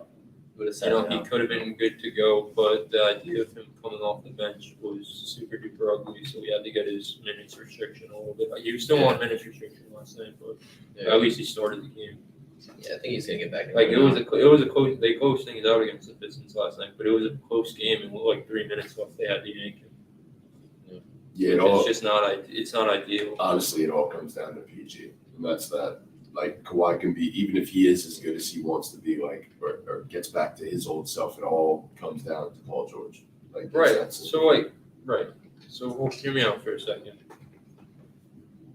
Would have you sat know, he down. could have been good to go, but the idea of him coming off the bench was super duper ugly, so we had to get his minutes restriction a little bit. He was still on minutes restriction last night, but Yeah, at least he started the game. yeah, I think he's gonna get back. in Like there it was now. a close. They closed things out against the Pistons last night, but it was a close game, and with like 3 minutes left, they had to yank him. Yeah, it all, It's just not. It's not ideal. honestly, it all comes down to PG. And that's that. Like, Kawhi can be, even if he is as good as he wants to be, like, or gets back to his old self, it all comes down to Paul George. Like, Right. that's- So like, right. So well, hear me out for a second.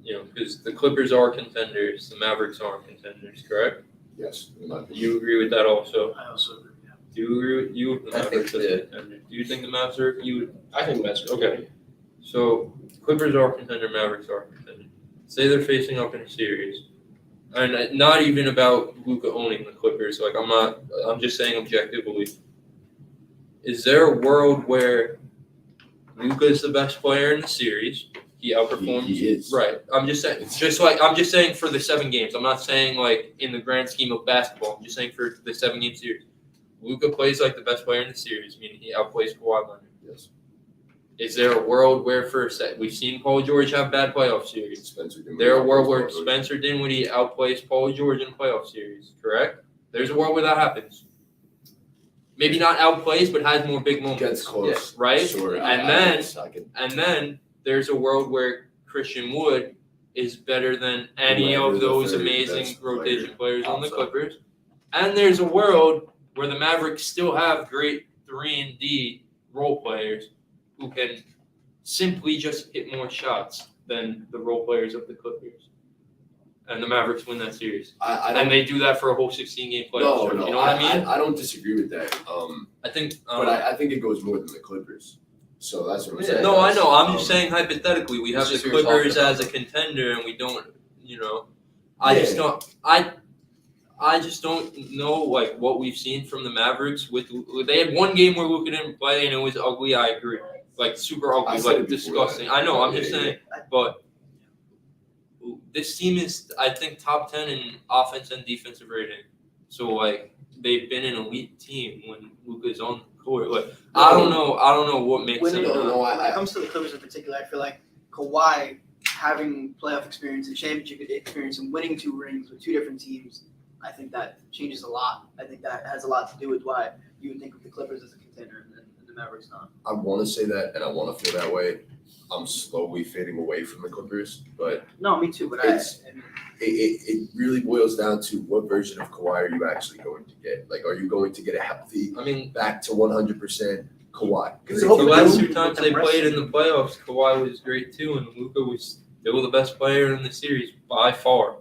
You know, because the Clippers are contenders, the Mavericks aren't contenders, correct? yes. in my Do opinion. you agree with that also? I also agree. Yeah. Do you agree with you? The I think Mavericks as so. contenders. Do you think the Mavs are you? I think that's Okay. So Clippers are contender, Mavericks are contender. Say they're facing up in a series, and not even about Luka owning the Clippers. Like I'm just saying objectively. Is there a world where Luka is the best player in the series? He outperforms. He is. Right. I'm just saying. I'm just saying for the 7 games. I'm not saying like in the grand scheme of basketball. I'm just saying for the 7-game series. Luka plays like the best player in the series, meaning he outplays Kawhi Leonard. Yes. Is there a world where we've seen Paul George have bad playoff series? Spencer Dinwiddie. Is there a world where Paul George. Spencer Dinwiddie outplays Paul George in a playoff series? Correct. There's a world where that happens. Maybe not outplays, but has more big moments. Gets close. Right? Sure. And then there's a world where Christian Wood is better than any Whoever of the those third amazing best rotation players on the outside. Clippers. And there's a world where the Mavericks still have great 3-and-D role players who can simply just hit more shots than the role players of the Clippers. And the Mavericks win that series. I And they do that for a whole 16-game playoff no, stretch. no. You know what I mean? I don't disagree with that. I think. But I think it goes more than the Clippers. So that's what I'm saying. No, I know. I'm Um, just saying hypothetically, we have it's the just who you're Clippers talking as a about. contender, and we don't. Yeah. I just don't know like what we've seen from the Mavericks. They had one game where Luka didn't play, and it was ugly. I agree, like super I ugly, said it like before disgusting. that. I know. I'm just Yeah, saying, but this team is, I think, top 10 in offense and defensive rating. So like they've been an elite team when Luka's on the court. Like I don't know what makes When them. it, No, when it comes to the Clippers in particular, I feel like Kawhi having playoff experience and championship experience and winning 2 rings with 2 different teams, I think that changes a lot. I think that has a lot to do with why you would think of the Clippers as a contender and the Mavericks not. I want to say that, and I want to feel that way. I'm slowly fading away from the Clippers, but No, me too. But It's- I mean, it really boils down to what version of Kawhi are you actually going to get? Like, are you going to get a healthy, I mean, back to 100% Kawhi? Because The if the you last do, 2 times they played in the playoffs, Kawhi was great too, and Luka was still the best player in the series by far.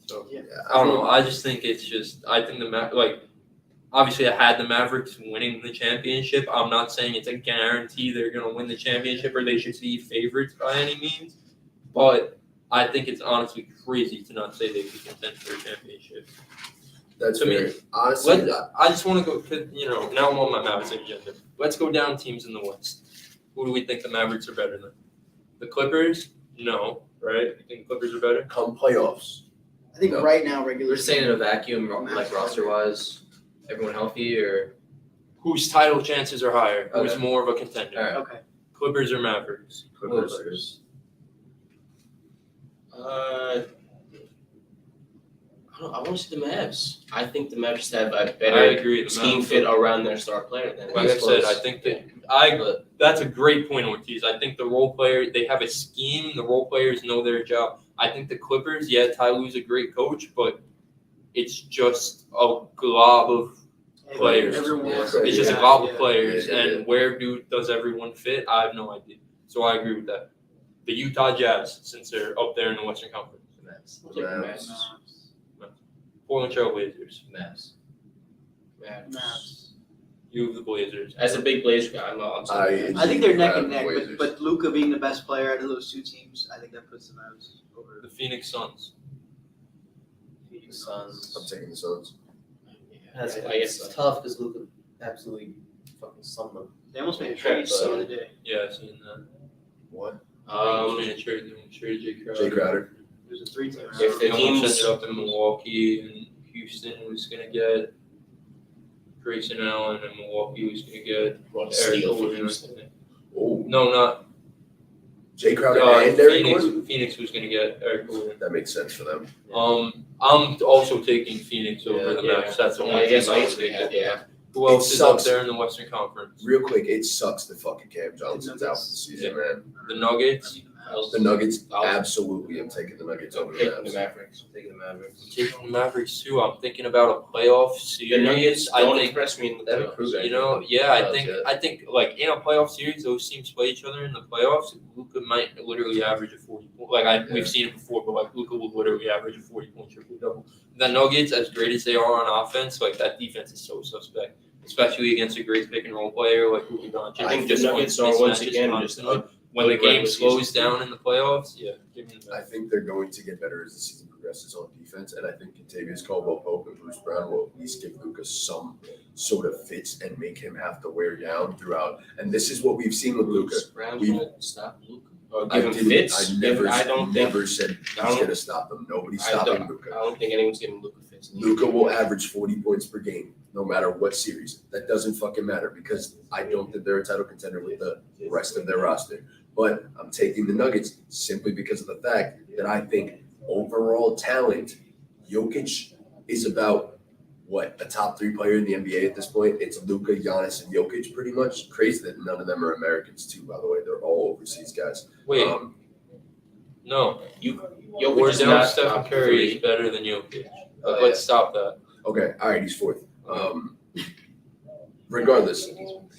So yeah. I don't know. I just think it's just. I think obviously I had the Mavericks winning the championship. I'm not saying it's a guarantee they're going to win the championship or they should be favorites by any means, but I think it's honestly crazy to not say they could contend for a championship. that's to me, fair. Honestly, I just want to go. Now I'm on my Mavericks agenda. Let's go down teams in the West. Who do we think the Mavericks are better than? The Clippers? No, right? You think the Clippers are better? come playoffs, I think No. right now regular. We're saying in a vacuum, like roster wise, everyone healthy or Whose title chances are higher? Who's Okay. more of a contender? all right. Okay. Clippers or Mavericks? Clippers. I want to see the Mavs. I think the Mavs have a I better agree. The scheme Mavs- fit around their star player than Like I said, I think that's a great point, Ortiz. I think the role player, they have a scheme. The role players know their job. I think the Clippers, yeah, Ty Lue's a great coach, but it's just a glob of players. Everyone Yeah. wants It's just a yeah, glob of yeah. players, Yeah. and where does everyone fit? I have no idea. So I agree with that. The Utah Jazz, since they're up there in the Western Conference. Mavs. I'll take the Mavs. Mavs. Portland Trail Blazers. Mavs. Mavs. You have the Blazers. As a big Blazer guy, I'm saying I think they're neck and Grab neck, Blazers. but Luka being the best player out of those 2 teams, I think that puts the Mavs over The Phoenix Suns. the Suns. I'm taking the Suns. That's I guess it's tough because Luka absolutely fucking summed them. They almost made a trade the other day. Yeah, I've seen that. What? Made a trade. They traded Jay Crowder. Jay Crowder. It was a 3-team. If the They almost teams- ended up in Milwaukee, and Houston was going to get Grayson Allen, and Milwaukee was going to get Well, Eric steal for Gordon. Houston. Oh, No, not Jay Crowder and Derrick Gordon? Phoenix was going to get Eric Gordon. That makes sense for them. I'm also taking Phoenix over the Yeah. Mavs. That's the I only guess team I would guess take. yeah. Who else It is up sucks. there in the Western Conference? Real quick, it sucks that fucking Cam Johnson's out for the season, man. The Nuggets. The Nuggets, I'll- absolutely. I'm taking the Nuggets over the Taking the Mavs. Mavericks. I'm taking the Mavericks. I'm taking the Mavericks too. I'm thinking about a playoff series. The Nuggets I don't think impress me in the They haven't playoffs. proved anything. You know, I think like in a playoff series, those teams play each other in the playoffs. Luka might literally average a 40 point. We've seen it before, but like Luka will literally average a 40-point triple double. The Nuggets, as great as they are on offense, like that defense is so suspect, especially against a great pick and roll player like Luka Doncic. I think Just the Nuggets are once mismatches again just constantly. When the good game regular slows season down in the playoffs, yeah, give me the I Mavs. think they're going to get better as the season progresses on defense, and I think Kentavious Caldwell-Pope and Bruce Brown will at least give Lucas some sort of fits and make him have to wear down throughout. And this is what we've seen with Luka. Brown We- won't stop Luka. Or give him fits. I never think. said he's I don't- going to stop them. Nobody's I stopping don't, Luka. I don't think anyone's giving Luka fits. Luka will average 40 points per game, no matter what series. That doesn't fucking matter because I don't think they're a title contender with the rest of their roster. But I'm taking the Nuggets simply because of the fact that I think overall talent, Jokic is about what, a top 3 player in the NBA at this point. It's Luka, Giannis, and Jokic pretty much. Crazy that none of them are Americans too, by the way. They're all overseas guys. Wait, Um, no. Jokic is Wardell not Stephen top Curry is 3. better than Jokic. Oh, Let's stop that. Okay, all right, he's 4th. Regardless,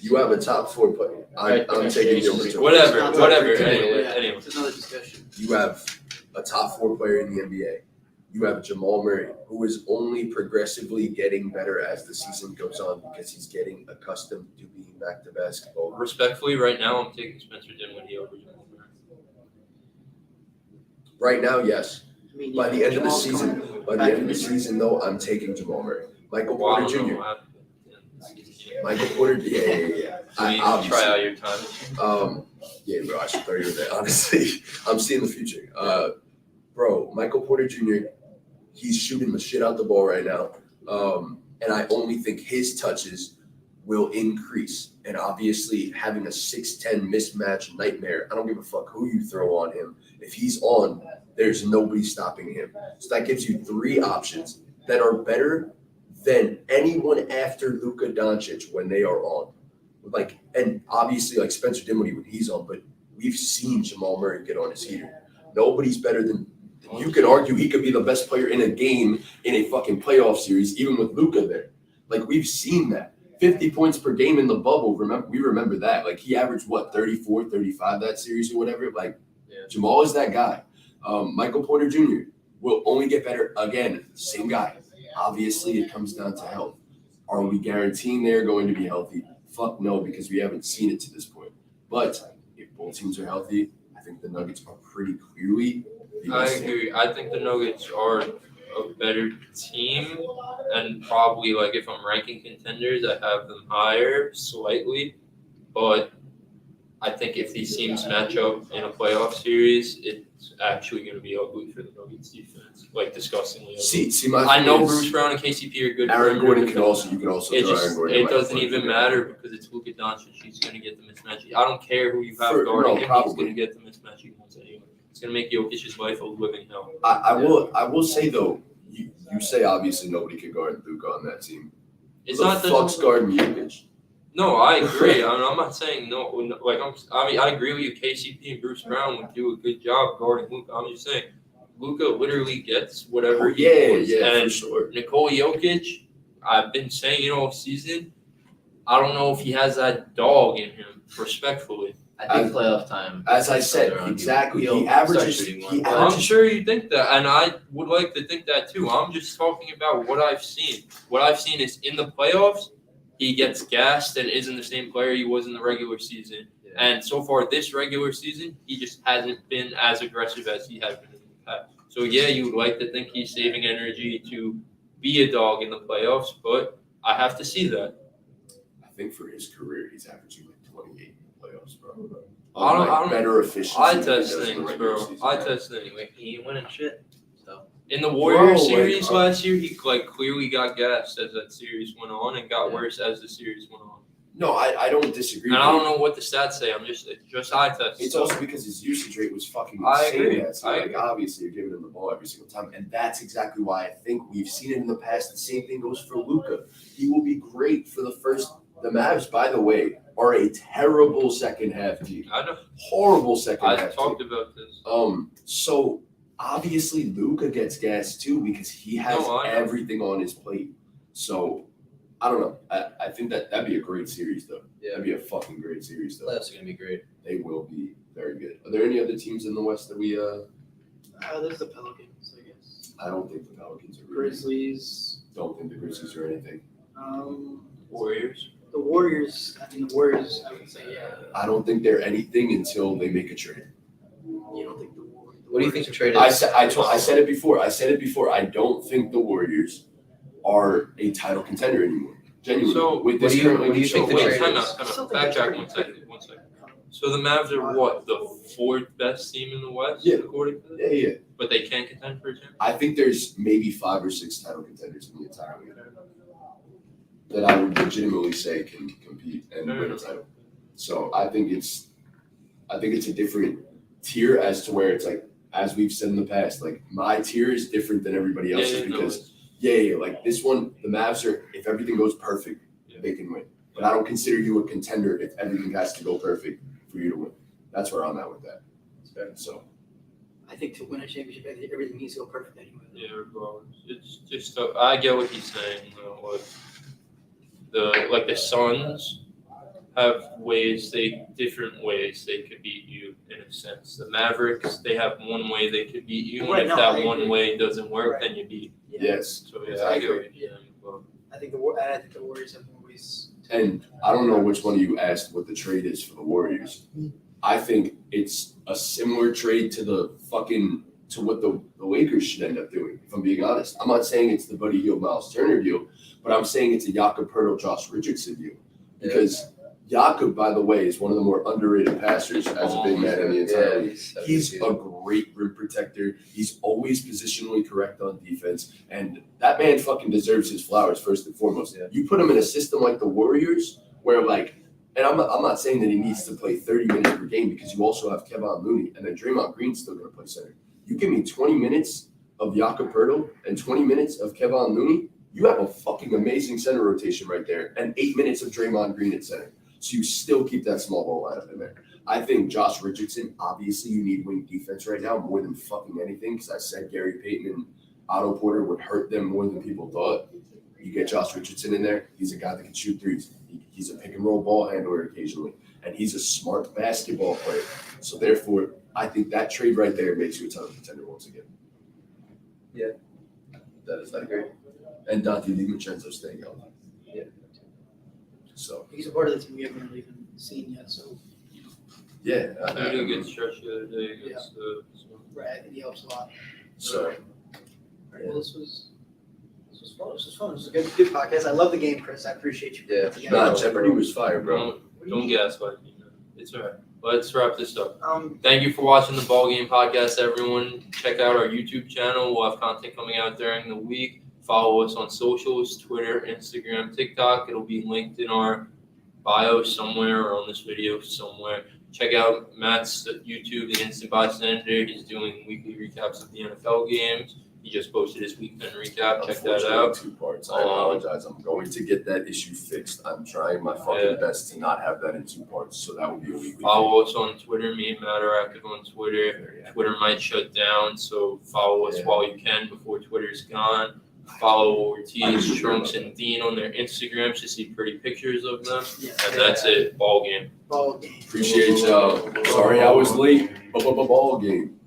you have a top 4 player. I'm taking Jokic. over. Whatever, Not whatever. top 3 Anyway, yeah, anyway. It's another discussion. You have a top 4 player in the NBA. You have Jamal Murray, who is only progressively getting better as the season goes on because he's getting accustomed to being back to basketball. Respectfully, right now, I'm taking Spencer Dinwiddie over Jamal Murray. Right now, yes. I mean, By the end of the Jamal's season, coming by the back end of the in season, though, I'm taking Jamal Murray. Michael Well, I Porter don't know Jr. what happened. Yeah, Michael Porter, yeah. So you can try out your time. Yeah, bro, I should throw you with that. Honestly, I'm seeing the future. Bro, Michael Porter Jr., he's shooting the shit out the ball right now. And I only think his touches will increase. And obviously, having a 6'10 mismatch nightmare, I don't give a fuck who you throw on him. If he's on, there's nobody stopping him. So that gives you 3 options that are better than anyone after Luka Doncic when they are on. Like, and obviously, like Spencer Dinwiddie when he's on, but we've seen Jamal Murray get on his heater. Nobody's better than. You could argue he could be the best player in a game in a fucking playoff series, even with Luka there. Like, we've seen that. 50 points per game in the bubble. We remember that. Like, he averaged, 34, 35 that series or whatever. Like, Jamal is that guy. Michael Porter Jr. will only get better again. Same guy. Obviously, it comes down to health. Are we guaranteeing they're going to be healthy? Fuck no, because we haven't seen it to this point. But if both teams are healthy, I think the Nuggets are pretty clearly the I best team. agree. I think the Nuggets are a better team, and probably, like, if I'm ranking contenders, I have them higher slightly. But I think if these teams match up in a playoff series, it's actually going to be ugly for the Nuggets defense, like disgustingly ugly. See, my I know thing is, Bruce Brown and KCP are good. Aaron perimeter Gordon can defenders. also. You can also It throw Aaron just Gordon. and it Michael doesn't Porter even Jr. matter because it's Luka Doncic. He's going to get the mismatch. I don't care who you have For- guarding no, him. probably. He's going to get the mismatch he wants anyway. It's going to make Jokic's life a living hell. I will say though, you say obviously nobody can guard Luka on that team. It's Who not the that. fuck's guarding Jokic? No, I agree. I'm not saying no. Like I agree with you. KCP and Bruce Brown would do a good job guarding Luka. I'm just saying, Luka literally gets whatever he wants. for And sure. Nikola Jokic, I've been saying all season, I don't know if he has that dog in him. Respectfully, I think playoff time. As I said, exactly. He averages. I'm sure you think that, and I would like to think that too. I'm just talking about what I've seen. What I've seen is in the playoffs, he gets gassed and isn't the same player he was in the regular season. And so far this regular season, he just hasn't been as aggressive as he has been in the past. So yeah, you would like to think he's saving energy to be a dog in the playoffs, but I have to see that. I think for his career, he's averaging like 28 in the playoffs, bro. I don't- better efficiency. I than he test does in the things, regular bro. season. I test things. He ain't winning shit. So In the Warriors Bro, series like, last year, he clearly got gassed as that series went on and got worse as the series went on. No, I don't disagree. And I don't know what the stats say. I'm just eye test. It's also because his usage rate was fucking I insane. agree. So, I like, agree. obviously, you're giving him the ball every single time. And that's exactly why I think we've seen it in the past. The same thing goes for Luka. He will be great for the first. The Mavs, by the way, are a terrible second half team. I know. Horrible second I half talked team. about this. So obviously Luka gets gas too because he has No, I know. everything on his plate. So I don't know. I think that'd be a great series though. yeah, That'd be a fucking great series though. playoffs are gonna be great. They will be very good. Are there any other teams in the West that we There's the Pelicans, I guess. I don't think the Pelicans are really. Grizzlies. Don't think the Grizzlies are anything. Warriors. The Warriors. I mean, the Warriors. I would say, yeah. I don't think they're anything until they make a trade. You don't think the Warriors? What do you think the trade is? I said it before. I don't think the Warriors are a title contender anymore. Genuinely. So, with what this do you- currently what do you think the shown- trade Time is? out. Backtrack 1 second. So the Mavs are what, the 4th best team in the West, Yeah. according to this? Yeah. But they can't contend for a championship? I think there's maybe 5 or 6 title contenders in the entire league that I would legitimately say can compete and win a title. So I think it's a different tier as to where it's like, as we've said in the past, like my tier is different than everybody else's because like this one, the Mavs are, if everything goes perfect, they can win. But I don't consider you a contender if everything has to go perfect for you to win. That's where I'm at with that. So I think to win a championship, everything needs to go perfect anyway. Yeah, regardless. It's just tough. I get what he's saying, though. Like the Suns have different ways they could beat you in a sense. The Mavericks, they have one way they could beat you, Right, and if no, that I one agree. way doesn't work, Right. then you beat. yes. So yeah, I Exactly. get what you're saying. But I think the Warriors have more ways. And I don't know which one of you asked what the trade is for the Warriors. I think it's a similar trade to the fucking to what the Lakers should end up doing, if I'm being honest. I'm not saying it's the Buddy Hield, Miles Turner deal, but I'm saying it's a Jakob Poeltl, Josh Richardson deal. Because Jakob, by the way, is one of the more underrated passers as a big man in the entire league. He's a great rim protector. He's always positionally correct on defense. And that man fucking deserves his flowers first and foremost. You put him in a system like the Warriors where and I'm not saying that he needs to play 30 minutes per game because you also have Kevin Looney and then Draymond Green's still going to play center. You give me 20 minutes of Jakob Poeltl and 20 minutes of Kevin Looney, you have a fucking amazing center rotation right there and 8 minutes of Draymond Green at center. So you still keep that small ball lineup in there. I think Josh Richardson, obviously you need wing defense right now more than fucking anything because I said Gary Payton and Otto Porter would hurt them more than people thought. You get Josh Richardson in there, he's a guy that can shoot threes. He's a pick and roll ball handler occasionally, and he's a smart basketball player. So therefore, I think that trade right there makes you a ton of contender once again. Yeah. That is that great. And Dante DiVincenzo staying healthy. Yeah. So He's a part of the team we haven't really even seen yet. So yeah, They did a good stretch the other day against right, I think he helps a lot. So All right, well, this was fun. This was fun. This was a good podcast. I love the game, Chris. I appreciate you. Yeah. putting it nah, together. Jeopardy was fire, bro. Don't gaslight me. It's all right. Let's wrap this up. Um, Thank you for watching the Ball Game Podcast, everyone. Check out our YouTube channel. We'll have content coming out during the week. Follow us on socials, Twitter, Instagram, TikTok. It'll be linked in our bio somewhere or on this video somewhere. Check out Matt's YouTube, The Instant Bystander. He's doing weekly recaps of the NFL games. He just posted his weekend recap. Check that out. 2 parts. I apologize. I'm going to get that issue fixed. I'm trying my fucking best to not have that in 2 parts. So that will be a weekly. Follow us on Twitter. Me and Matt are active on Twitter. Twitter might shut down, so follow us while you can before Twitter's gone. Follow Ortiz, Trunks, and Dean on their Instagrams to see pretty pictures of them. And that's it. Ball game. Ball game. Appreciate y'all. Sorry I was late. Ball game.